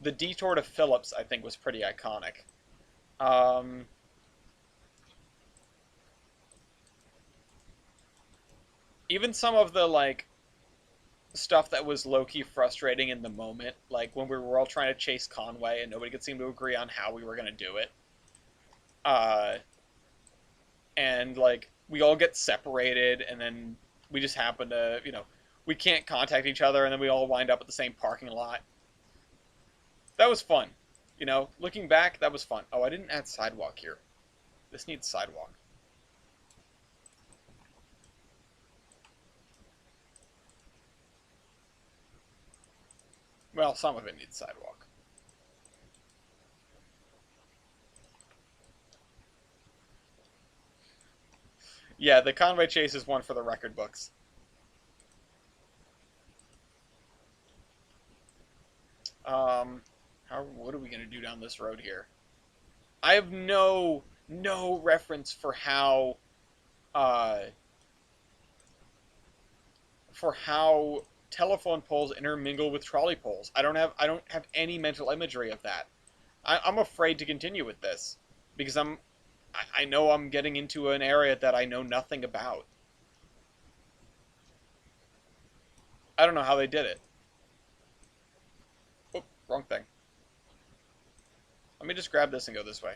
The detour to Phillips, I think, was pretty iconic. Um, Even some of the, like, stuff that was low-key frustrating in the moment, like when we were all trying to chase Conway and nobody could seem to agree on how we were going to do it. Uh, and, like, we all get separated, and then we just happen to, we can't contact each other, and then we all wind up at the same parking lot. That was fun. Looking back, that was fun. Oh, I didn't add sidewalk here. This needs sidewalk. Well, some of it needs sidewalk. Yeah, the Conway chase is one for the record books. What are we gonna do down this road here? I have no reference uh, for how telephone poles intermingle with trolley poles. I don't have any mental imagery of that. I'm afraid to continue with this because I know I'm getting into an area that I know nothing about. I don't know how they did it. Oh, wrong thing. Let me just grab this and go this way.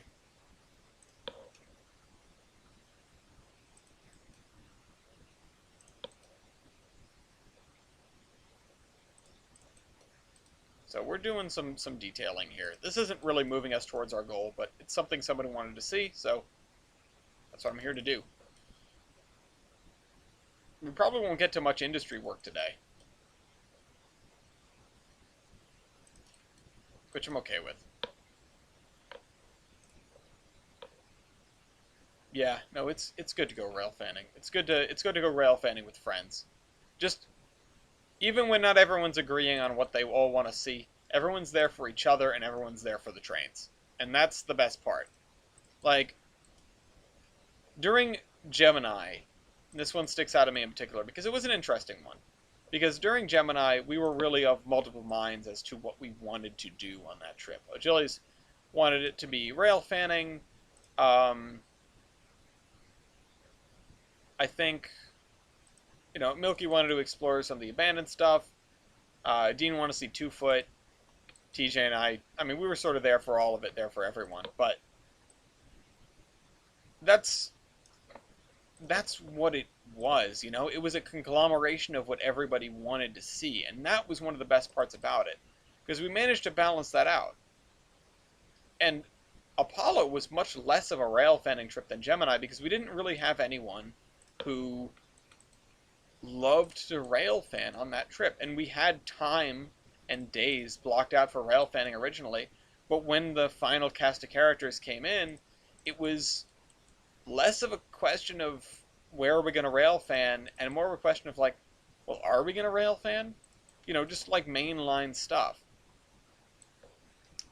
So we're doing some detailing here. This isn't really moving us towards our goal, but it's something somebody wanted to see, so that's what I'm here to do. We probably won't get to much industry work today, which I'm okay with. Yeah, no, it's good to go rail fanning. It's good to go rail fanning with friends. Just even when not everyone's agreeing on what they all want to see, everyone's there for each other and everyone's there for the trains. And that's the best part. Like, during Gemini, this one sticks out to me in particular because it was an interesting one. Because during Gemini, we were really of multiple minds as to what we wanted to do on that trip. Achilles wanted it to be rail fanning. Um, I think, Milky wanted to explore some of the abandoned stuff. Dean wanted to see Two Foot. TJ and I mean, we were sort of there for all of it, there for everyone. But that's what it was, It was a conglomeration of what everybody wanted to see, and that was one of the best parts about it, because we managed to balance that out. And Apollo was much less of a rail fanning trip than Gemini, because we didn't really have anyone who loved to rail fan on that trip, and we had time and days blocked out for rail fanning originally, but when the final cast of characters came in, it was less of a question of where are we going to rail fan, and more of a question of, like, well, are we going to rail fan? Just like mainline stuff.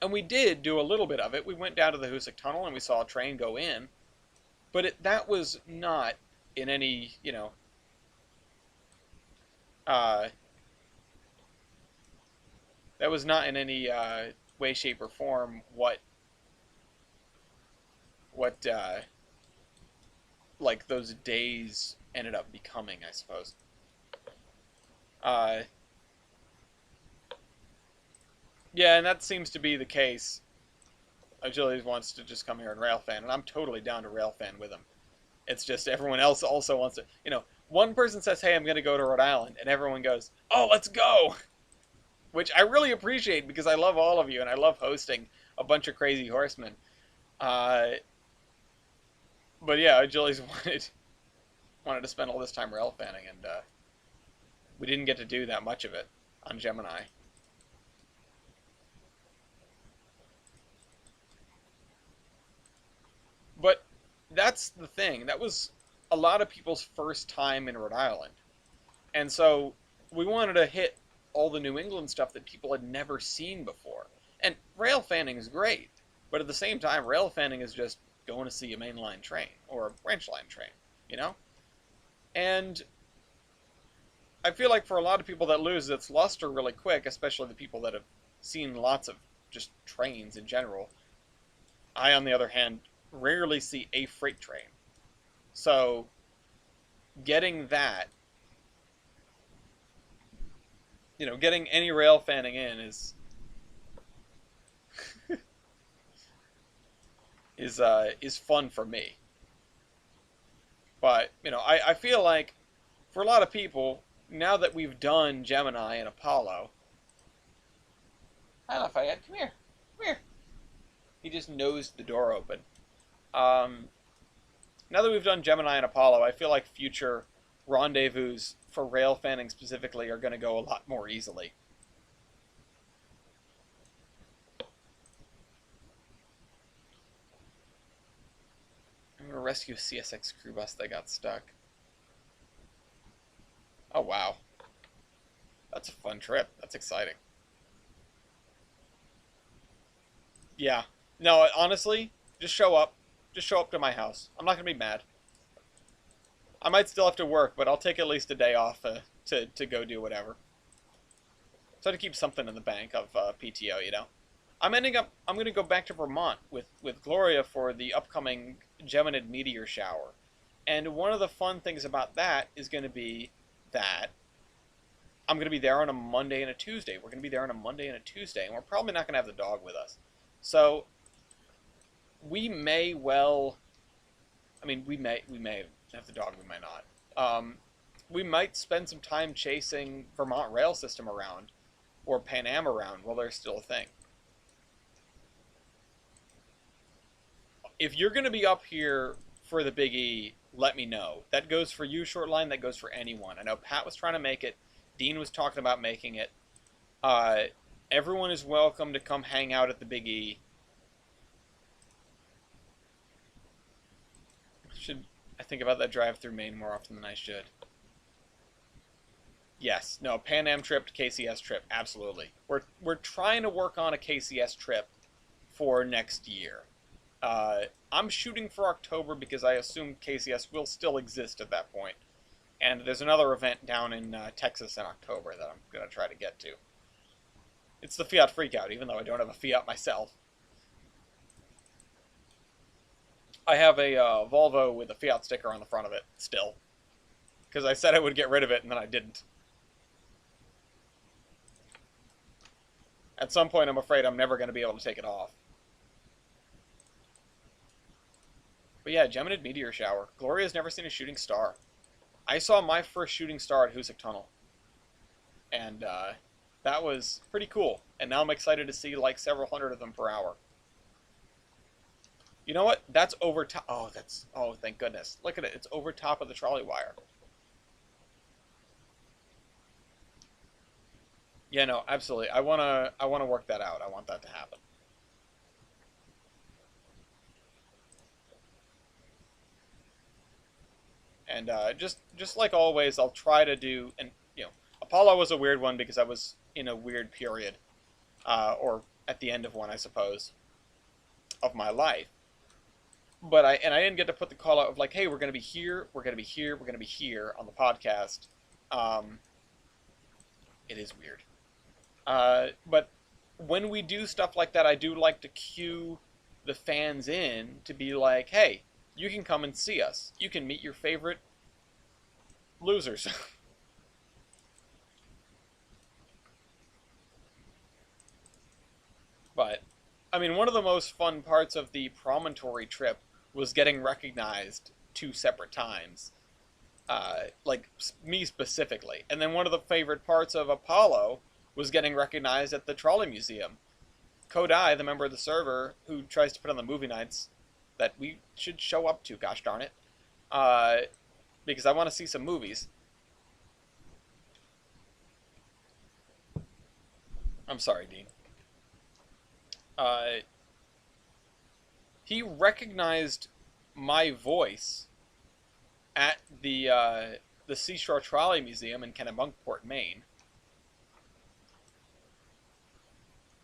And we did do a little bit of it. We went down to the Hoosick Tunnel and we saw a train go in, but that was not in any, uh, that was not in any way, shape, or form what like those days ended up becoming, I suppose. Uh, yeah, and that seems to be the case. Achilles wants to just come here and railfan, and I'm totally down to railfan with him. It's just everyone else also wants to, one person says, hey, I'm going to go to Rhode Island, and everyone goes, oh, let's go! Which I really appreciate because I love all of you, and I love hosting a bunch of crazy horsemen. Uh, but yeah, Julie's wanted to spend all this time rail fanning, and we didn't get to do that much of it on Gemini. But that's the thing. That was a lot of people's first time in Rhode Island. And so we wanted to hit all the New England stuff that people had never seen before. And rail fanning is great, but at the same time, rail fanning is just going to see a mainline train or a branch line train, you know? And I feel like for a lot of people that lose its luster really quick, especially the people that have seen lots of just trains in general. I, on the other hand, rarely see a freight train. So getting that, getting any rail fanning in is fun for me. But I feel like for a lot of people, now that we've done Gemini and Apollo, hi Lafayette, come here, come here. He just nosed the door open. Now that we've done Gemini and Apollo, I feel like future rendezvous for rail fanning specifically are going to go a lot more easily. I'm going to rescue a CSX crew bus that got stuck. Oh, wow. That's a fun trip. That's exciting. Yeah. No, honestly, just show up. Just show up to my house. I'm not going to be mad. I might still have to work, but I'll take at least a day off to go do whatever. So to keep something in the bank of PTO, I'm going to go back to Vermont with Gloria for the upcoming Geminid meteor shower. And one of the fun things about that is going to be that I'm going to be there on a Monday and a Tuesday. We're going to be there on a Monday and a Tuesday, and we're probably not going to have the dog with us. So we may well, we may have the dog, we might not. We might spend some time chasing Vermont rail system around, or Pan Am around, while they're still a thing. If you're going to be up here for the Big E, let me know. That goes for you, Shortline, that goes for anyone. I know Pat was trying to make it, Dean was talking about making it. Everyone is welcome to come hang out at the Big E. I think about that drive through Maine more often than I should. Yes, no, Pan Am trip to KCS trip, absolutely. We're trying to work on a KCS trip for next year. I'm shooting for October because I assume KCS will still exist at that point. And there's another event down in Texas in October that I'm going to try to get to. It's the Fiat Freakout, even though I don't have a Fiat myself. I have a Volvo with a Fiat sticker on the front of it, still. Because I said I would get rid of it, and then I didn't. At some point, I'm afraid I'm never going to be able to take it off. But yeah, Geminid meteor shower. Gloria's never seen a shooting star. I saw my first shooting star at Hoosick Tunnel. And that was pretty cool. And now I'm excited to see like several hundred of them per hour. You know what? That's over top. Oh, thank goodness. Look at it. It's over top of the trolley wire. Yeah, no, absolutely. I wanna work that out. I want that to happen. And just like always, I'll try to do. And Apollo was a weird one because I was in a weird period, or at the end of one, I suppose, of my life. But I didn't get to put the call out of like, hey, we're gonna be here, we're gonna be here, we're gonna be here on the podcast. It is weird. But when we do stuff like that, I do like to cue the fans in to be like, hey, you can come and see us. You can meet your favorite losers. But, one of the most fun parts of the Promontory trip was getting recognized 2 separate times. Like, me specifically. And then one of the favorite parts of Apollo was getting recognized at the Trolley Museum. Kodai, the member of the server who tries to put on the movie nights that we should show up to, gosh darn it, uh, because I want to see some movies. I'm sorry, Dean. Uh, he recognized my voice at the Seashore Trolley Museum in Kennebunkport, Maine,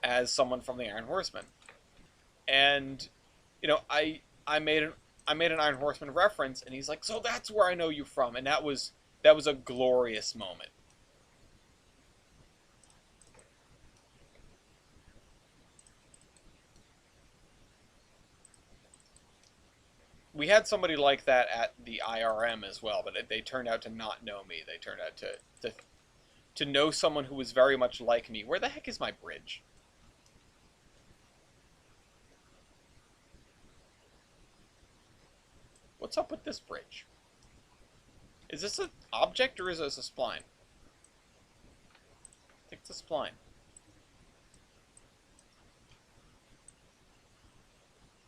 as someone from the Iron Horsemen, and I made an Iron Horseman reference, and he's like, "So that's where I know you from," and that was a glorious moment. We had somebody like that at the IRM as well, but they turned out to not know me. They turned out to know someone who was very much like me. Where the heck is my bridge? What's up with this bridge? Is this an object or is this a spline? I think it's a spline.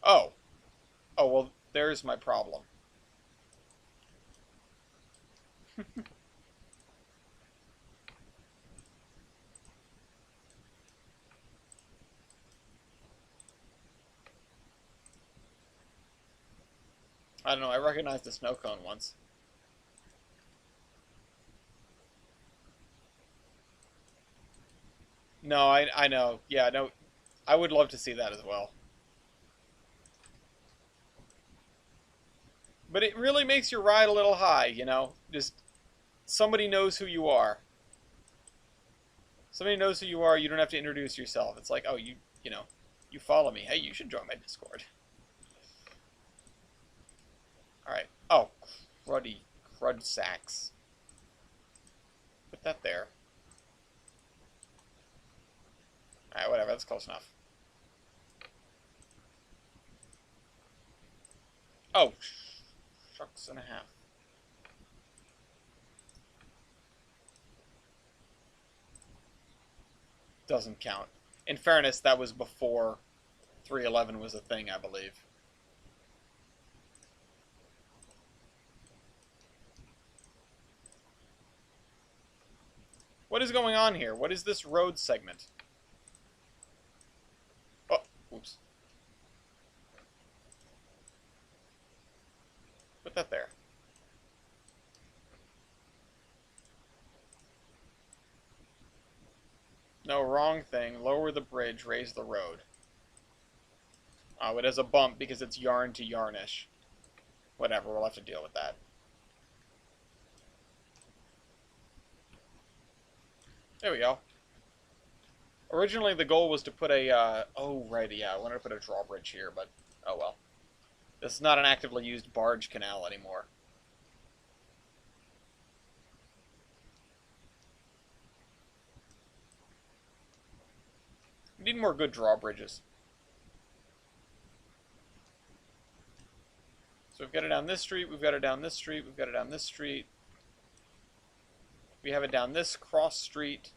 Oh. Oh, well, there's my problem. I don't know, I recognized a snow cone once. No, I know. Yeah, no, I would love to see that as well. But it really makes your ride a little high, you know? Just somebody knows who you are. Somebody knows who you are, you don't have to introduce yourself. It's like, oh, you follow me. Hey, you should join my Discord. Alright. Oh, crud sacks. Put that there. Alright, whatever, that's close enough. Oh, shucks and a half. Doesn't count. In fairness, that was before 311 was a thing, I believe. What is going on here? What is this road segment? Oh, oops. Put that there. No, wrong thing. Lower the bridge, raise the road. Oh, it has a bump because it's yarn to yarnish. Whatever, we'll have to deal with that. There we go. Originally, the goal was to put a, oh, right, yeah, I wanted to put a drawbridge here, but, oh well. This is not an actively used barge canal anymore. We need more good drawbridges. So we've got it down this street, we've got it down this street, we've got it down this street. We have it down this cross street.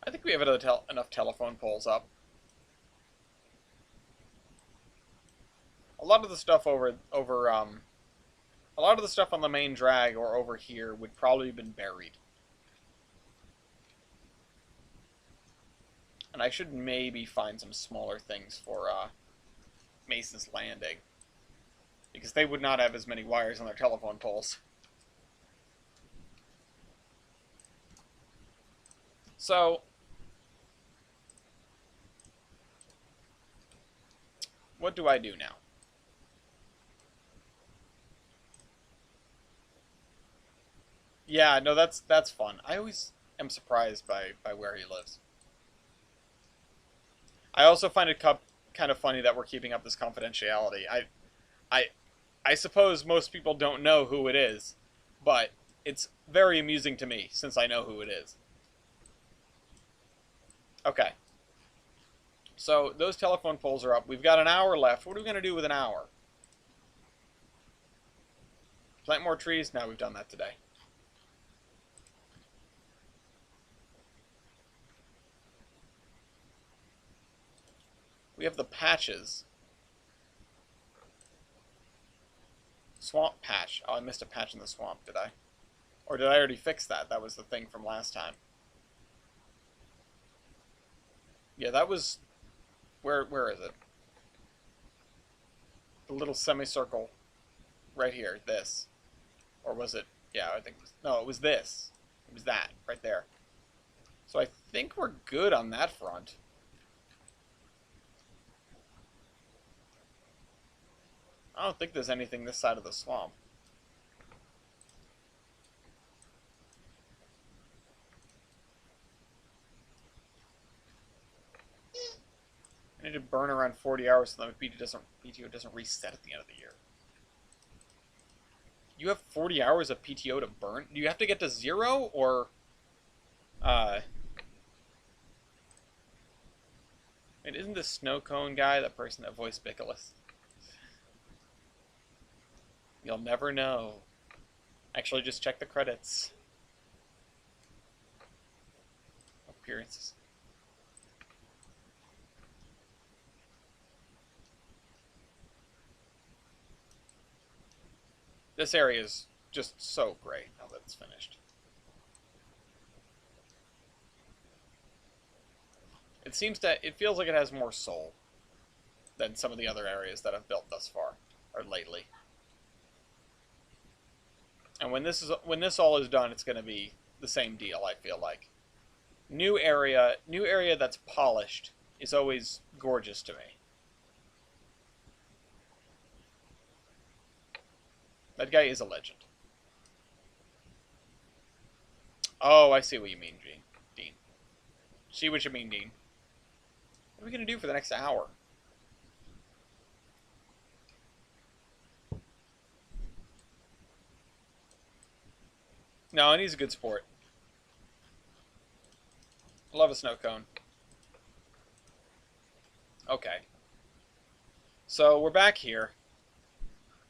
I think we have enough telephone poles up. A lot of the stuff a lot of the stuff on the main drag or over here would probably have been buried. And I should maybe find some smaller things for Mace's Landing, because they would not have as many wires on their telephone poles. So, what do I do now? Yeah, no, that's fun. I always am surprised by where he lives. I also find it kind of funny that we're keeping up this confidentiality. I, I suppose most people don't know who it is, but it's very amusing to me since I know who it is. Okay. So those telephone poles are up. We've got an hour left. What are we going to do with an hour? Plant more trees? No, we've done that today. We have the patches. Swamp patch. Oh, I missed a patch in the swamp, did I? Or did I already fix that? That was the thing from last time. Yeah, that was... Where is it? The little semicircle right here. This. Or was it... Yeah, I think... No, it was this. It was that. Right there. So I think we're good on that front. I don't think there's anything this side of the swamp. I need to burn around 40 hours so that PTO doesn't reset at the end of the year. You have 40 hours of PTO to burn? Do you have to get to 0, or... Wait, isn't the snow cone guy the person that voiced Bickless? You'll never know. Actually, just check the credits. Appearances. This area is just so great now that it's finished. It feels like it has more soul than some of the other areas that I've built thus far, or lately. And when this all is done, it's going to be the same deal, I feel like. New area that's polished is always gorgeous to me. That guy is a legend. Oh, I see what you mean, Dean. See what you mean, Dean. What are we going to do for the next hour? No, and he's a good sport. Love a snow cone. Okay. So, we're back here.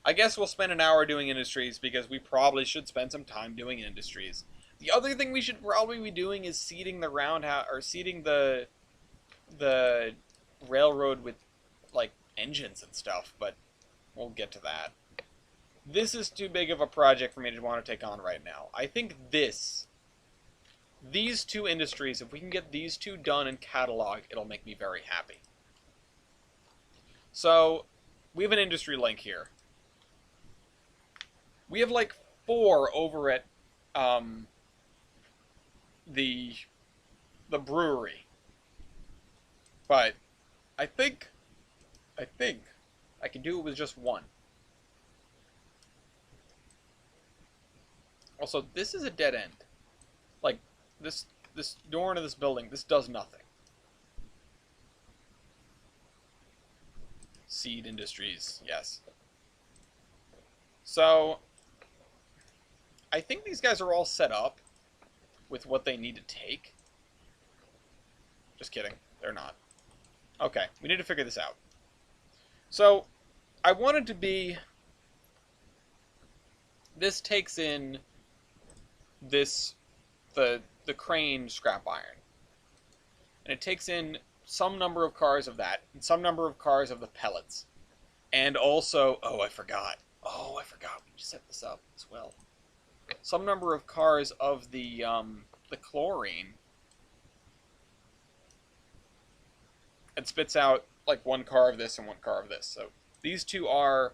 I guess we'll spend an hour doing industries because we probably should spend some time doing industries. The other thing we should probably be doing is seeding the roundhouse, or seeding the railroad with, like, engines and stuff, but we'll get to that. This is too big of a project for me to want to take on right now. I think these two industries, if we can get these two done and catalog, it'll make me very happy. So, we have an industry link here. We have like 4 over at the brewery. But I think I can do it with just 1. Also, this is a dead end. Like, this door into this building, this does nothing. Seed Industries, yes. So, I think these guys are all set up with what they need to take. Just kidding, they're not. Okay, we need to figure this out. So, I wanted to be... This takes in the crane scrap iron. And it takes in some number of cars of that, and some number of cars of the pellets. And also, oh, I forgot. We just set this up as well. Some number of cars of the chlorine. It spits out like 1 car of this and 1 car of this. So these two are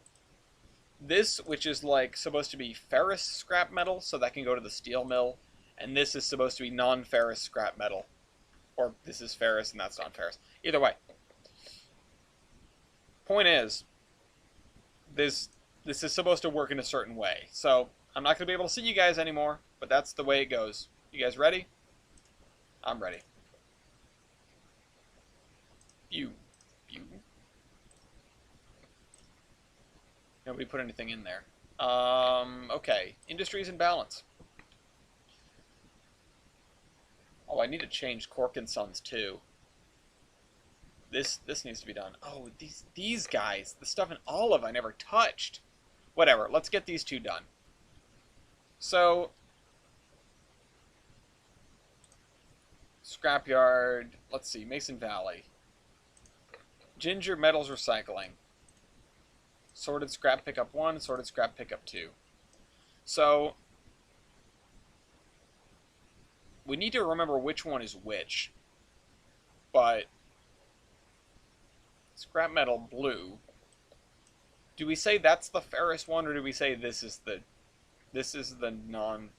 this, which is like supposed to be ferrous scrap metal, so that can go to the steel mill, and this is supposed to be non-ferrous scrap metal, or this is ferrous and that's non-ferrous. Either way, point is, this is supposed to work in a certain way. So I'm not going to be able to see you guys anymore, but that's the way it goes. You guys ready? I'm ready. You. Nobody put anything in there. Okay. Industries in balance. Oh, I need to change Cork and Sons too. This needs to be done. Oh, these guys. The stuff in Olive I never touched. Whatever. Let's get these 2 done. So, scrapyard. Let's see. Mason Valley. Ginger metals recycling. Sorted scrap pickup 1, sorted scrap pickup 2. So, we need to remember which one is which. But, scrap metal blue. Do we say that's the ferrous one, or do we say this is the non...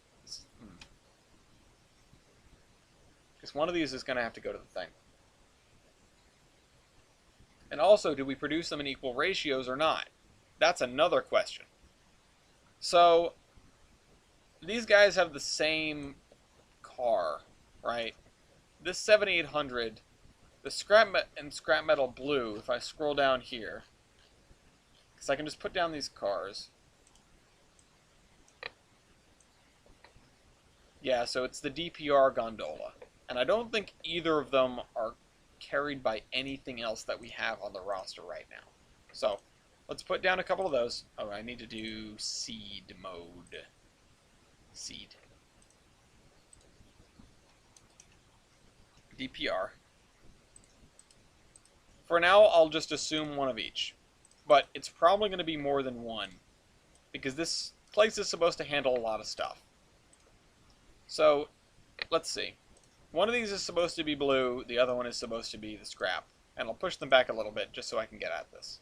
Because one of these is going to have to go to the thing. And also, do we produce them in equal ratios or not? That's another question. So, these guys have the same car, right? This 7800, the scrap metal blue, if I scroll down here, because I can just put down these cars. Yeah, so it's the DPR gondola. And I don't think either of them are carried by anything else that we have on the roster right now. So, let's put down a couple of those. Oh, I need to do seed mode. Seed. DPR. For now, I'll just assume one of each. But it's probably going to be more than one, because this place is supposed to handle a lot of stuff. So, let's see. One of these is supposed to be blue, the other one is supposed to be the scrap. And I'll push them back a little bit just so I can get at this.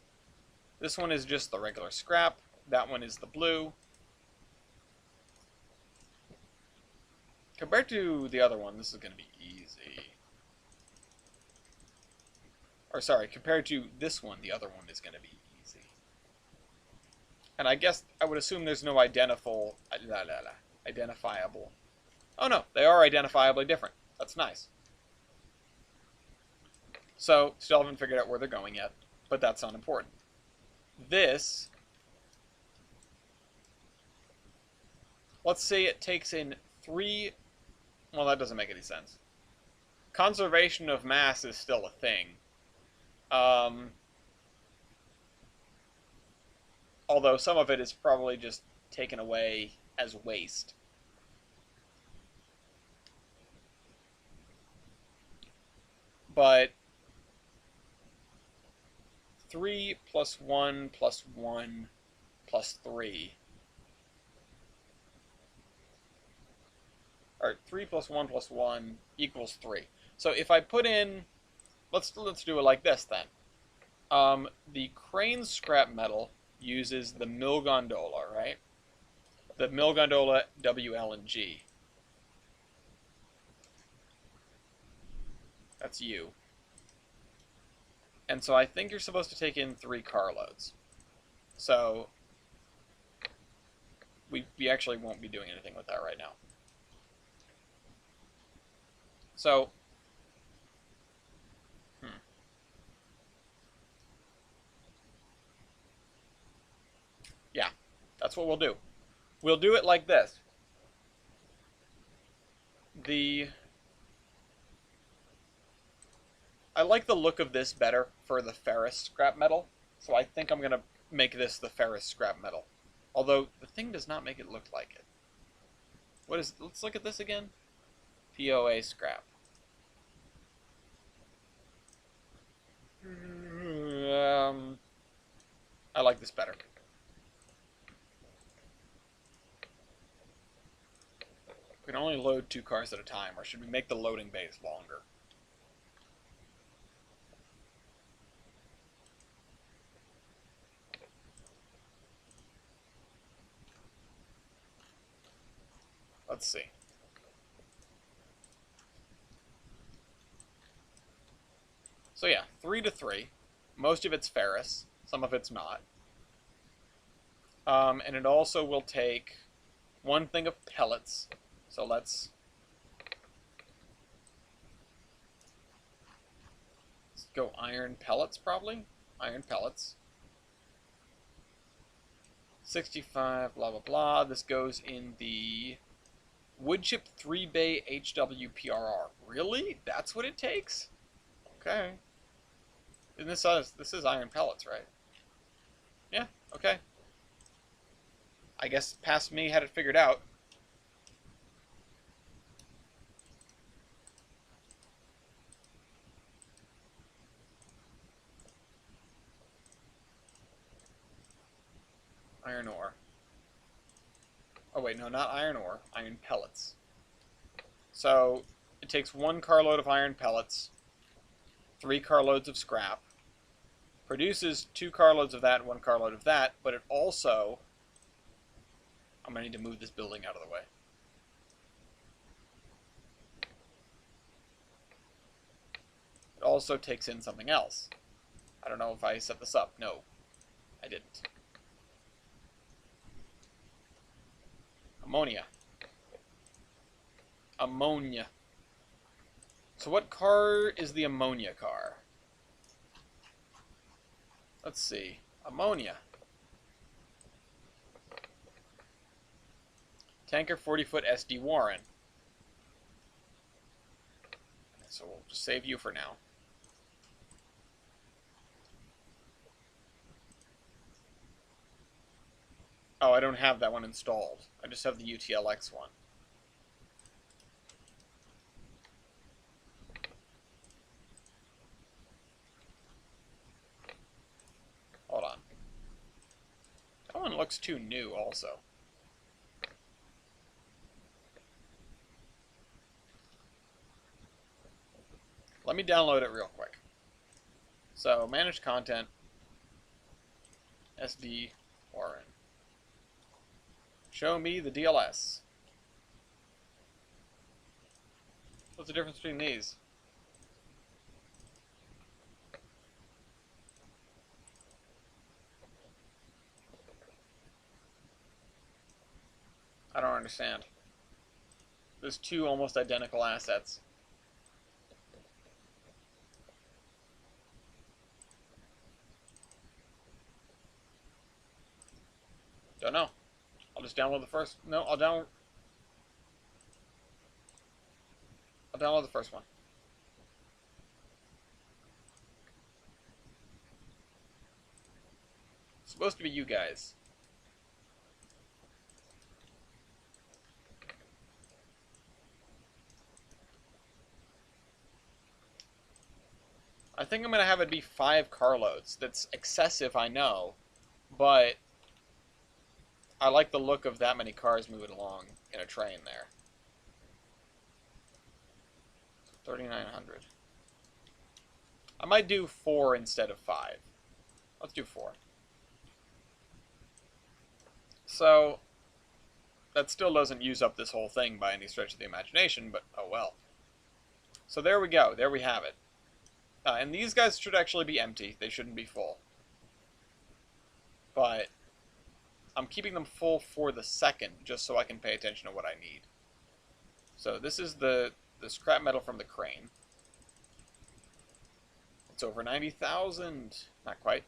This one is just the regular scrap. That one is the blue. Compared to the other one, this is going to be easy. Or sorry, compared to this one, the other one is going to be easy. And I guess I would assume there's no identifiable. Oh no, they are identifiably different. That's nice. So, still haven't figured out where they're going yet, but that's not important. This, let's say it takes in 3, well, that doesn't make any sense. Conservation of mass is still a thing. Although some of it is probably just taken away as waste. But 3 plus 1 plus 1 plus 3. Or 3 plus 1 plus 1 equals 3. So if I put in, let's do it like this then. The crane scrap metal uses the mill gondola, right? The mill gondola WL and G. That's you. And so I think you're supposed to take in 3 carloads. So we actually won't be doing anything with that right now. So, yeah, that's what we'll do. We'll do it like this. I like the look of this better for the ferrous scrap metal, so I think I'm going to make this the ferrous scrap metal. Although, the thing does not make it look like it. Let's look at this again. POA scrap. I like this better. We can only load 2 cars at a time, or should we make the loading bays longer? Let's see. So yeah, 3 to 3. Most of it's ferrous, some of it's not. And it also will take 1 thing of pellets. So let's go iron pellets, probably. Iron pellets. 65, blah, blah, blah. This goes in the wood chip 3-bay HWPRR. Really? That's what it takes? Okay. And this is iron pellets, right? Yeah, okay. I guess past me had it figured out. Oh wait, no, not iron ore. Iron pellets. So it takes 1 carload of iron pellets, 3 carloads of scrap, produces 2 carloads of that and 1 carload of that, but it also... I'm going to need to move this building out of the way. It also takes in something else. I don't know if I set this up. No, I didn't. Ammonia. Ammonia. So what car is the ammonia car? Let's see. Ammonia. Tanker 40-foot SD Warren. So we'll just save you for now. Oh, I don't have that one installed. I just have the UTLX one. Hold on. That one looks too new also. Let me download it real quick. So, manage content, SD Warren. Show me the DLS. What's the difference between these? I don't understand. There's 2 almost identical assets. Don't know. I'll just download the first. No, I'll download the first one. It's supposed to be you guys. I think I'm going to have it be 5 carloads. That's excessive, I know, but I like the look of that many cars moving along in a train there. 3,900. I might do 4 instead of 5. Let's do 4. So, that still doesn't use up this whole thing by any stretch of the imagination, but oh well. So there we go. There we have it. And these guys should actually be empty. They shouldn't be full. But I'm keeping them full for the second, just so I can pay attention to what I need. So this is the scrap metal from the crane. It's over 90,000. Not quite.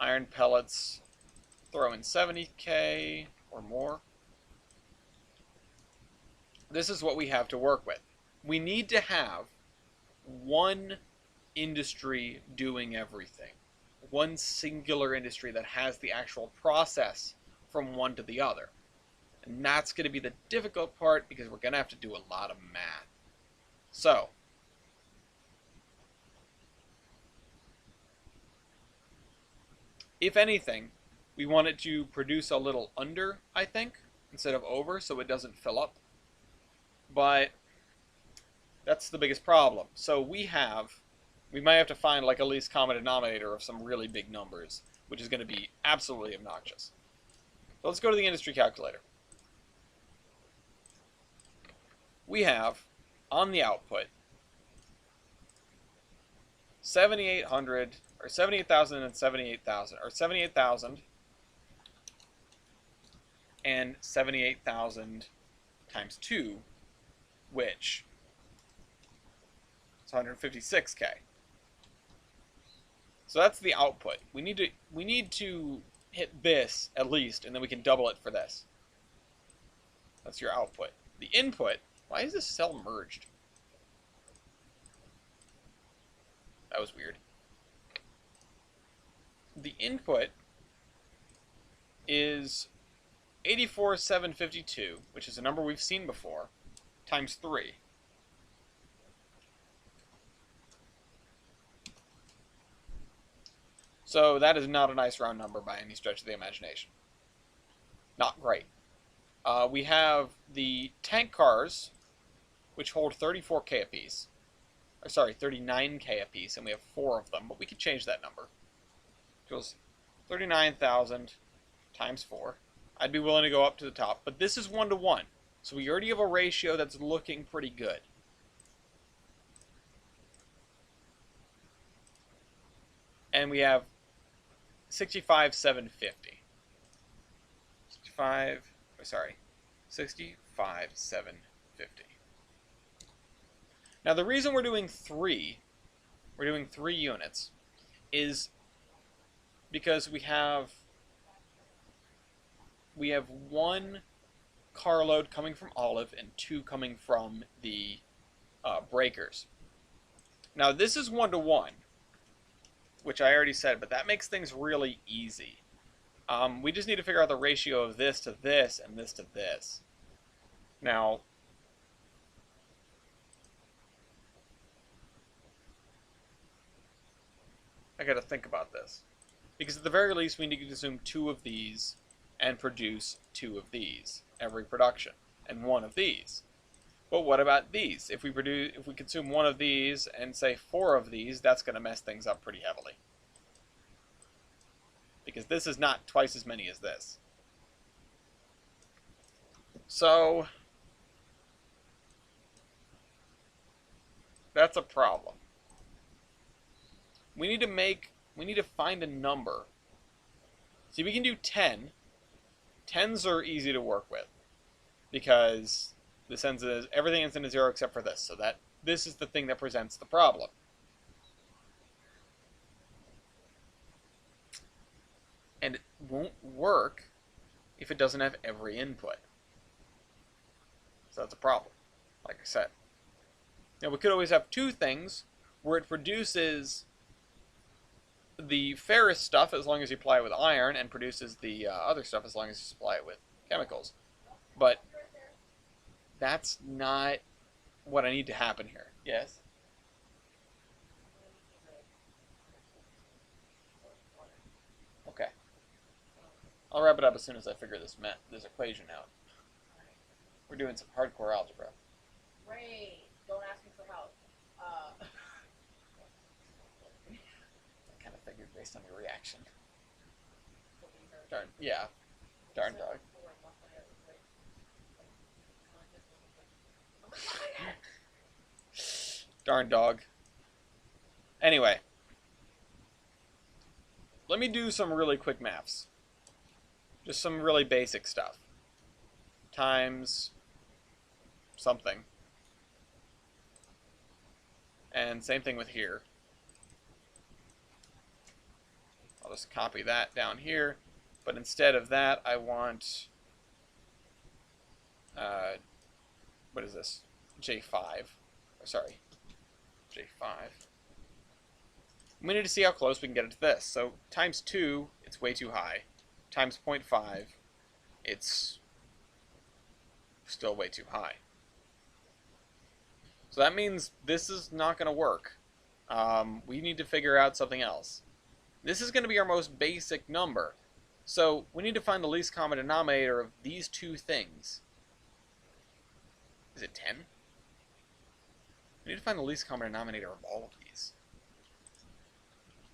Iron pellets. Throw in 70k or more. This is what we have to work with. We need to have one industry doing everything. One singular industry that has the actual process from one to the other. And that's going to be the difficult part because we're going to have to do a lot of math. So, if anything, we want it to produce a little under, I think, instead of over, so it doesn't fill up. But that's the biggest problem. So we might have to find like a least common denominator of some really big numbers, which is going to be absolutely obnoxious. So let's go to the industry calculator. We have, on the output, 7,800, or 78,000 and 78,000, or 78,000 and 78,000 times 2, which is 156k. So that's the output. We need to hit this at least, and then we can double it for this. That's your output. The input, why is this cell merged? That was weird. The input is 84,752, which is a number we've seen before, times 3. So that is not a nice round number by any stretch of the imagination. Not great. We have the tank cars, which hold 34k apiece. Or sorry, 39k apiece, and we have 4 of them, but we could change that number. It goes 39,000 times 4. I'd be willing to go up to the top, but this is 1 to 1. So we already have a ratio that's looking pretty good. And we have 65,750. 65,750. Now the reason we're doing 3 units, is because we have 1 carload coming from Olive and 2 coming from the breakers. Now this is 1 to 1, which I already said, but that makes things really easy. We just need to figure out the ratio of this to this and this to this. Now, I gotta think about this. Because at the very least, we need to consume 2 of these and produce 2 of these every production, and 1 of these. But what about these? If we consume 1 of these and say 4 of these, that's gonna mess things up pretty heavily. Because this is not twice as many as this. So that's a problem. We need to find a number. See, we can do 10. 10s are easy to work with, because everything ends in a 0 except for this. So this is the thing that presents the problem. And it won't work if it doesn't have every input. So that's a problem, like I said. Now we could always have 2 things where it produces the ferrous stuff as long as you apply it with iron, and produces the other stuff as long as you supply it with chemicals. But that's not what I need to happen here. Yes? Okay. I'll wrap it up as soon as I figure this equation out. We're doing some hardcore algebra. Ray, don't ask me for help. I kind of figured based on your reaction. Darn, yeah. Darn dog. Darn dog. Anyway. Let me do some really quick maths. Just some really basic stuff. Times something. And same thing with here. I'll just copy that down here. But instead of that, I want, what is this? J5. Sorry, J5. We need to see how close we can get it to this. So times 2, it's way too high. Times 0.5, it's still way too high. So that means this is not going to work. We need to figure out something else. This is going to be our most basic number. So we need to find the least common denominator of these 2 things. Is it 10? We need to find the least common denominator of all of these.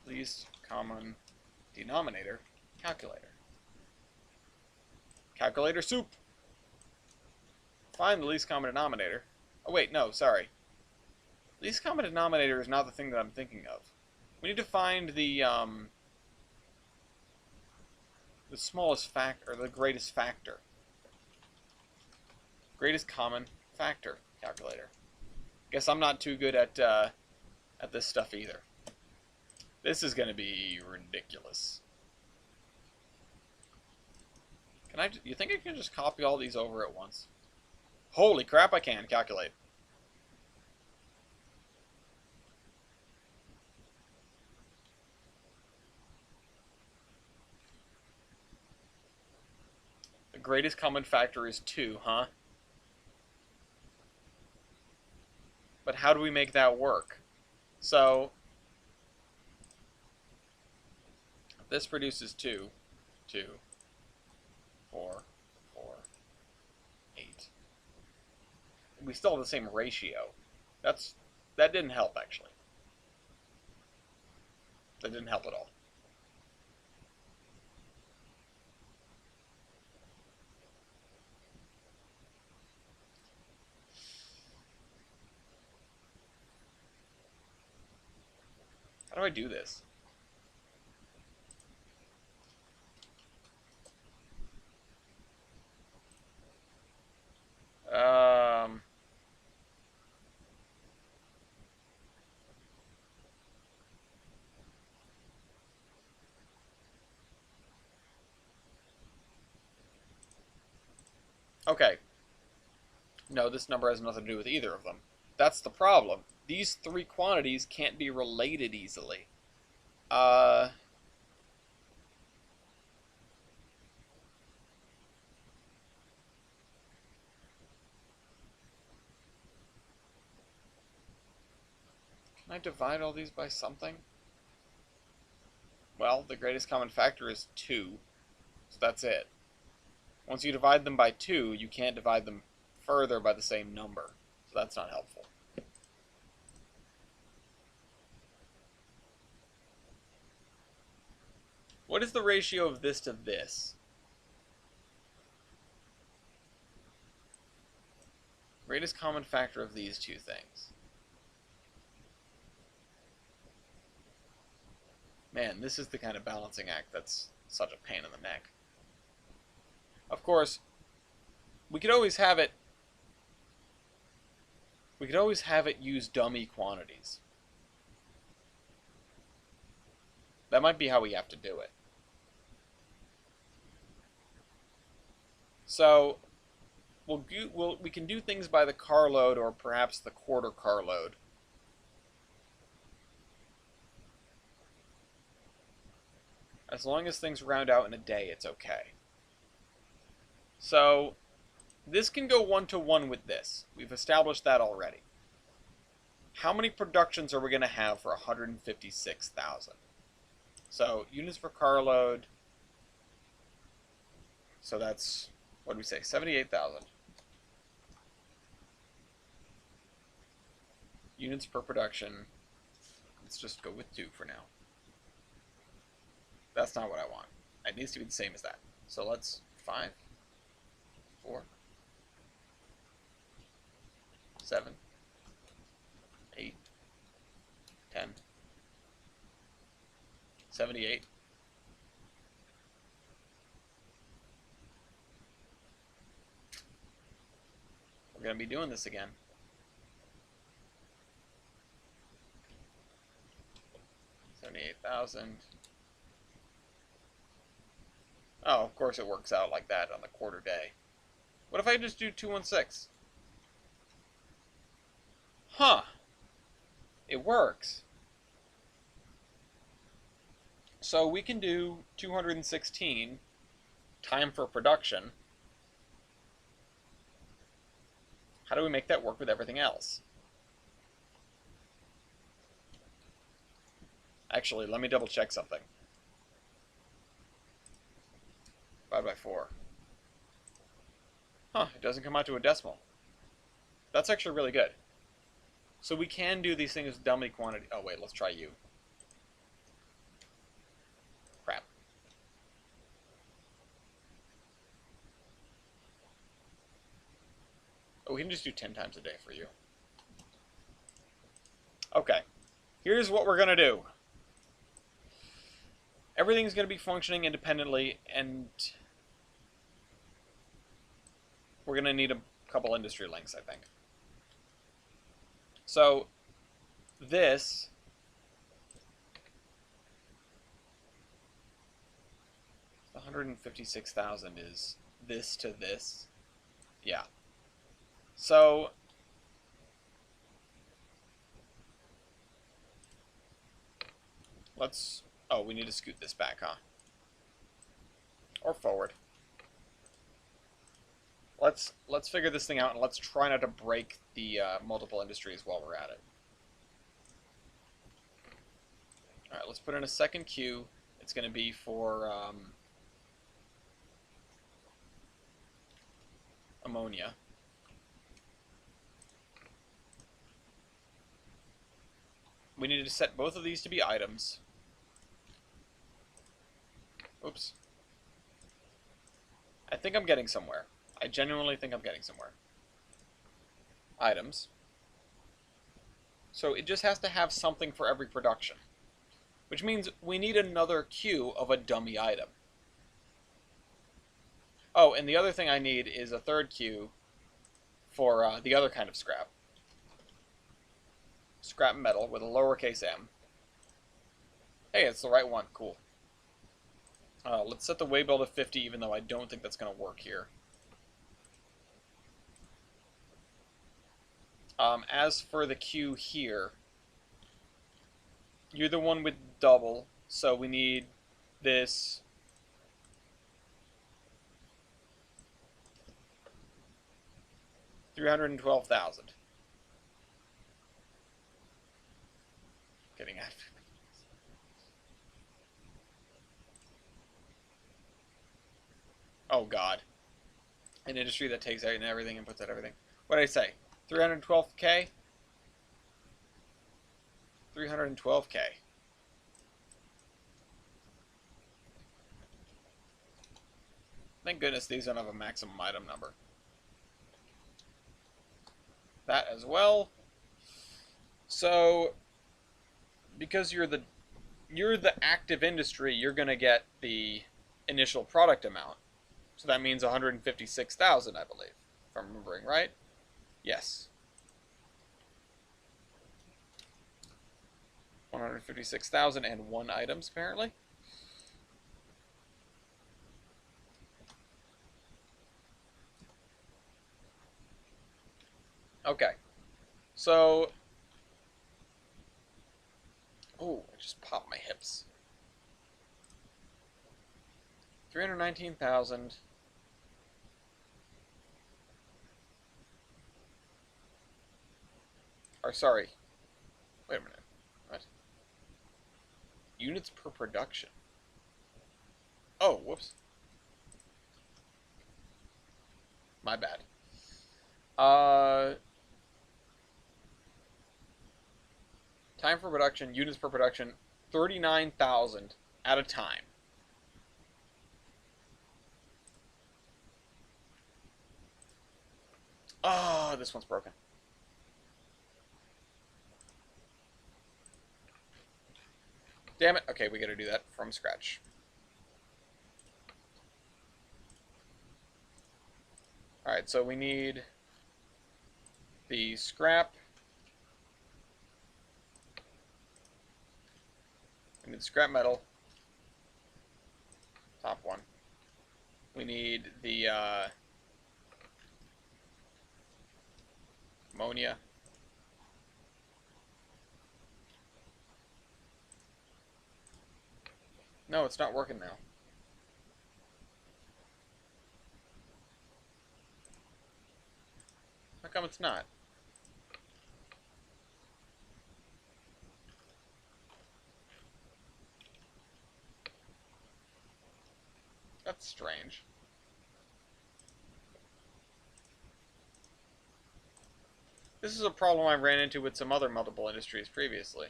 Least common denominator, calculator. Calculator soup! Find the least common denominator. Oh wait, no, sorry. Least common denominator is not the thing that I'm thinking of. We need to find the smallest factor, or the greatest factor. Greatest common factor calculator. Guess I'm not too good at this stuff either. This is going to be ridiculous. You think I can just copy all these over at once? Holy crap, I can calculate. The greatest common factor is 2, huh? But how do we make that work? So, this produces 2, 2, 4, we still have the same ratio. That didn't help, actually. That didn't help at all. How do I do this? Um... Okay. No, this number has nothing to do with either of them. That's the problem. These three quantities can't be related easily. Can I divide all these by something? Well, the greatest common factor is 2, so that's it. Once you divide them by 2, you can't divide them further by the same number, so that's not helpful. What is the ratio of this to this? Greatest common factor of these two things. Man, this is the kind of balancing act that's such a pain in the neck. Of course, we could always have it use dummy quantities. That might be how we have to do it. So, we can do things by the carload or perhaps the quarter carload. As long as things round out in a day, it's okay. So, this can go 1-to-1 with this. We've established that already. How many productions are we going to have for 156,000? So, units per carload. So that's, what do we say, 78,000. Units per production. Let's just go with 2 for now. That's not what I want. It needs to be the same as that. So let's 5, 4, 7, 8, 10, 78. We're going to be doing this again. 78,000. Oh, of course it works out like that on the quarter day. What if I just do 216? Huh. It works. So we can do 216 time for production. How do we make that work with everything else? Actually, let me double check something. 5 by 4. Huh, it doesn't come out to a decimal. That's actually really good. So we can do these things with dummy quantity. Oh wait, let's try U. Crap. Oh, we can just do 10 times a day for you. Okay. Here's what we're going to do. Everything's going to be functioning independently, and we're going to need a couple industry links, I think. So, this the 156,000 is this to this. Yeah. So, let's... Oh, we need to scoot this back, huh? Or forward. Let's figure this thing out, and let's try not to break the multiple industries while we're at it. All right, let's put in a second queue. It's going to be for ammonia. we need to set both of these to be items. Oops. I think I'm getting somewhere. I genuinely think I'm getting somewhere. Items. So it just has to have something for every production. Which means we need another queue of a dummy item. Oh, and the other thing I need is a third queue for the other kind of scrap. Scrap metal with a lowercase m. Hey, it's the right one. Cool. Let's set the waybill to 50, even though I don't think that's going to work here. As for the queue here, you're the one with double, so we need this. $312,000. Getting at. Oh God. An industry that takes out everything and puts out everything. What did I say? 312K? 312K. Thank goodness these don't have a maximum item number. That as well. So, because you're the active industry, you're gonna get the initial product amount. So that means 156,000, I believe, if I'm remembering right. Yes. 156,001 items, apparently. Okay. So... oh, I just popped my hips. 319,000. Or, sorry. Wait a minute. What? Units per production. Oh, whoops. My bad. Time for production, units per production, 39,000 at a time. Oh, this one's broken. Damn it. Okay, we gotta do that from scratch. Alright, so we need the scrap. We need scrap metal. Top one. We need the ammonia. No, it's not working now. How come it's not? That's strange. This is a problem I ran into with some other multiple industries previously.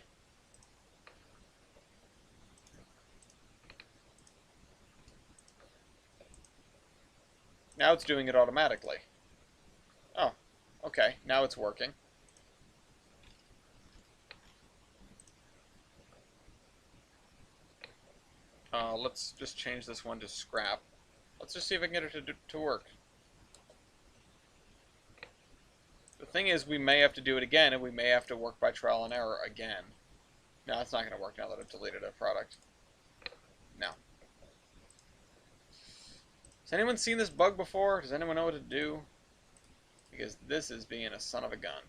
Now it's doing it automatically. Oh, okay. Now it's working. Let's just change this one to scrap. Let's just see if I can get it to work. The thing is, we may have to do it again, and we may have to work by trial and error again. No, it's not going to work now that I've deleted a product. No. Has anyone seen this bug before? Does anyone know what to do? Because this is being a son of a gun.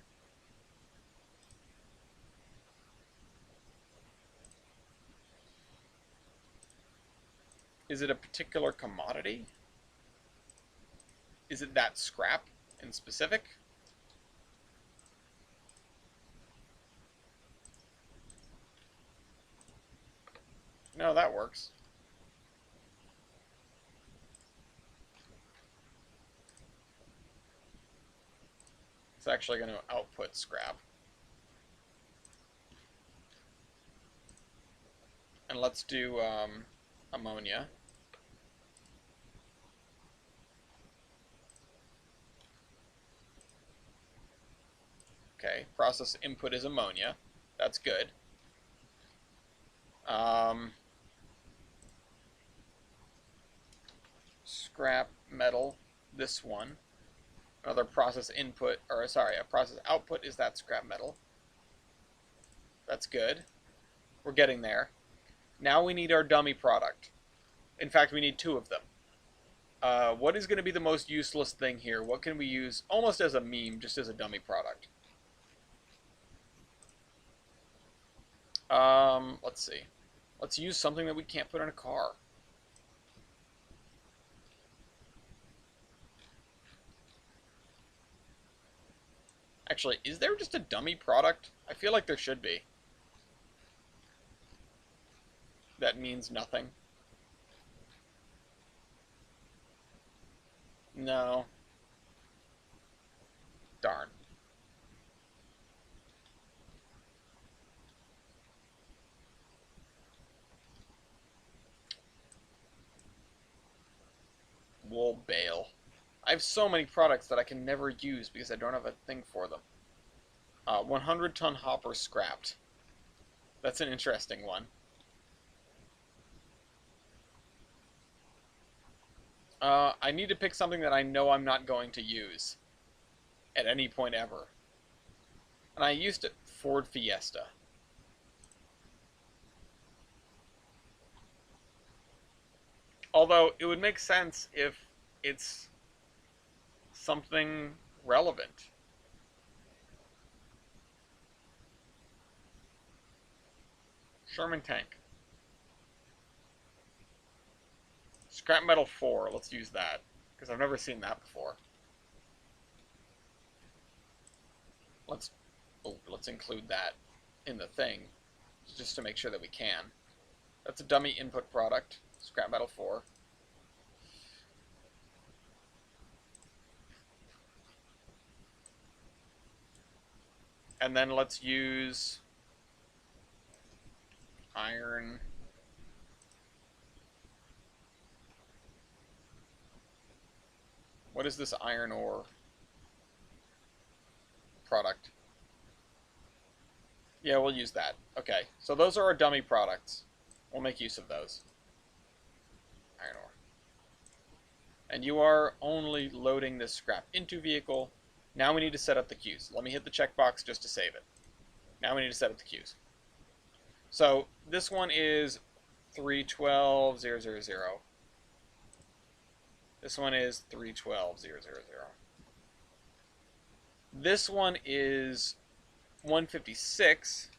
Is it a particular commodity? Is it that scrap in specific? No, that works. It's actually going to output scrap. And let's do ammonia. Okay, process input is ammonia. That's good. Scrap metal, this one. Another process input, or sorry, a process output is that scrap metal. That's good. We're getting there. Now we need our dummy product. In fact, we need two of them. What is going to be the most useless thing here? What can we use almost as a meme, just as a dummy product? Let's see. Let's use something that we can't put in a car. Actually, is there just a dummy product? I feel like there should be. That means nothing. No. Darn. Wool bale. I have so many products that I can never use because I don't have a thing for them. 100-ton hopper scrapped. That's an interesting one. I need to pick something that I know I'm not going to use at any point ever. And I used it. Ford Fiesta. Although, it would make sense if it's something relevant. Sherman tank. Scrap metal 4, let's use that. Because I've never seen that before. Let's include that in the thing. Just to make sure that we can. That's a dummy input product. Scrap metal 4. And then let's use iron. What is this iron ore product? Yeah, we'll use that. Okay, so those are our dummy products. We'll make use of those. Iron ore. And you are only loading this scrap into vehicle. Now we need to set up the queues. Let me hit the checkbox just to save it. Now we need to set up the queues. So this one is 312,000. This one is 312,000. This one is 156.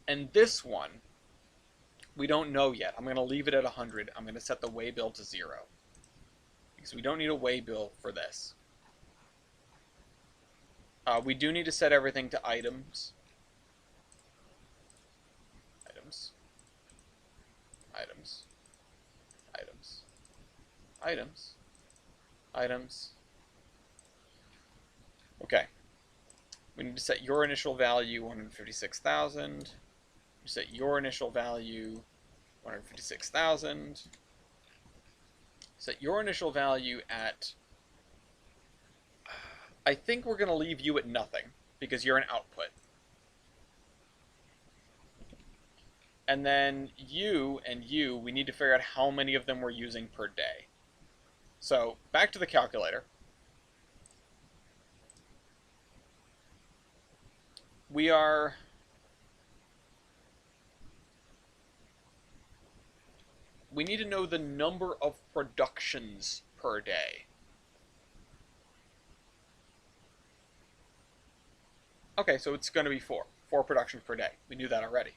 And this one, we don't know yet. I'm going to leave it at 100. I'm going to set the way bill to 0. Because we don't need a way bill for this. We do need to set everything to items. Items. Items. Items. Items. Items. Okay. We need to set your initial value 156,000. Set your initial value 156,000. Set your initial value at... I think we're going to leave you at nothing, because you're an output. And then you and you, we need to figure out how many of them we're using per day. So, back to the calculator. We need to know the number of productions per day. Okay, so it's going to be 4. 4 productions per day. We knew that already.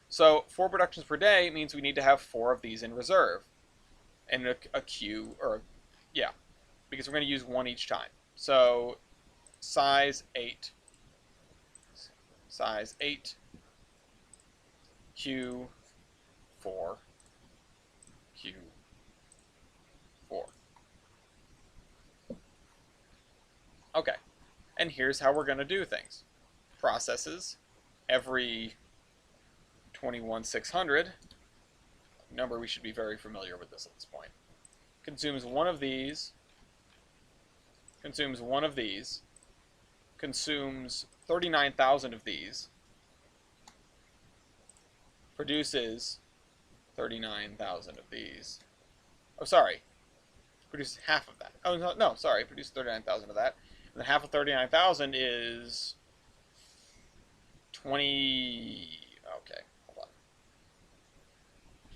So 4 productions per day means we need to have 4 of these in reserve. And a queue, or, yeah, because we're going to use 1 each time. So size 8. Size 8. Q 4. Q 4. Okay. And here's how we're going to do things. Processes, every 21,600, number we should be very familiar with this at this point, consumes one of these, consumes one of these, consumes 39,000 of these, produces 39,000 of these. Oh, sorry. Produces half of that. Oh, no, no, sorry. Produces 39,000 of that. And then half of 39,000 is 20... Okay, hold on.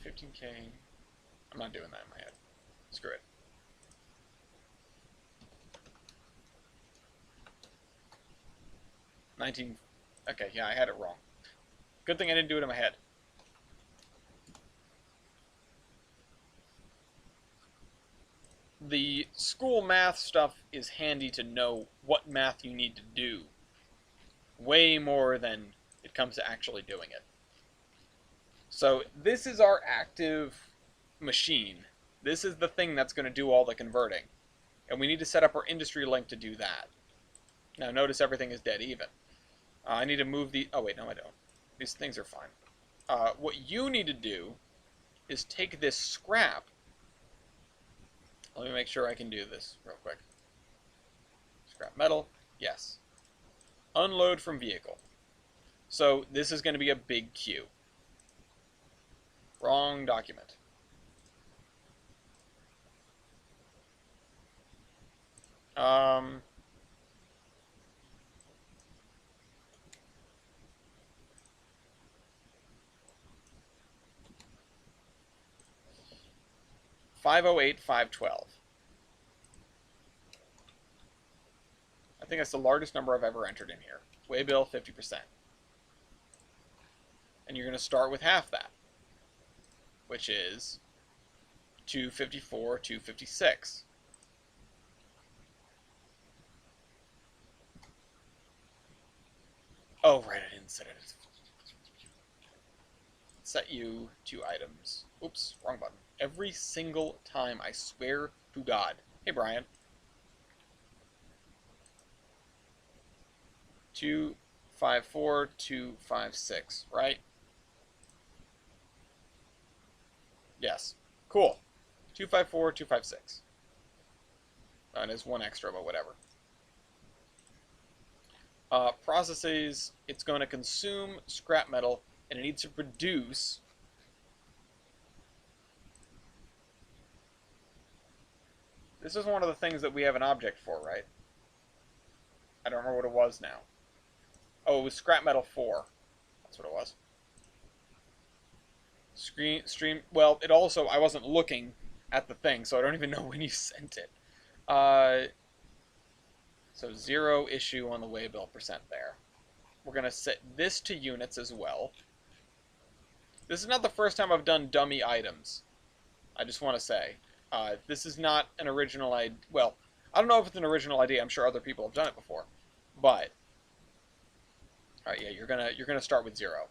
15K. I'm not doing that in my head. Screw it. Okay, yeah, I had it wrong. Good thing I didn't do it in my head. The school math stuff is handy to know what math you need to do. Way more than it comes to actually doing it. So this is our active machine. This is the thing that's going to do all the converting. And we need to set up our industry link to do that. Now notice everything is dead even. I need to move the... Oh wait, no I don't. These things are fine. What you need to do is take this scrap. Let me make sure I can do this real quick. Scrap metal. Yes. Unload from vehicle. So this is going to be a big queue. Wrong document. 508, 512. I think that's the largest number I've ever entered in here. Waybill, 50%. And you're going to start with half that, which is 254, 256. Oh, right, I didn't set it. Set you 2 items. Oops, wrong button. Every single time, I swear to God. Hey, Brian. 254, 256, right? Yes. Cool. 254, 256. And there's one extra, but whatever. Processes, it's going to consume scrap metal, and it needs to produce... This is one of the things that we have an object for, right? I don't remember what it was now. Oh, it was scrap metal 4. That's what it was. Stream. Well, it also, I wasn't looking at the thing, so I don't even know when you sent it. So 0 issue on the waybill percent there. We're going to set this to units as well. This is not the first time I've done dummy items. I just want to say. This is not an original idea. Well, I don't know if it's an original idea. I'm sure other people have done it before. But, alright, yeah, you're gonna start with 0.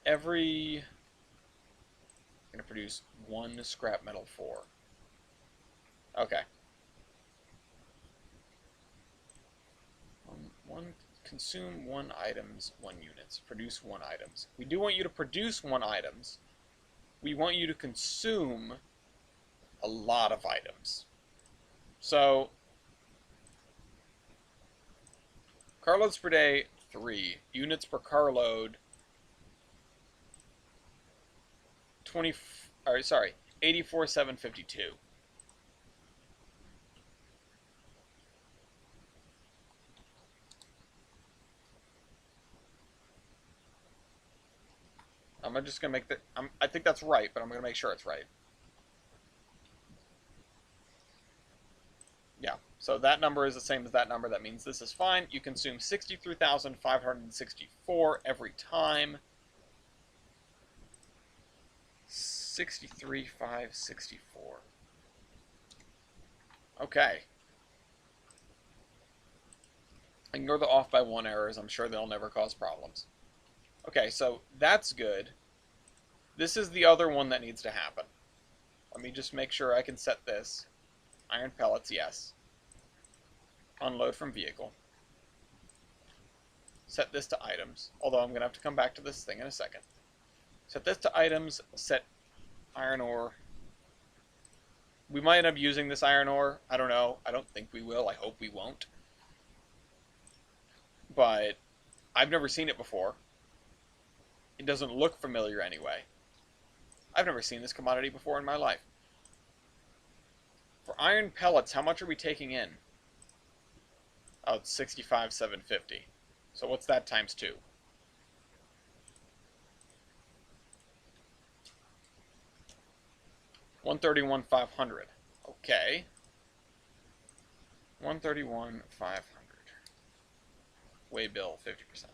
I'm gonna produce 1 scrap metal 4. Okay. Consume 1 items, 1 units. Produce 1 items. We do want you to produce 1 items. We want you to consume a lot of items. So, carloads per day, 3. Units per carload, 84,752. I'm just going to make that... I think that's right, but I'm going to make sure it's right. Yeah, so that number is the same as that number. That means this is fine. You consume 63,564 every time. 63,564. Okay. Ignore the off by 1 errors. I'm sure they'll never cause problems. Okay, so that's good. This is the other one that needs to happen. Let me just make sure I can set this. Iron pellets, yes. Unload from vehicle. set this to items, although I'm going to have to come back to this thing in a second. Set this to items, set iron ore. We might end up using this iron ore. I don't know. I don't think we will. I hope we won't. But I've never seen it before. It doesn't look familiar anyway. I've never seen this commodity before in my life. For iron pellets, how much are we taking in? Oh, it's 65,750. So what's that times 2? 131,500. Okay. 131,500. Weigh bill 50%.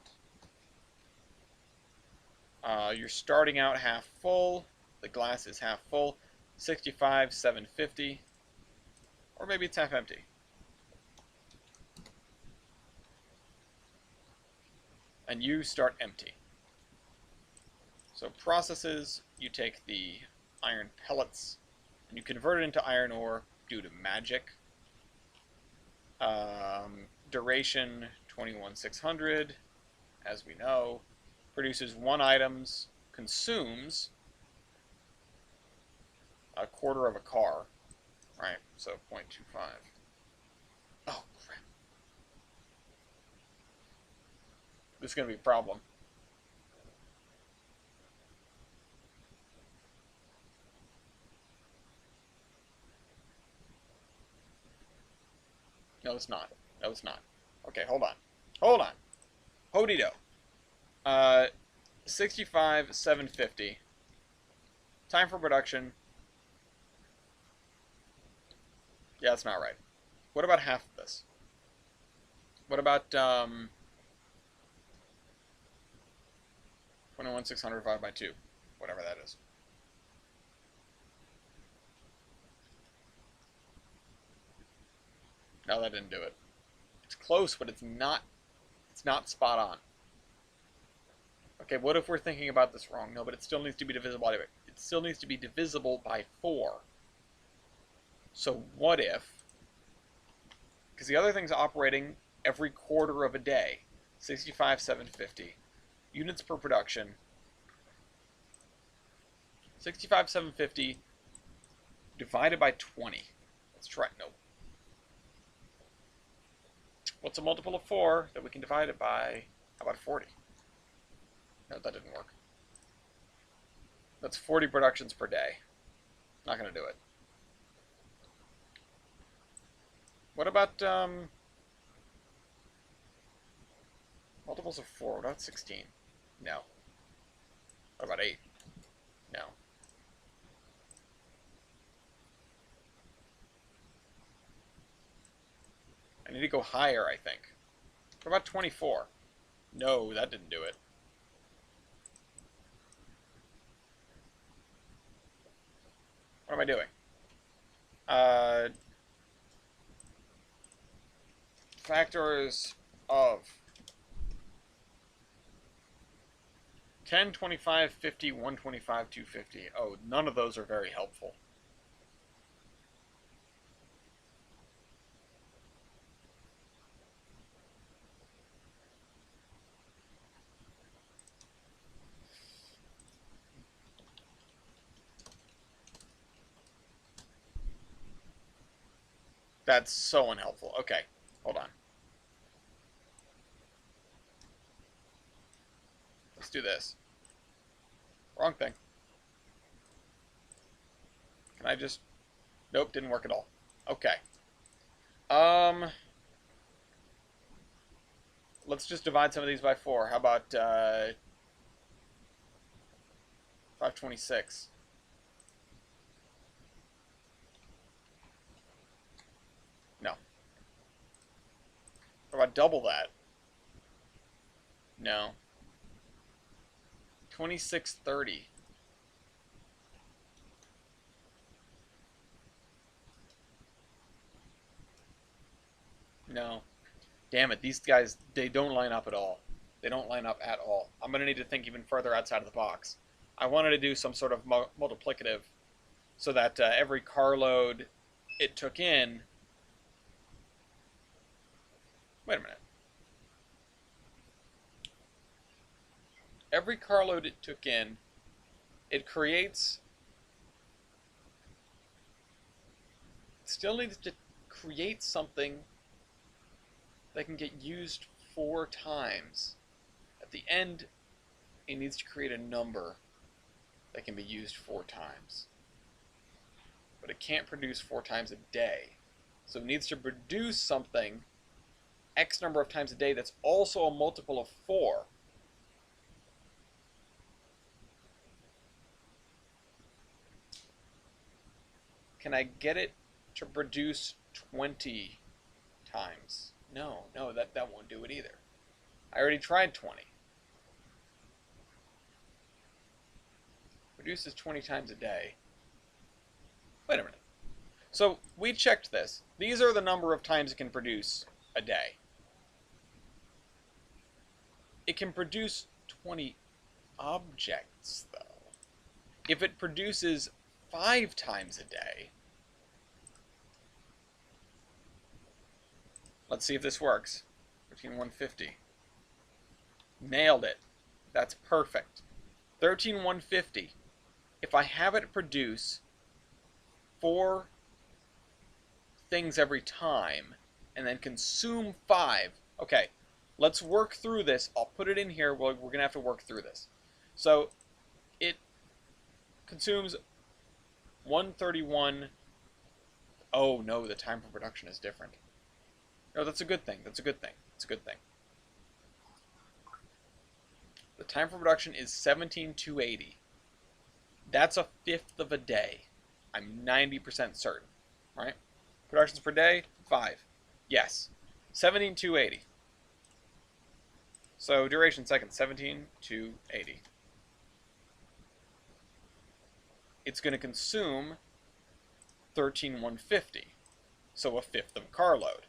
You're starting out half full. The glass is half full. 65,750. Or maybe it's half empty. And you start empty. So processes, you take the iron pellets and you convert it into iron ore due to magic. Duration 21,600, as we know. Produces 1 items, consumes a quarter of a car, right? So 0.25. Oh, crap. This is going to be a problem. No, it's not. No, it's not. Okay, hold on. Hold on. Hodito. 65,750. Time for production. Yeah, that's not right. What about half of this? What about 21,600 divided by 2? Whatever that is. No, that didn't do it. It's close, but it's not spot on. Okay, what if we're thinking about this wrong? No, but it still needs to be divisible by, it still needs to be divisible by 4. So what if, because the other thing's operating every quarter of a day, 65,750 units per production. 65,750 divided by 20. Let's try. Nope. What's a multiple of 4 that we can divide it by? How about 40? No, that didn't work. That's 40 productions per day. Not going to do it. What about multiples of 4? What about 16? No. What about 8? No. I need to go higher, I think. What about 24? No, that didn't do it. What am I doing? Factors of 10, 25, 50, 125, 250. Oh, none of those are very helpful. That's so unhelpful. Okay, hold on. Let's do this. Wrong thing. Can I just... Nope, didn't work at all. Okay. Let's just divide some of these by 4. How about 526? No. How about double that? No. 2630. No. Damn it, these guys, they don't line up at all. They don't line up at all. I'm going to need to think even further outside of the box. I wanted to do some sort of multiplicative so that every carload it took in... Wait a minute. every carload it took in, it still needs to create something that can get used 4 times. At the end, it needs to create a number that can be used 4 times. But it can't produce 4 times a day. So it needs to produce something X number of times a day that's also a multiple of 4. Can I get it to produce 20 times? No, that won't do it either. I already tried 20. Produces 20 times a day. Wait a minute. So we checked this. These are the number of times it can produce a day. It can produce 20 objects, though. If it produces 5 times a day, let's see if this works. 13150. Nailed it. That's perfect. 13150. If I have it produce 4 things every time and then consume 5. Okay, let's work through this. I'll put it in here. We're going to have to work through this. So it consumes 131. Oh no, the time for production is different. No, that's a good thing. That's a good thing. It's a good thing. The time for production is 17,280. That's a fifth of a day. I'm 90% certain, right? Productions per day, 5. Yes. 17,280. So duration seconds, 17,280. It's going to consume 13,150. So a fifth of a carload.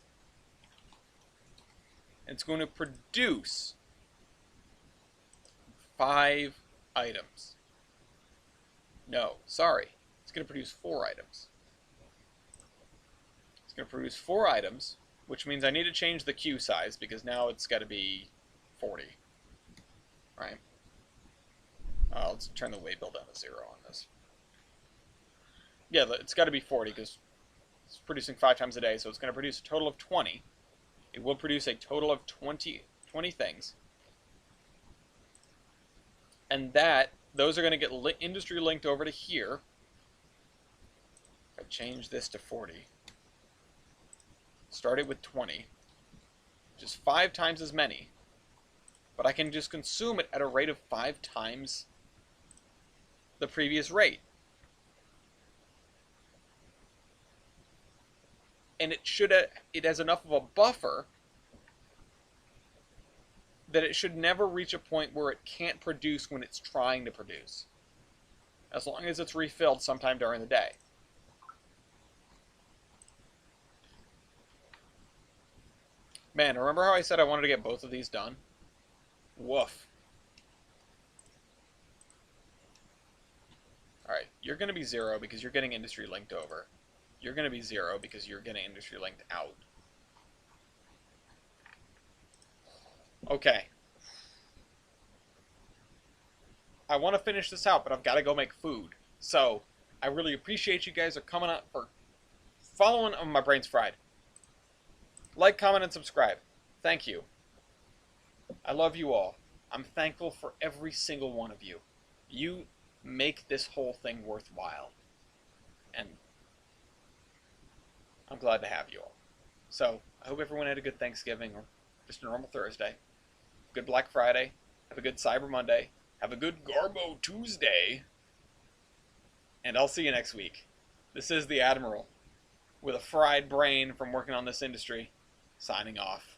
It's going to produce 5 items. No, sorry. It's going to produce 4 items. It's going to produce 4 items, which means I need to change the queue size because now it's got to be 40. Right? Let's turn the weight bill down to 0 on this. Yeah, it's got to be 40 because it's producing 5 times a day, so it's going to produce a total of 20. It will produce a total of 20 things. And those are going to get industry linked over to here. If I change this to 40. Start it with 20. Just 5 times as many. But I can just consume it at a rate of 5 times the previous rate. And it has enough of a buffer that it should never reach a point where it can't produce when it's trying to produce. As long as it's refilled sometime during the day. Man, remember how I said I wanted to get both of these done? Woof. Alright, you're going to be 0 because you're getting industry linked over. You're going to be 0 because you're getting industry linked out. Okay. I want to finish this out, but I've got to go make food. So, I really appreciate you guys are coming out for following. Oh, my brain's fried. Like, comment, and subscribe. Thank you. I love you all. I'm thankful for every single one of you. You make this whole thing worthwhile. And I'm glad to have you all. So, I hope everyone had a good Thanksgiving or just a normal Thursday. Good Black Friday. Have a good Cyber Monday. Have a good Garbo Tuesday. And I'll see you next week. This is the Admiral, with a fried brain from working on this industry, signing off.